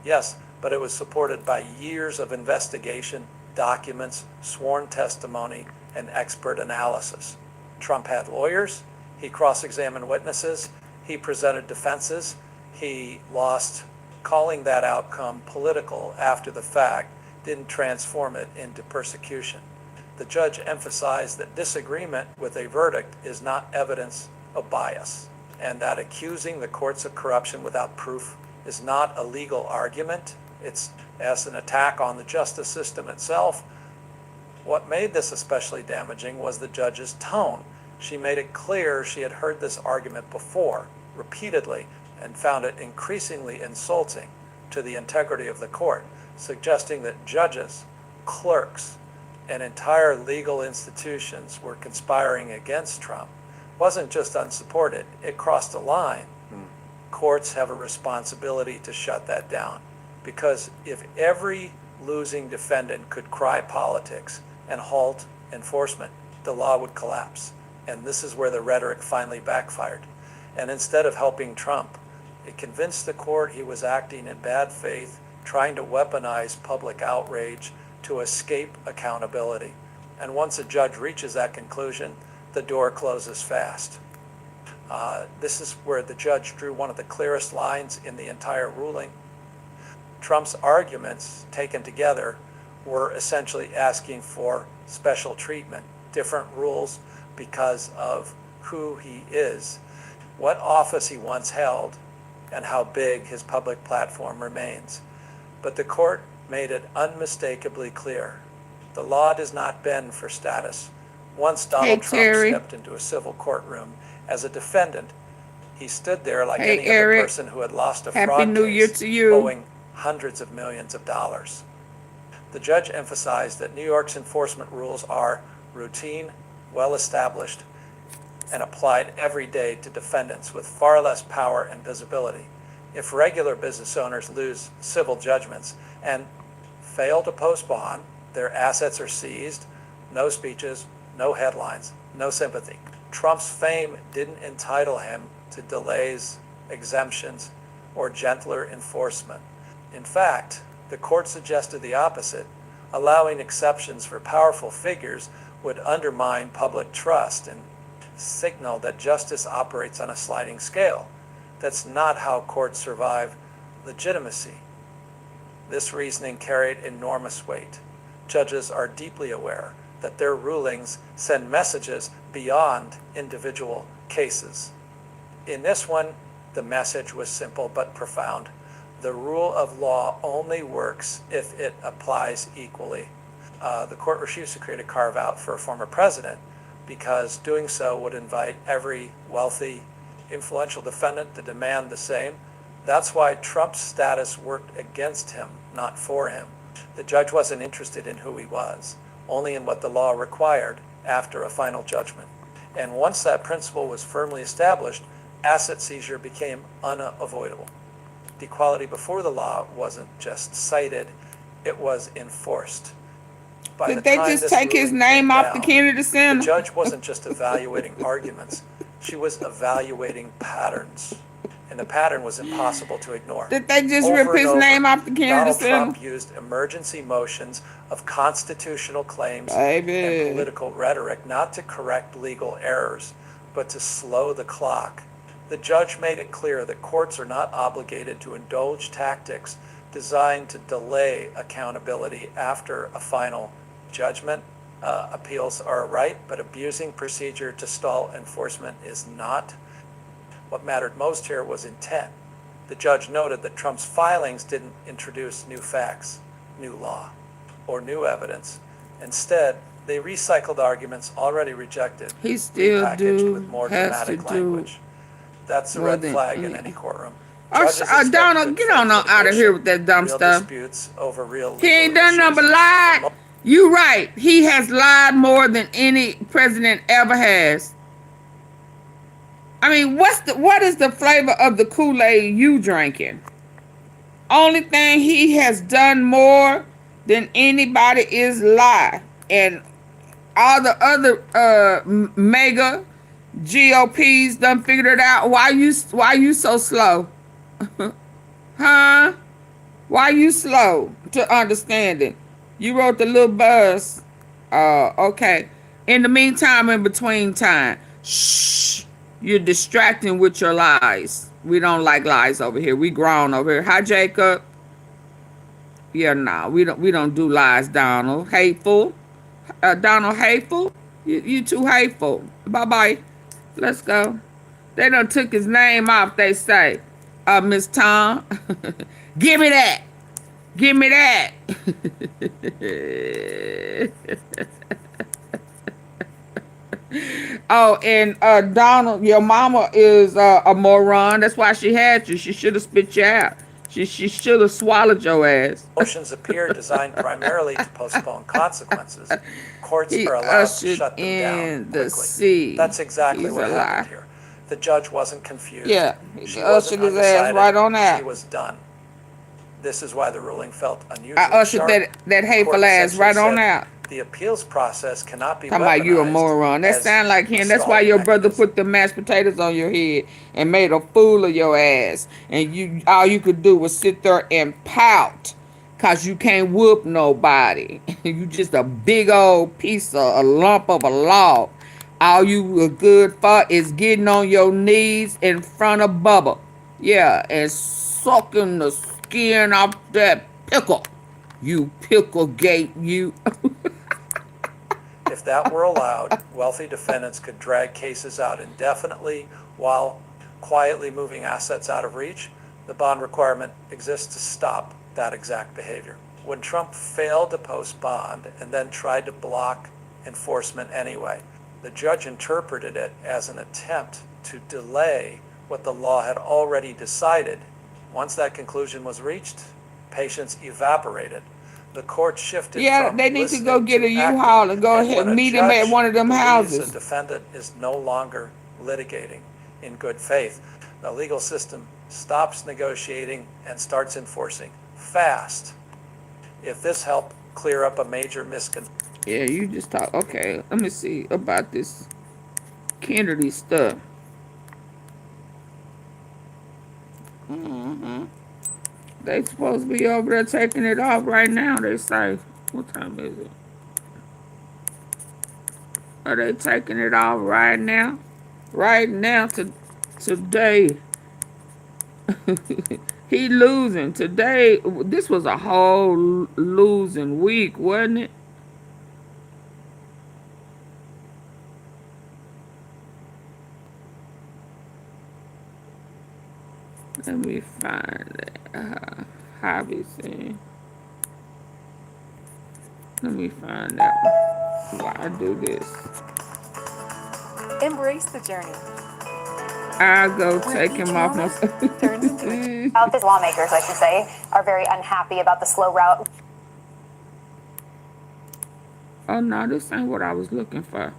Speaker 14: Yes, but it was supported by years of investigation, documents, sworn testimony, and expert analysis. Trump had lawyers, he cross-examined witnesses, he presented defenses, he lost. Calling that outcome political after the fact didn't transform it into persecution. The judge emphasized that disagreement with a verdict is not evidence of bias, and that accusing the courts of corruption without proof is not a legal argument. It's as an attack on the justice system itself. What made this especially damaging was the judge's tone. She made it clear she had heard this argument before, repeatedly, and found it increasingly insulting to the integrity of the court, suggesting that judges, clerks, and entire legal institutions were conspiring against Trump. Wasn't just unsupported, it crossed a line. Courts have a responsibility to shut that down, because if every losing defendant could cry politics and halt enforcement, the law would collapse. And this is where the rhetoric finally backfired. And instead of helping Trump, it convinced the court he was acting in bad faith, trying to weaponize public outrage to escape accountability. And once a judge reaches that conclusion, the door closes fast. This is where the judge drew one of the clearest lines in the entire ruling. Trump's arguments taken together were essentially asking for special treatment, different rules because of who he is, what office he once held, and how big his public platform remains. But the court made it unmistakably clear. The law does not bend for status. Once Donald Trump
Speaker 1: Terry.
Speaker 14: stepped into a civil courtroom as a defendant, he stood there like
Speaker 1: Hey,
Speaker 14: any
Speaker 1: Eric.
Speaker 14: other person who had lost a
Speaker 1: Happy
Speaker 14: fraud
Speaker 1: New Year
Speaker 14: case,
Speaker 1: to you.
Speaker 14: owing hundreds of millions of dollars. The judge emphasized that New York's enforcement rules are routine, well-established, and applied every day to defendants with far less power and visibility. If regular business owners lose civil judgments and fail to post bond, their assets are seized, no speeches, no headlines, no sympathy. Trump's fame didn't entitle him to delays, exemptions, or gentler enforcement. In fact, the court suggested the opposite. Allowing exceptions for powerful figures would undermine public trust and signal that justice operates on a sliding scale. That's not how courts survive legitimacy. This reasoning carried enormous weight. Judges are deeply aware that their rulings send messages beyond individual cases. In this one, the message was simple but profound. The rule of law only works if it applies equally. The court refused to create a carve-out for a former president because doing so would invite every wealthy, influential defendant to demand the same. That's why Trump's status worked against him, not for him. The judge wasn't interested in who he was, only in what the law required after a final judgment. And once that principle was firmly established, asset seizure became unavoidable. Equality before the law wasn't just cited, it was enforced. By
Speaker 1: Did
Speaker 14: the
Speaker 1: they
Speaker 14: time
Speaker 1: just
Speaker 14: this
Speaker 1: take his
Speaker 14: ruling
Speaker 1: name
Speaker 14: came
Speaker 1: off the
Speaker 14: down,
Speaker 1: Kennedy
Speaker 14: the
Speaker 1: Center?
Speaker 14: judge wasn't just evaluating arguments, she was evaluating patterns. And the pattern was impossible to ignore.
Speaker 1: Did they just
Speaker 14: Over
Speaker 1: rip
Speaker 14: and
Speaker 1: his
Speaker 14: over,
Speaker 1: name off the Kennedy
Speaker 14: Donald
Speaker 1: Center?
Speaker 14: Trump used emergency motions of constitutional claims
Speaker 1: Baby.
Speaker 14: and political rhetoric not to correct legal errors, but to slow the clock. The judge made it clear that courts are not obligated to indulge tactics designed to delay accountability after a final judgment. Appeals are a right, but abusing procedure to stall enforcement is not. What mattered most here was intent. The judge noted that Trump's filings didn't introduce new facts, new law, or new evidence. Instead, they recycled arguments already rejected,
Speaker 1: He still
Speaker 14: repackaged with more
Speaker 1: has
Speaker 14: dramatic
Speaker 1: to do
Speaker 14: language. That's a
Speaker 1: more
Speaker 14: red
Speaker 1: than
Speaker 14: flag in
Speaker 1: any-
Speaker 14: any courtroom.
Speaker 1: Oh,
Speaker 14: Judges expect
Speaker 1: Donald,
Speaker 14: good
Speaker 1: get on
Speaker 14: faith
Speaker 1: out of here
Speaker 14: litigation,
Speaker 1: with that dumb
Speaker 14: real
Speaker 1: stuff.
Speaker 14: disputes over real
Speaker 1: He ain't
Speaker 14: legal
Speaker 1: done nothing but
Speaker 14: issues.
Speaker 1: lie. You right. He has lied more than any president ever has. I mean, what is the flavor of the Kool-Aid you drinking? Only thing he has done more than anybody is lie. And all the other mega GOPs done figured it out. Why you so slow? Huh? Why you slow to understand it? You wrote the little buzz. Okay. In the meantime, in between time, shh. You're distracting with your lies. We don't like lies over here. We grown over here. Hi, Jacob. Yeah, nah, we don't do lies, Donald. Hateful. Donald, hateful. You too hateful. Bye-bye. Let's go. They done took his name off, they say. Miss Tom. Give me that. Give me that. Oh, and Donald, your mama is a moron. That's why she had you. She should have spit you out. She should have swallowed your ass.
Speaker 14: Motions appear designed primarily to postpone consequences. Courts
Speaker 1: He
Speaker 14: are allowed to
Speaker 1: ushered
Speaker 14: shut them down
Speaker 1: in
Speaker 14: quickly.
Speaker 1: the sea.
Speaker 14: That's exactly
Speaker 1: He's
Speaker 14: what
Speaker 1: a
Speaker 14: happened
Speaker 1: liar.
Speaker 14: here. The judge wasn't confused.
Speaker 1: Yeah, he
Speaker 14: She
Speaker 1: ushered
Speaker 14: wasn't
Speaker 1: his ass
Speaker 14: undecided.
Speaker 1: right on out.
Speaker 14: She was done. This is why the ruling felt unusually
Speaker 1: I ushered
Speaker 14: sharp.
Speaker 1: that hateful
Speaker 14: Court
Speaker 1: ass right
Speaker 14: essentially
Speaker 1: on
Speaker 14: said,
Speaker 1: out.
Speaker 14: The appeals process cannot be
Speaker 1: Talking about you a
Speaker 14: weaponized
Speaker 1: moron. That
Speaker 14: as
Speaker 1: sound like him. That's why
Speaker 14: stalling
Speaker 1: your brother
Speaker 14: mechanism.
Speaker 1: put the mashed potatoes on your head and made a fool of your ass. And all you could do was sit there and pout. Cause you can't whoop nobody. You just a big old piece of a lump of a log. All you are good for is getting on your knees in front of Bubba. Yeah, and sucking the skin off that pickle. You pickle gate, you.
Speaker 14: If that were allowed, wealthy defendants could drag cases out indefinitely while quietly moving assets out of reach. The bond requirement exists to stop that exact behavior. When Trump failed to post bond and then tried to block enforcement anyway, the judge interpreted it as an attempt to delay what the law had already decided. Once that conclusion was reached, patience evaporated. The court shifted
Speaker 1: Yeah,
Speaker 14: from
Speaker 1: they need to go
Speaker 14: listening
Speaker 1: get a
Speaker 14: to acting,
Speaker 1: U-Haul and go
Speaker 14: and
Speaker 1: ahead
Speaker 14: when a
Speaker 1: meet him at
Speaker 14: judge
Speaker 1: one of them
Speaker 14: believes a
Speaker 1: houses.
Speaker 14: defendant is no longer litigating in good faith, the legal system stops negotiating and starts enforcing fast. If this helped clear up a major misconception.
Speaker 1: Yeah, you just talk. Okay, let me see about this Kennedy stuff. They supposed to be over there taking it off right now, they say. What time is it? Are they taking it off right now? Right now, today. He losing. Today, this was a whole losing week, wasn't it? Let me find it. Hobby scene. Let me find that one. Why I do this?
Speaker 15: Embrace the journey.
Speaker 1: I'll go take him off my.
Speaker 3: South's lawmakers, I should say, are very unhappy about the slow route.
Speaker 1: Oh no, this ain't what I was looking for.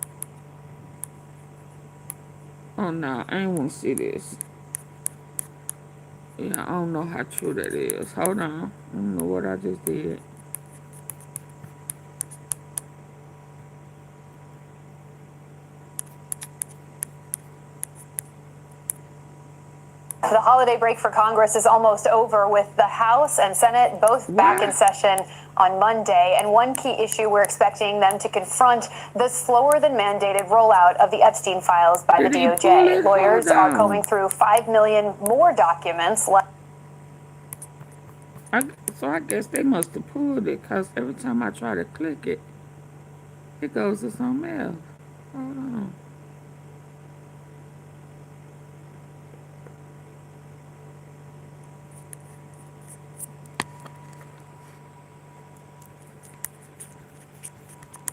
Speaker 1: Oh no, I ain't want to see this. Yeah, I don't know how true that is. Hold on. I don't know what I just did.
Speaker 3: The holiday break for Congress is almost over, with the House and Senate both back in session on Monday. And one key issue we're expecting them to confront, the slower than mandated rollout of the Epstein files by the DOJ. Lawyers are combing through 5 million more documents.
Speaker 1: So I guess they must have pulled it, because every time I try to click it, it goes to something else. Hold on.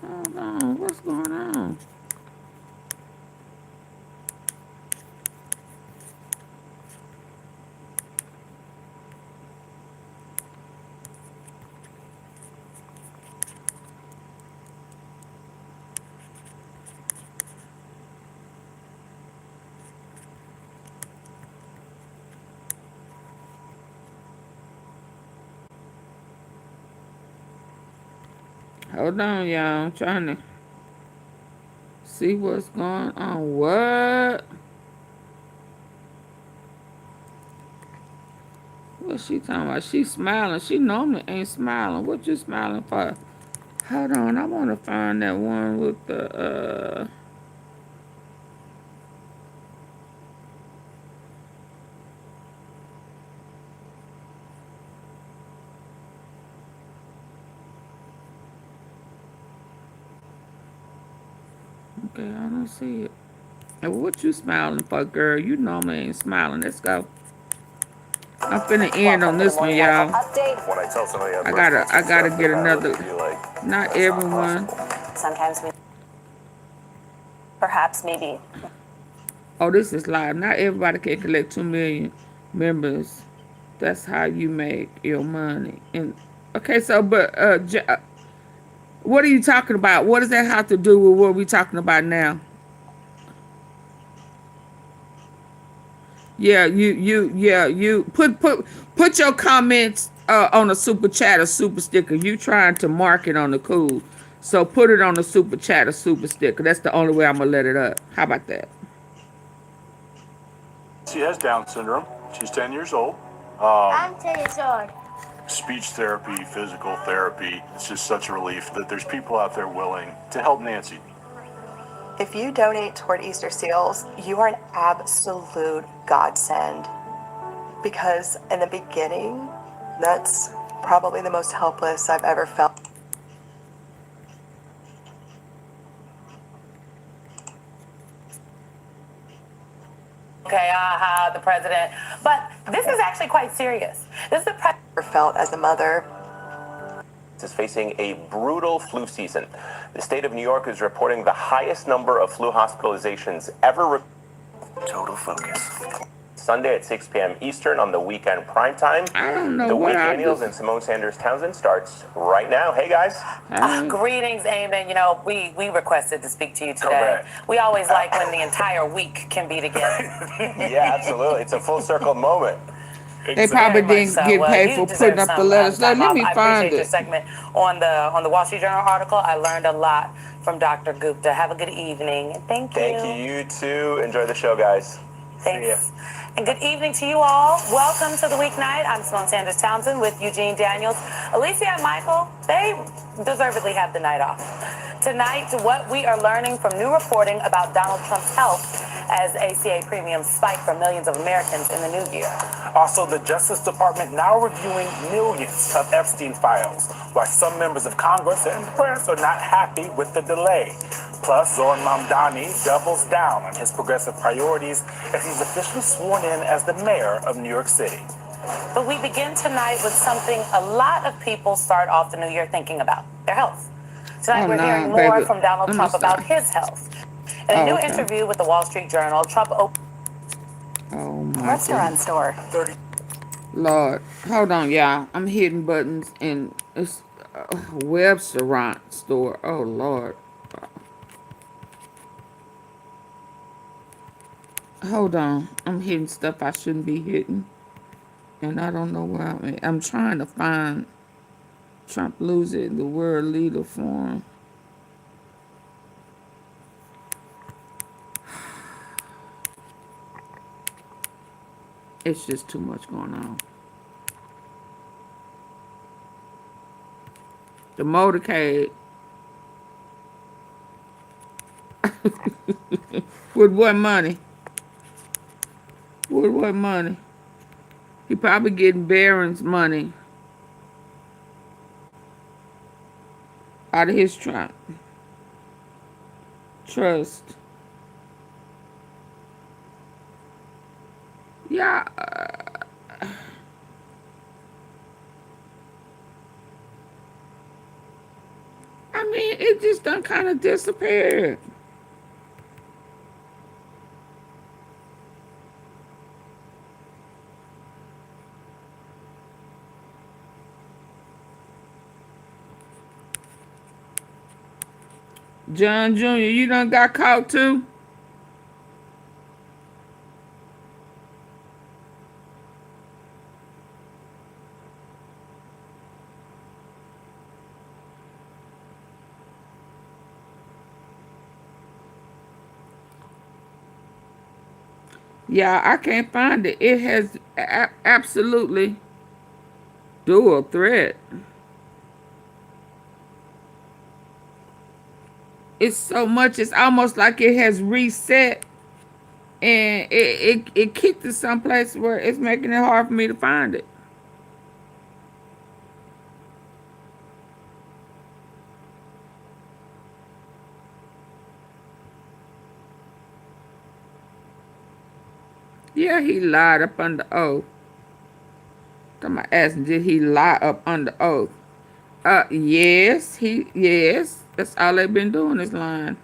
Speaker 1: Hold on, what's going on? Hold on, y'all. I'm trying to see what's going on. What? What's she talking about? She smiling. She normally ain't smiling. What you smiling for? Hold on. I want to find that one with the, Okay, I don't see it. And what you smiling for, girl? You normally ain't smiling. Let's go. I'm finna end on this one, y'all.
Speaker 9: When I tell somebody
Speaker 1: I gotta get another. Not everyone.
Speaker 3: Sometimes we, perhaps, maybe.
Speaker 1: Oh, this is live. Not everybody can collect 2 million members. That's how you make your money. And okay, so but what are you talking about? What does that have to do with what we're talking about now? Yeah, you put your comments on a super chat or super sticker. You trying to mark it on the cool, so put it on the super chat or super sticker. That's the only way I'm gonna let it up. How about that?
Speaker 11: She has Down syndrome. She's 10 years old.
Speaker 16: I'm 10 years old.
Speaker 11: speech therapy, physical therapy. It's just such a relief that there's people out there willing to help Nancy.
Speaker 15: If you donate toward Easter Seals, you are an absolute godsend. Because in the beginning, that's probably the most helpless I've ever felt.
Speaker 16: Okay, the president. But this is actually quite serious. This is the president.
Speaker 15: Felt as a mother.
Speaker 7: Is facing a brutal flu season. The state of New York is reporting the highest number of flu hospitalizations ever. Total focus. Sunday at 6 p.m. Eastern on the weekend primetime.
Speaker 1: I don't know
Speaker 7: The
Speaker 1: what
Speaker 7: Week
Speaker 1: I
Speaker 7: Daniels
Speaker 1: do.
Speaker 7: and Simone Sanders Townsend starts right now. Hey guys.
Speaker 16: Greetings, Eamon. You know, we requested to speak to you today.
Speaker 7: Correct.
Speaker 16: We always like when the entire week can be together.
Speaker 7: Yeah, absolutely. It's a full circle moment.
Speaker 1: They probably
Speaker 16: Very
Speaker 1: didn't
Speaker 16: much so.
Speaker 1: get
Speaker 16: Well,
Speaker 1: paid
Speaker 16: you
Speaker 1: for
Speaker 16: deserve
Speaker 1: putting up the
Speaker 16: some,
Speaker 1: letters. Let
Speaker 16: time
Speaker 1: me
Speaker 16: off. I
Speaker 1: find
Speaker 16: appreciate your
Speaker 1: it.
Speaker 16: segment on the Wall Street Journal article. I learned a lot from Dr. Gupta. Have a good evening. Thank you.
Speaker 7: Thank you. You too. Enjoy the show, guys.
Speaker 16: Thanks. And good evening to you all. Welcome to the weeknight. I'm Simone Sanders Townsend with Eugene Daniels. Alicia and Michael, they deservedly have the night off. Tonight, what we are learning from new reporting about Donald Trump's health as ACA premiums spike for millions of Americans in the new year.
Speaker 17: Also, the Justice Department now reviewing millions of Epstein files, while some members of Congress and the press are not happy with the delay. Plus, Zohran Mamdani doubles down on his progressive priorities as he's officially sworn in as the mayor of New York City.
Speaker 16: But we begin tonight with something a lot of people start off the new year thinking about, their health. Tonight we're hearing more from Donald Trump about his health. In a new interview with the Wall Street Journal, Trump opened
Speaker 1: a
Speaker 16: restaurant store.
Speaker 1: Lord, hold on, y'all. I'm hitting buttons and it's a restaurant store. Oh, Lord. Hold on. I'm hitting stuff I shouldn't be hitting. And I don't know where I'm at. I'm trying to find Trump losing the world leader forum. It's just too much going on. The motorcade. With what money? With what money? He probably getting Barron's money out of his trust. Yeah. I mean, it just done kind of disappeared. John Jr., you done got caught too? Yeah, I can't find it. It has absolutely dual threat. It's so much, it's almost like it has reset and it kicked to some place where it's making it hard for me to find it. Yeah, he lied up under oath. I'm asking, did he lie up under oath? Yes, yes. That's all they've been doing is lying.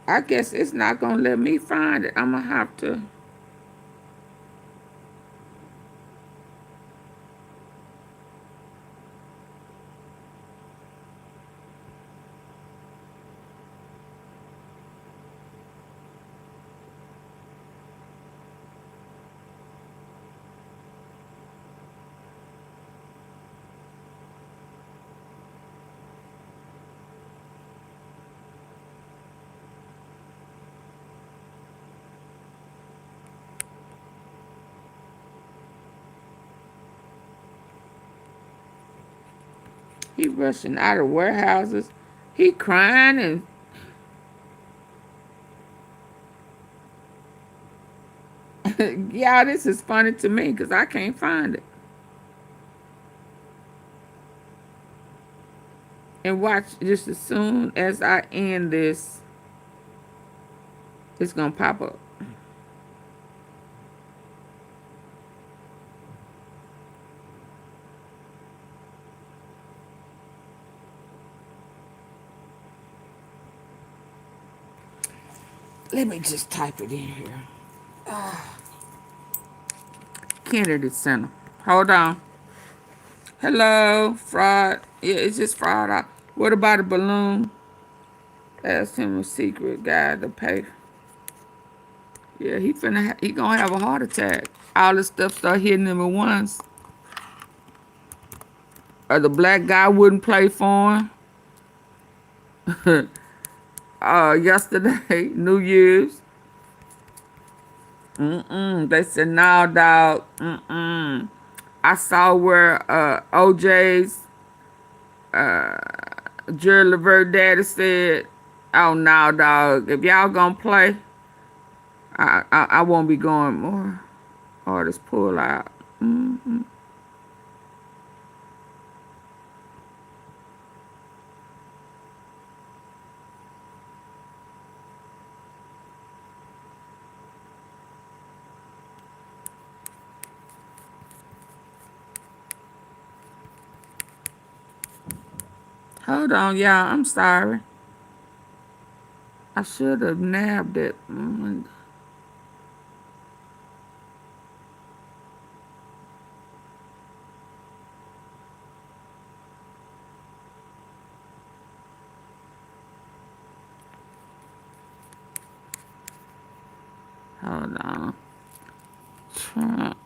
Speaker 1: I guess it's not gonna let me find it. I'm gonna have to. He rushing out of warehouses. He crying and yeah, this is funny to me because I can't find it. And watch, just as soon as I end this, it's gonna pop up. Let me just type it in here. Kennedy Center. Hold on. Hello, fraud. Yeah, it's just fraud. What about a balloon? Asked him a secret guy to pay. Yeah, he gonna have a heart attack. All this stuff start hitting him at once. The black guy wouldn't play for him. Yesterday, New Year's. They said, no, dog. I saw where OJ's Jerry Levert daddy said, oh, no, dog. If y'all gonna play, I won't be going more. Artists pull out. Hold on, y'all. I'm sorry. I should have nabbed it. Hold on. Trump.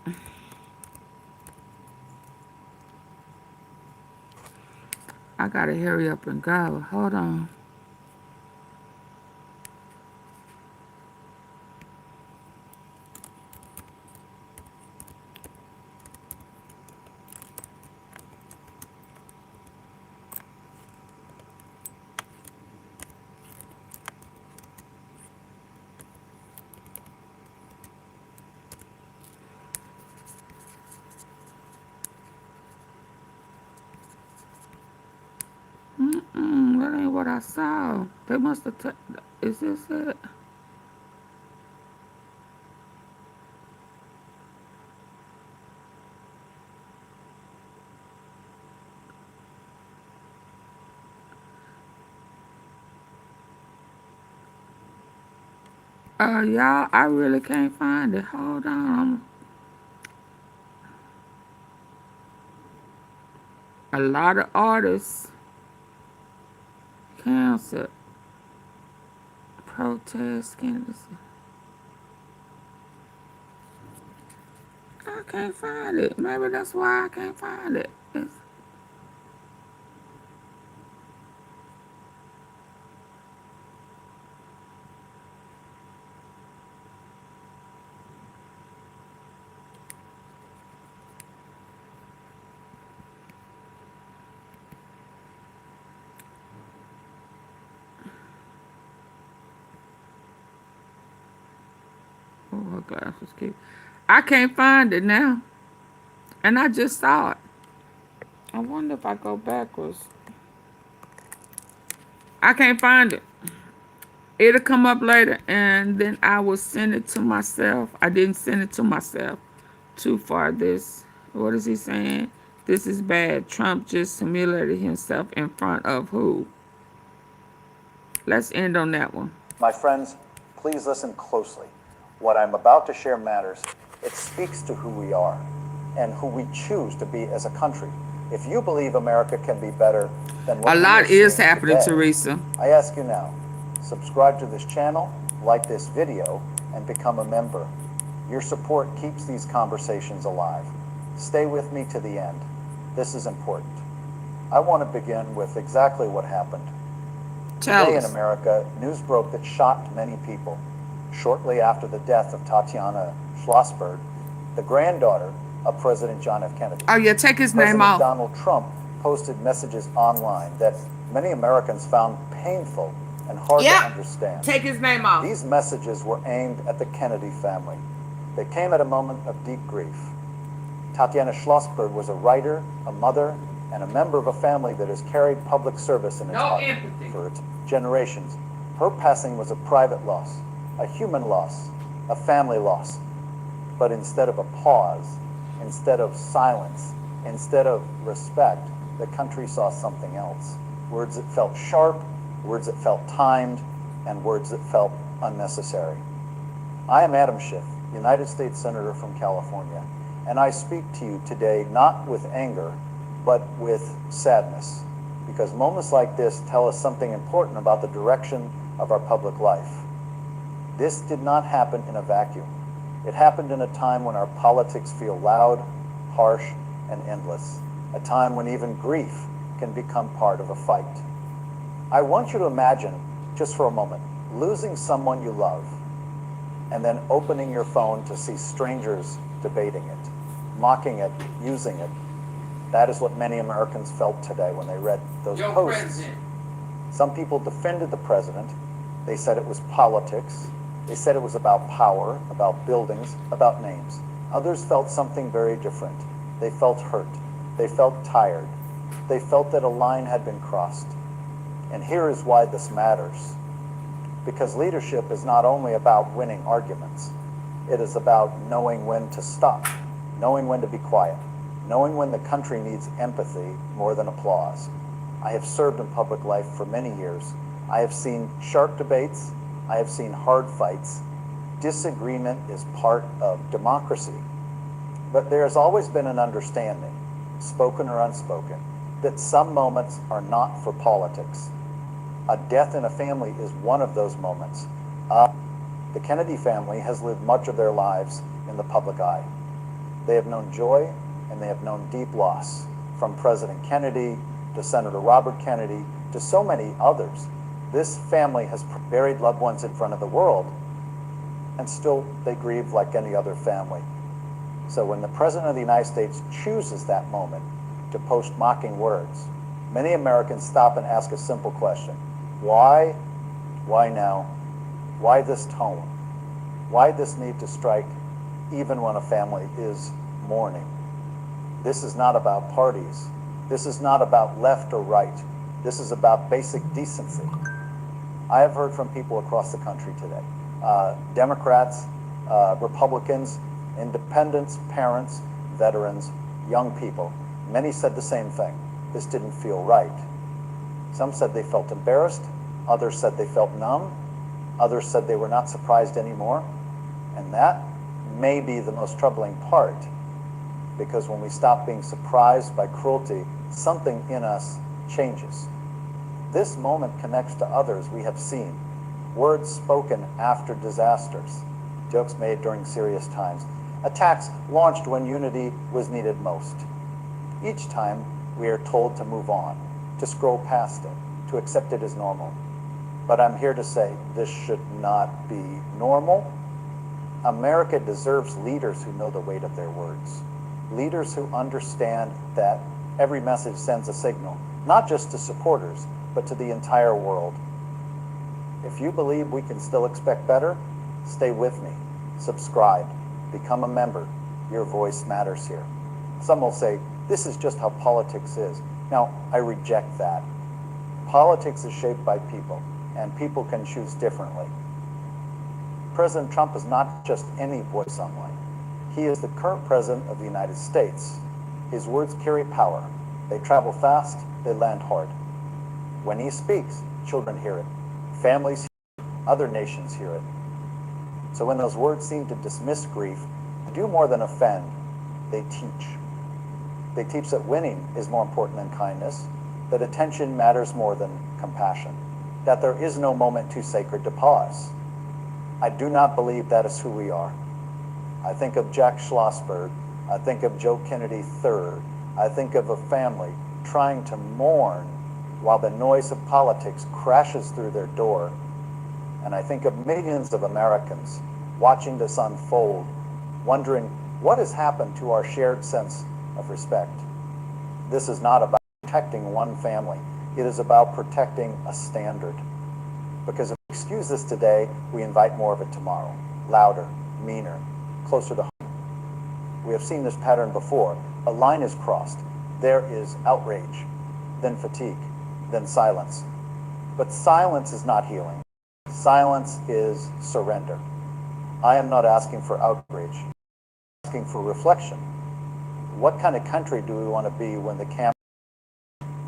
Speaker 1: I gotta hurry up and go. Hold on. That ain't what I saw. They must have. Is this it? Y'all, I really can't find it. Hold on. A lot of artists canceled. Protest candidacy. I can't find it. Maybe that's why I can't find it. Oh, her glasses cute. I can't find it now. And I just saw it. I wonder if I go backwards. I can't find it. It'll come up later and then I will send it to myself. I didn't send it to myself. Too far this. What is he saying? This is bad. Trump just humiliated himself in front of who? Let's end on that one.
Speaker 18: My friends, please listen closely. What I'm about to share matters. It speaks to who we are and who we choose to be as a country. If you believe America can be better than what
Speaker 1: a lot is happening,
Speaker 18: today,
Speaker 1: Teresa.
Speaker 18: I ask you now, subscribe to this channel, like this video, and become a member. Your support keeps these conversations alive. Stay with me to the end. This is important. I want to begin with exactly what happened. Today in America, news broke that shocked many people. Shortly after the death of Tatiana Schlossberg, the granddaughter of President John F. Kennedy.
Speaker 1: Oh yeah, take his name off.
Speaker 18: Donald Trump posted messages online that many Americans found painful and hard to understand.
Speaker 1: Take his name off.
Speaker 18: These messages were aimed at the Kennedy family. They came at a moment of deep grief. Tatiana Schlossberg was a writer, a mother, and a member of a family that has carried public service in its heart for generations. Her passing was a private loss, a human loss, a family loss. But instead of a pause, instead of silence, instead of respect, the country saw something else. Words that felt sharp, words that felt timed, and words that felt unnecessary. I am Adam Schiff, United States Senator from California, and I speak to you today not with anger, but with sadness, because moments like this tell us something important about the direction of our public life. This did not happen in a vacuum. It happened in a time when our politics feel loud, harsh, and endless, a time when even grief can become part of a fight. I want you to imagine, just for a moment, losing someone you love, and then opening your phone to see strangers debating it, mocking it, using it. That is what many Americans felt today when they read those posts.
Speaker 1: President.
Speaker 18: Some people defended the president. They said it was politics. They said it was about power, about buildings, about names. Others felt something very different. They felt hurt. They felt tired. They felt that a line had been crossed. And here is why this matters. Because leadership is not only about winning arguments. It is about knowing when to stop, knowing when to be quiet, knowing when the country needs empathy more than applause. I have served in public life for many years. I have seen sharp debates. I have seen hard fights. Disagreement is part of democracy. But there has always been an understanding, spoken or unspoken, that some moments are not for politics. A death in a family is one of those moments. The Kennedy family has lived much of their lives in the public eye. They have known joy and they have known deep loss, from President Kennedy to Senator Robert Kennedy to so many others. This family has buried loved ones in front of the world, and still they grieve like any other family. So when the President of the United States chooses that moment to post mocking words, many Americans stop and ask a simple question. Why? Why now? Why this tone? Why this need to strike even when a family is mourning? This is not about parties. This is not about left or right. This is about basic decency. I have heard from people across the country today, Democrats, Republicans, independents, parents, veterans, young people. Many said the same thing. This didn't feel right. Some said they felt embarrassed. Others said they felt numb. Others said they were not surprised anymore. And that may be the most troubling part, because when we stop being surprised by cruelty, something in us changes. This moment connects to others we have seen, words spoken after disasters, jokes made during serious times, attacks launched when unity was needed most. Each time we are told to move on, to scroll past it, to accept it as normal. But I'm here to say this should not be normal. America deserves leaders who know the weight of their words, leaders who understand that every message sends a signal, not just to supporters, but to the entire world. If you believe we can still expect better, stay with me, subscribe, become a member. Your voice matters here. Some will say, this is just how politics is. Now, I reject that. Politics is shaped by people, and people can choose differently. President Trump is not just any voice online. He is the current president of the United States. His words carry power. They travel fast, they land hard. When he speaks, children hear it. Families hear it. Other nations hear it. So when those words seem to dismiss grief, do more than offend, they teach. They teach that winning is more important than kindness, that attention matters more than compassion, that there is no moment too sacred to pause. I do not believe that is who we are. I think of Jack Schlossberg. I think of Joe Kennedy III. I think of a family trying to mourn while the noise of politics crashes through their door. And I think of millions of Americans watching this unfold, wondering what has happened to our shared sense of respect. This is not about protecting one family. It is about protecting a standard. Because if we excuse this today, we invite more of it tomorrow. Louder, meaner, closer to home. We have seen this pattern before. A line is crossed. There is outrage, then fatigue, then silence. But silence is not healing. Silence is surrender. I am not asking for outrage. I'm asking for reflection. What kind of country do we want to be when the cameras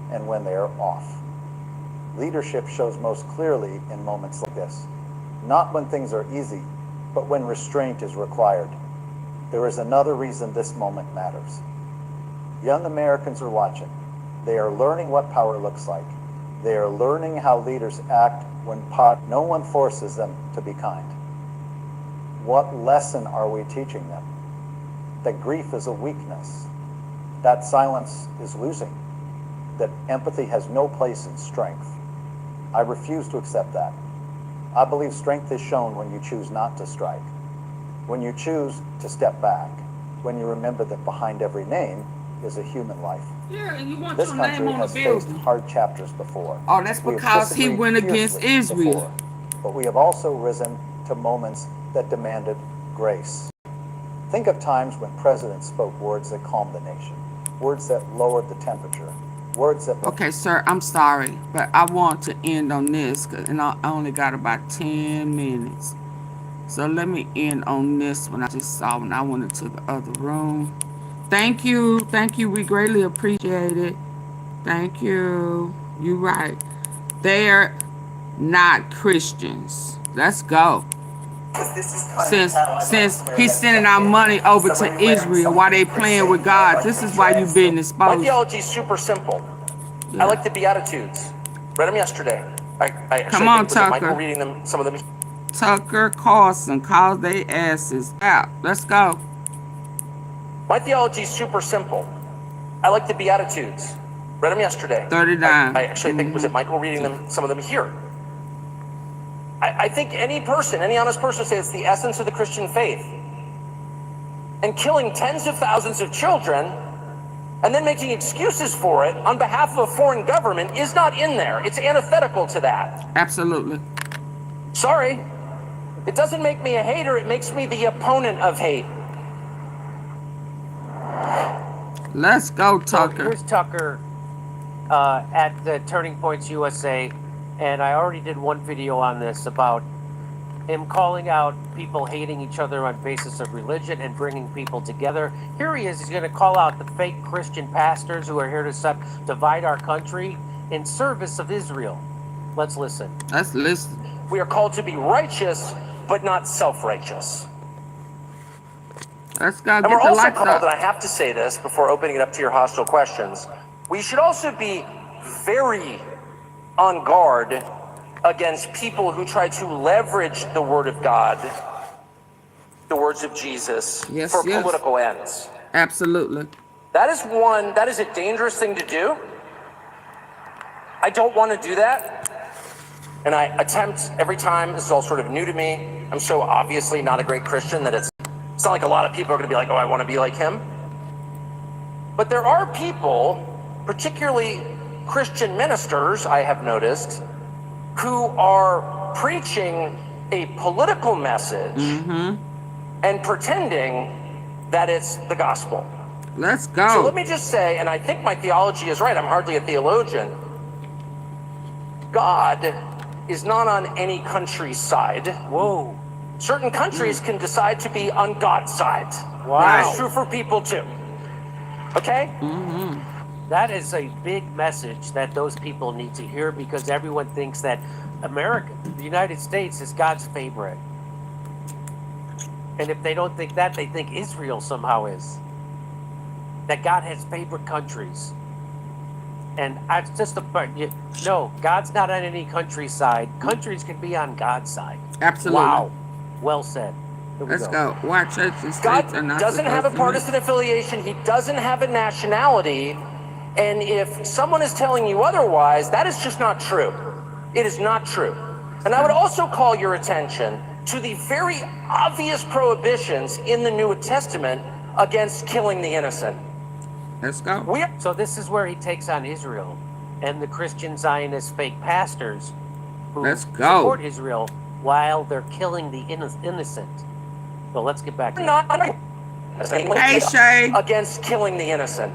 Speaker 18: and when they are off? Leadership shows most clearly in moments like this. Not when things are easy, but when restraint is required. There is another reason this moment matters. Young Americans are watching. They are learning what power looks like. They are learning how leaders act when no one forces them to be kind. What lesson are we teaching them? That grief is a weakness. That silence is losing. That empathy has no place in strength. I refuse to accept that. I believe strength is shown when you choose not to strike, when you choose to step back, when you remember that behind every name is a human life.
Speaker 1: Yeah, and you want
Speaker 18: This
Speaker 1: your name
Speaker 18: country
Speaker 1: on the
Speaker 18: has faced
Speaker 1: building.
Speaker 18: hard chapters before.
Speaker 1: Oh, that's
Speaker 18: We have
Speaker 1: because he
Speaker 18: disagreed
Speaker 1: went against
Speaker 18: fiercely
Speaker 1: Israel.
Speaker 18: before, but we have also risen to moments that demanded grace. Think of times when presidents spoke words that calmed the nation, words that lowered the temperature, words that...
Speaker 1: Okay, sir, I'm sorry, but I want to end on this, and I only got about 10 minutes. So let me end on this one I just saw when I went into the other room. Thank you. Thank you. We greatly appreciate it. Thank you. You're right. They're not Christians. Let's go. Since he's sending our money over to Israel while they playing with God, this is why you've been
Speaker 12: My
Speaker 1: exposed.
Speaker 12: theology is super simple. I like the Beatitudes. Read them yesterday. I actually
Speaker 1: Come on,
Speaker 12: think was it Michael
Speaker 1: Tucker.
Speaker 12: reading them, some of them.
Speaker 1: Tucker Carlson calls they asses out. Let's go.
Speaker 12: My theology is super simple. I like the Beatitudes. Read them yesterday.
Speaker 1: 39.
Speaker 12: I actually think was it Michael reading them, some of them here. I think any person, any honest person would say it's the essence of the Christian faith. And killing tens of thousands of children and then making excuses for it on behalf of a foreign government is not in there. It's antithetical to that.
Speaker 1: Absolutely.
Speaker 12: Sorry. It doesn't make me a hater, it makes me the opponent of hate.
Speaker 1: Let's go,
Speaker 19: So
Speaker 1: Tucker.
Speaker 19: here's Tucker at the Turning Points USA, and I already did one video on this about him calling out people hating each other on basis of religion and bringing people together. Here he is. He's going to call out the fake Christian pastors who are here to divide our country in service of Israel. Let's listen.
Speaker 1: Let's listen.
Speaker 12: We are called to be righteous, but not self-righteous.
Speaker 1: Let's go.
Speaker 12: And
Speaker 1: Get
Speaker 12: we're
Speaker 1: the
Speaker 12: also
Speaker 1: lights
Speaker 12: called,
Speaker 1: up.
Speaker 12: and I have to say this before opening it up to your hostile questions, we should also be very on guard against people who try to leverage the word of God, the words of Jesus, for political ends.
Speaker 1: Absolutely.
Speaker 12: That is a dangerous thing to do. I don't want to do that. And I attempt every time. This is all sort of new to me. I'm so obviously not a great Christian that it's not like a lot of people are going to be like, oh, I want to be like him. But there are people, particularly Christian ministers, I have noticed, who are preaching a political message and pretending that it's the gospel.
Speaker 1: Let's go.
Speaker 12: So let me just say, and I think my theology is right, I'm hardly a theologian, God is not on any country's side.
Speaker 19: Whoa.
Speaker 12: Certain countries can decide to be on God's side.
Speaker 19: Wow.
Speaker 12: That's true for people too. Okay?
Speaker 19: That is a big message that those people need to hear, because everyone thinks that America, the United States, is God's favorite. And if they don't think that, they think Israel somehow is. That God has favorite countries. And that's just no, God's not on any country's side. Countries can be on God's side.
Speaker 1: Absolutely.
Speaker 19: Wow. Well said.
Speaker 1: Let's go. Why church and states
Speaker 12: God
Speaker 1: are not
Speaker 12: doesn't have a partisan affiliation. He doesn't have a nationality. And if someone is telling you otherwise, that is just not true. It is not true. And I would also call your attention to the very obvious prohibitions in the New Testament against killing the innocent.
Speaker 1: Let's go.
Speaker 19: So this is where he takes on Israel and the Christian Zionist fake pastors who
Speaker 1: Let's go.
Speaker 19: support Israel while they're killing the innocent. So let's get back to
Speaker 1: Hey, Shay.
Speaker 20: Against killing the innocent.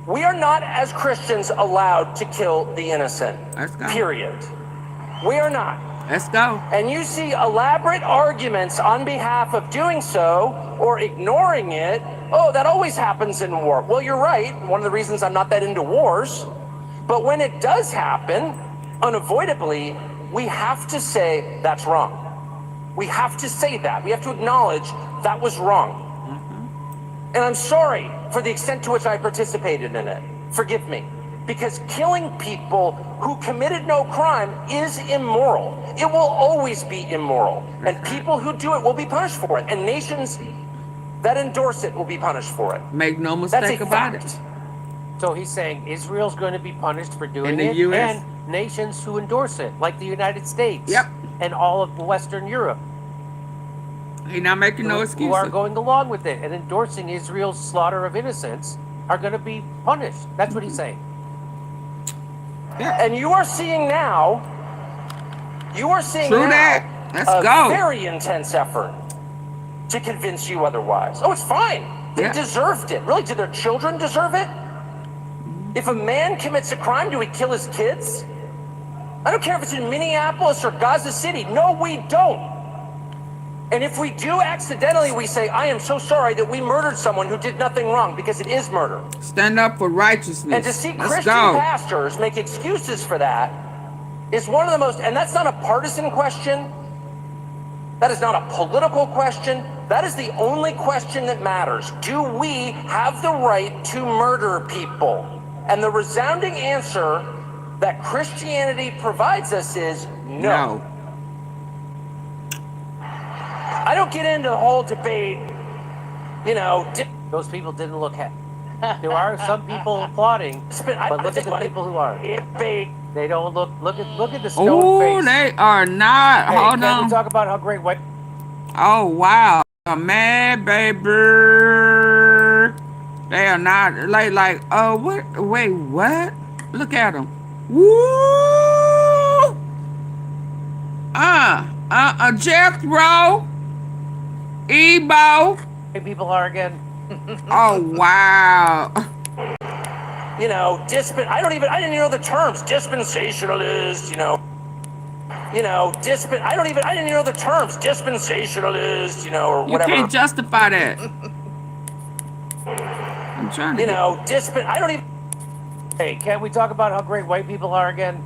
Speaker 20: We are not, as Christians, allowed to kill the innocent.
Speaker 1: Let's go.
Speaker 20: Period. We are not.
Speaker 1: Let's go.
Speaker 20: And you see elaborate arguments on behalf of doing so or ignoring it. Oh, that always happens in war. Well, you're right. One of the reasons I'm not that into wars. But when it does happen, unavoidably, we have to say that's wrong. We have to say that. We have to acknowledge that was wrong. And I'm sorry for the extent to which I participated in it. Forgive me. Because killing people who committed no crime is immoral. It will always be immoral. And people who do it will be punished for it. And nations that endorse it will be punished for it.
Speaker 1: Make no mistake about it.
Speaker 19: So he's saying Israel's going to be punished for doing
Speaker 1: In the
Speaker 19: it,
Speaker 1: US?
Speaker 19: and nations who endorse it, like the United States.
Speaker 1: Yep.
Speaker 19: And all of Western Europe.
Speaker 1: He's not making no
Speaker 19: Who
Speaker 1: excuses.
Speaker 19: are going along with it and endorsing Israel's slaughter of innocents are going to be punished. That's what he's saying.
Speaker 20: And you are seeing now,
Speaker 1: True that. Let's
Speaker 20: a
Speaker 1: go.
Speaker 20: very intense effort to convince you otherwise. Oh, it's fine. They deserved it. Really, do their children deserve it? If a man commits a crime, do we kill his kids? I don't care if it's in Minneapolis or Gaza City. No, we don't. And if we do accidentally, we say, I am so sorry that we murdered someone who did nothing wrong, because it is murder.
Speaker 1: Stand up for righteousness.
Speaker 20: And to see
Speaker 1: Let's
Speaker 20: Christian
Speaker 1: go.
Speaker 20: pastors make excuses for that is one of the most, and that's not a partisan question. That is not a political question. That is the only question that matters. Do we have the right to murder people? And the resounding answer that Christianity provides us is no. I don't get into the whole debate, you know.
Speaker 19: Those people didn't look happy. There are some people applauding, but look at the people who are. They don't look. Look at the stone
Speaker 1: Oh,
Speaker 19: face.
Speaker 1: they are not.
Speaker 19: Hey,
Speaker 1: Hold
Speaker 19: can
Speaker 1: on.
Speaker 19: we talk about how great white?
Speaker 1: Oh, wow. Man, baby. They are not. Like, what? Wait, what? Look at them. Woo! Jethro. Ebo.
Speaker 19: People are again.
Speaker 20: Oh,
Speaker 1: wow.
Speaker 20: You know, I didn't even know the terms. Dispensationalist, I didn't even know the terms. Dispensationalist, or
Speaker 1: You
Speaker 20: whatever.
Speaker 1: can't justify that. I'm trying to.
Speaker 20: I don't even.
Speaker 19: Hey, can't we talk about how great white people are again?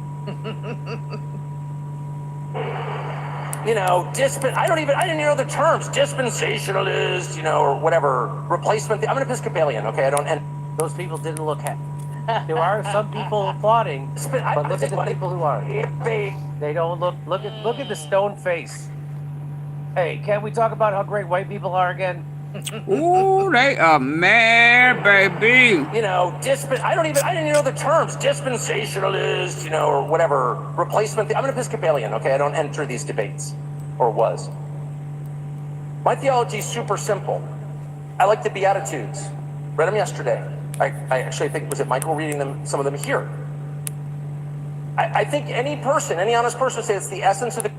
Speaker 20: I didn't even know the terms. Dispensationalist, or whatever. Replacement. I'm an Episcopalian, okay?
Speaker 19: Those people didn't look happy. There are some people applauding, but look at the people who are. They don't look. Look at the stone face. Hey, can't we talk about how great white people are again?
Speaker 1: Ooh, they are mad, baby.
Speaker 20: I didn't even know the terms. Dispensationalist, or whatever. Replacement. I'm an Episcopalian, okay? I don't enter these debates, or was. My theology is super simple. I like the Beatitudes. Read them yesterday. I actually think, was it Michael reading them, some of them here? I think any honest person would say it's the essence of the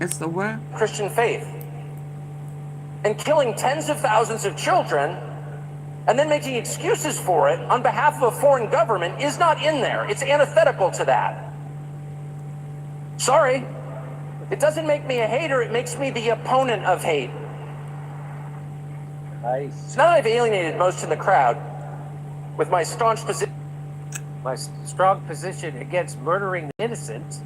Speaker 1: It's the what?
Speaker 20: Christian faith. And killing tens of thousands of children and then making excuses for it on behalf of a foreign government is not in there. It's antithetical to that. Sorry. It doesn't make me a hater, it makes me the opponent of hate.
Speaker 19: Nice.
Speaker 20: So now that I've alienated most in the crowd with my strong position
Speaker 19: against murdering the innocent.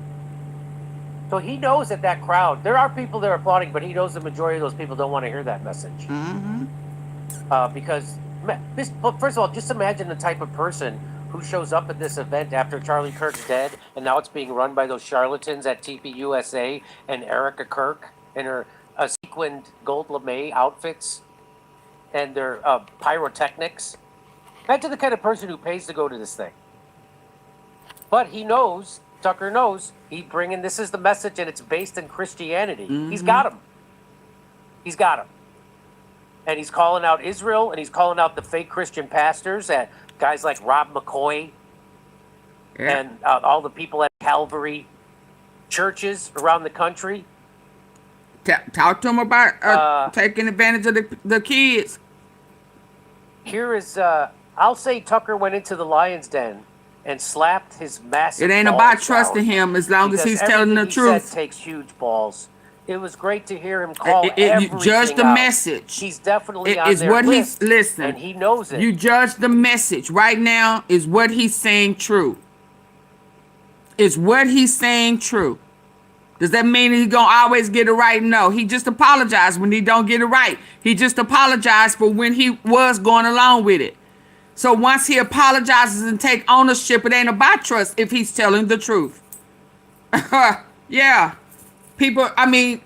Speaker 19: So he knows that crowd, there are people that are applauding, but he knows the majority of those people don't want to hear that message. Because, first of all, just imagine the type of person who shows up at this event after Charlie Kirk's dead, and now it's being run by those charlatans at TPUSA and Erica Kirk and her sequined gold lame outfits and their pyrotechnics. Imagine the kind of person who pays to go to this thing. But he knows, Tucker knows, this is the message and it's based in Christianity. He's got him. and he's calling out Israel, and he's calling out the fake Christian pastors, and guys like Rob McCoy, and all the people at Calvary churches around the country.
Speaker 1: Talk to him about taking advantage of the kids.
Speaker 19: Here is, I'll say Tucker went into the lion's den and slapped his massive
Speaker 1: It ain't
Speaker 19: balls
Speaker 1: about trusting
Speaker 19: down,
Speaker 1: him as long as he's
Speaker 19: because
Speaker 1: telling the
Speaker 19: everything he
Speaker 1: truth.
Speaker 19: said takes huge balls. It was great to hear him call
Speaker 1: You
Speaker 19: everything
Speaker 1: judge the
Speaker 19: out.
Speaker 1: message.
Speaker 19: He's definitely
Speaker 1: It
Speaker 19: on
Speaker 1: is
Speaker 19: their
Speaker 1: what
Speaker 19: list,
Speaker 1: he's listen.
Speaker 19: and he knows it.
Speaker 1: You judge the message right now. Is what he's saying true? Is what he's saying true? Does that mean he's gonna always get it right? No. He just apologized when he don't get it right. He just apologized for when he was going along with it. So once he apologizes and take ownership, it ain't about trust if he's telling the truth. Yeah. People, I mean,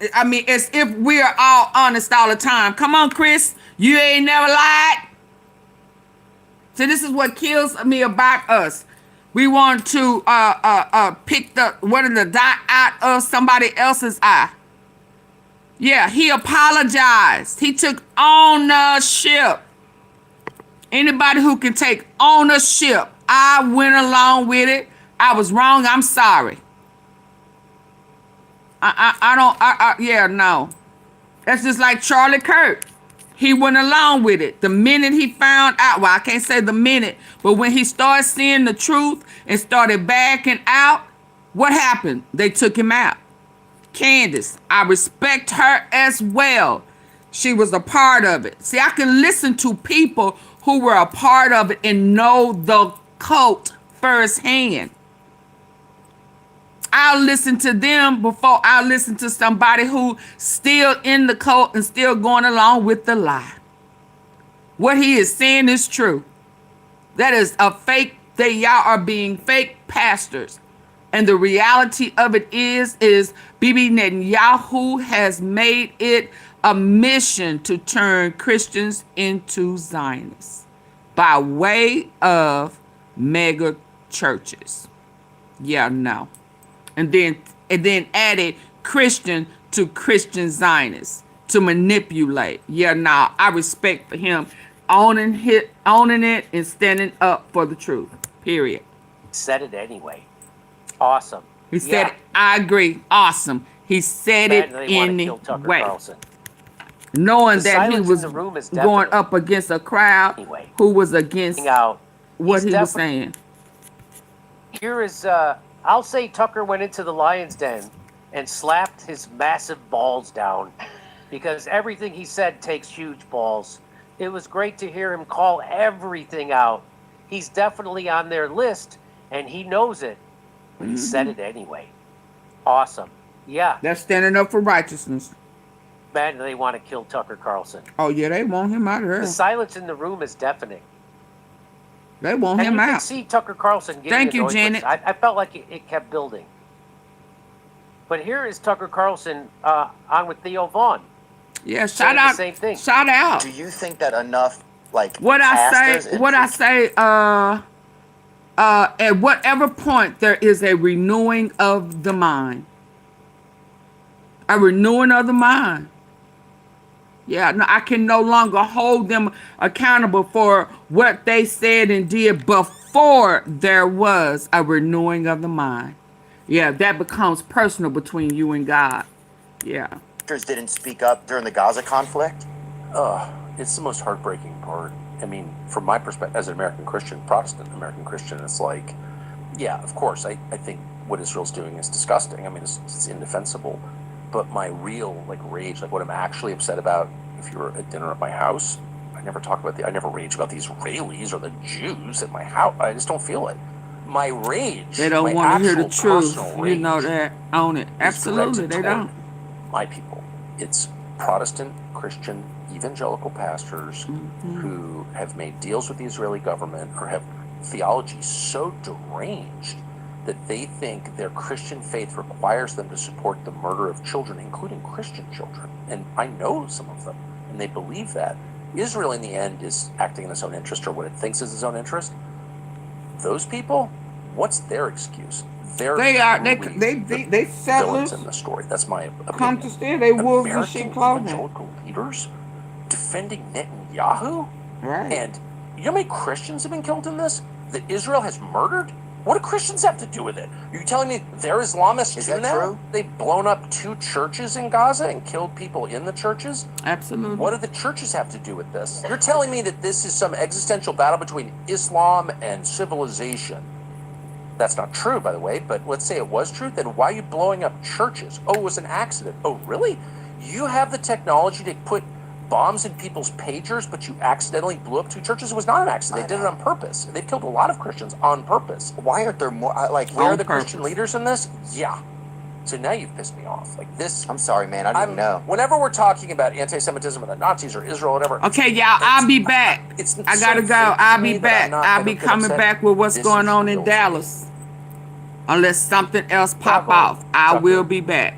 Speaker 1: as if we're all honest all the time. Come on, Chris. You ain't never lied. So this is what kills me about us. We want to pick one of the dot out of somebody else's eye. Yeah, he apologized. He took ownership. Anybody who can take ownership. I went along with it. I was wrong. I'm sorry. No. That's just like Charlie Kirk. He went along with it. The minute he found out, well, I can't say the minute, but when he started seeing the truth and started backing out, what happened? They took him out. Candace, I respect her as well. She was a part of it. See, I can listen to people who were a part of it and know the cult firsthand. I'll listen to them before I listen to somebody who still in the cult and still going along with the lie. What he is saying is true. That is a fake, y'all are being fake pastors. And the reality of it is Bibi Netanyahu has made it a mission to turn Christians into Zionists by way of mega churches. Yeah, no. And then added Christian to Christian Zionists to manipulate. Yeah, nah, I respect for him owning it and standing up for the truth. Period.
Speaker 19: Said it anyway. Awesome.
Speaker 1: He said it. I agree. Awesome. He said it anyway. Knowing that he was going up against a crowd who was against what he was saying.
Speaker 19: Here is, I'll say Tucker went into the lion's den and slapped his massive balls down because everything he said takes huge balls. It was great to hear him call everything out. He's definitely on their list, and he knows it, but he said it anyway. Awesome. Yeah.
Speaker 1: That's standing up for righteousness.
Speaker 19: Man, they want to kill Tucker Carlson.
Speaker 1: Oh, yeah, they want him out of here.
Speaker 19: The silence in the room is deafening.
Speaker 1: They want him
Speaker 19: you
Speaker 1: out.
Speaker 19: can see Tucker Carlson getting
Speaker 1: Thank you,
Speaker 19: annoyed,
Speaker 1: Janet.
Speaker 19: I felt like it kept building. But here is Tucker Carlson on with Theo Vaughn.
Speaker 1: Yeah, shout out.
Speaker 19: Same thing.
Speaker 1: Shout out.
Speaker 21: Do you think that enough, like,
Speaker 1: What I say, at whatever point there is a renewing of the mind. A renewing of the mind. Yeah, no, I can no longer hold them accountable for what they said and did before there was a renewing of the mind. Yeah, that becomes personal between you and God. Yeah.
Speaker 21: Didn't speak up during the Gaza conflict?
Speaker 7: It's the most heartbreaking part. I mean, from my perspective, as an American Christian, Protestant American Christian, it's like, yeah, of course, I think what Israel's doing is disgusting. I mean, it's indefensible. But my real, rage, what I'm actually upset about, if you were at dinner at my house, I never rage about the Israelis or the Jews at my house. I just don't feel it. My rage,
Speaker 1: they don't want to hear the truth. You know that. Own it. Absolutely, they don't.
Speaker 7: My people. It's Protestant, Christian, evangelical pastors who have made deals with the Israeli government or have theology so deranged that they think their Christian faith requires them to support the murder of children, including Christian children. And I know some of them, and they believe that. Israel, in the end, is acting in its own interest, or what it thinks is its own interest. Those people, what's their excuse? They settlers
Speaker 1: in
Speaker 7: the story. That's my opinion.
Speaker 1: come to stay. They wolves in sheep clothing.
Speaker 7: Evangelical leaders
Speaker 20: defending Netanyahu?
Speaker 1: Right.
Speaker 20: And you know how many Christians have been killed in this? That Israel has murdered? What do Christians have to do with it? Are you telling me they're Islamists
Speaker 21: Is
Speaker 20: too
Speaker 21: that
Speaker 20: now?
Speaker 21: true?
Speaker 20: They've blown up 2 churches in Gaza and killed people in the churches?
Speaker 1: Absolutely.
Speaker 20: What do the churches have to do with this? You're telling me that this is some existential battle between Islam and civilization. That's not true, by the way, but let's say it was true, then why are you blowing up churches? Oh, it was an accident. Oh, really? You have the technology to put bombs in people's pagers, but you accidentally blew up 2 churches? It was not an accident. They did it on purpose. They've killed a lot of Christians on purpose.
Speaker 21: Why aren't there more?
Speaker 20: Where are the Christian leaders in this? Yeah. So now you've pissed me off. Like this.
Speaker 21: I'm sorry, man. I didn't know.
Speaker 20: Whenever we're talking about anti-Semitism or the Nazis or Israel, or whatever.
Speaker 1: Okay, y'all, I'll be back. I gotta go. I'll be back. I'll be coming back with what's going on in Dallas. Unless something else pop off, I will be back.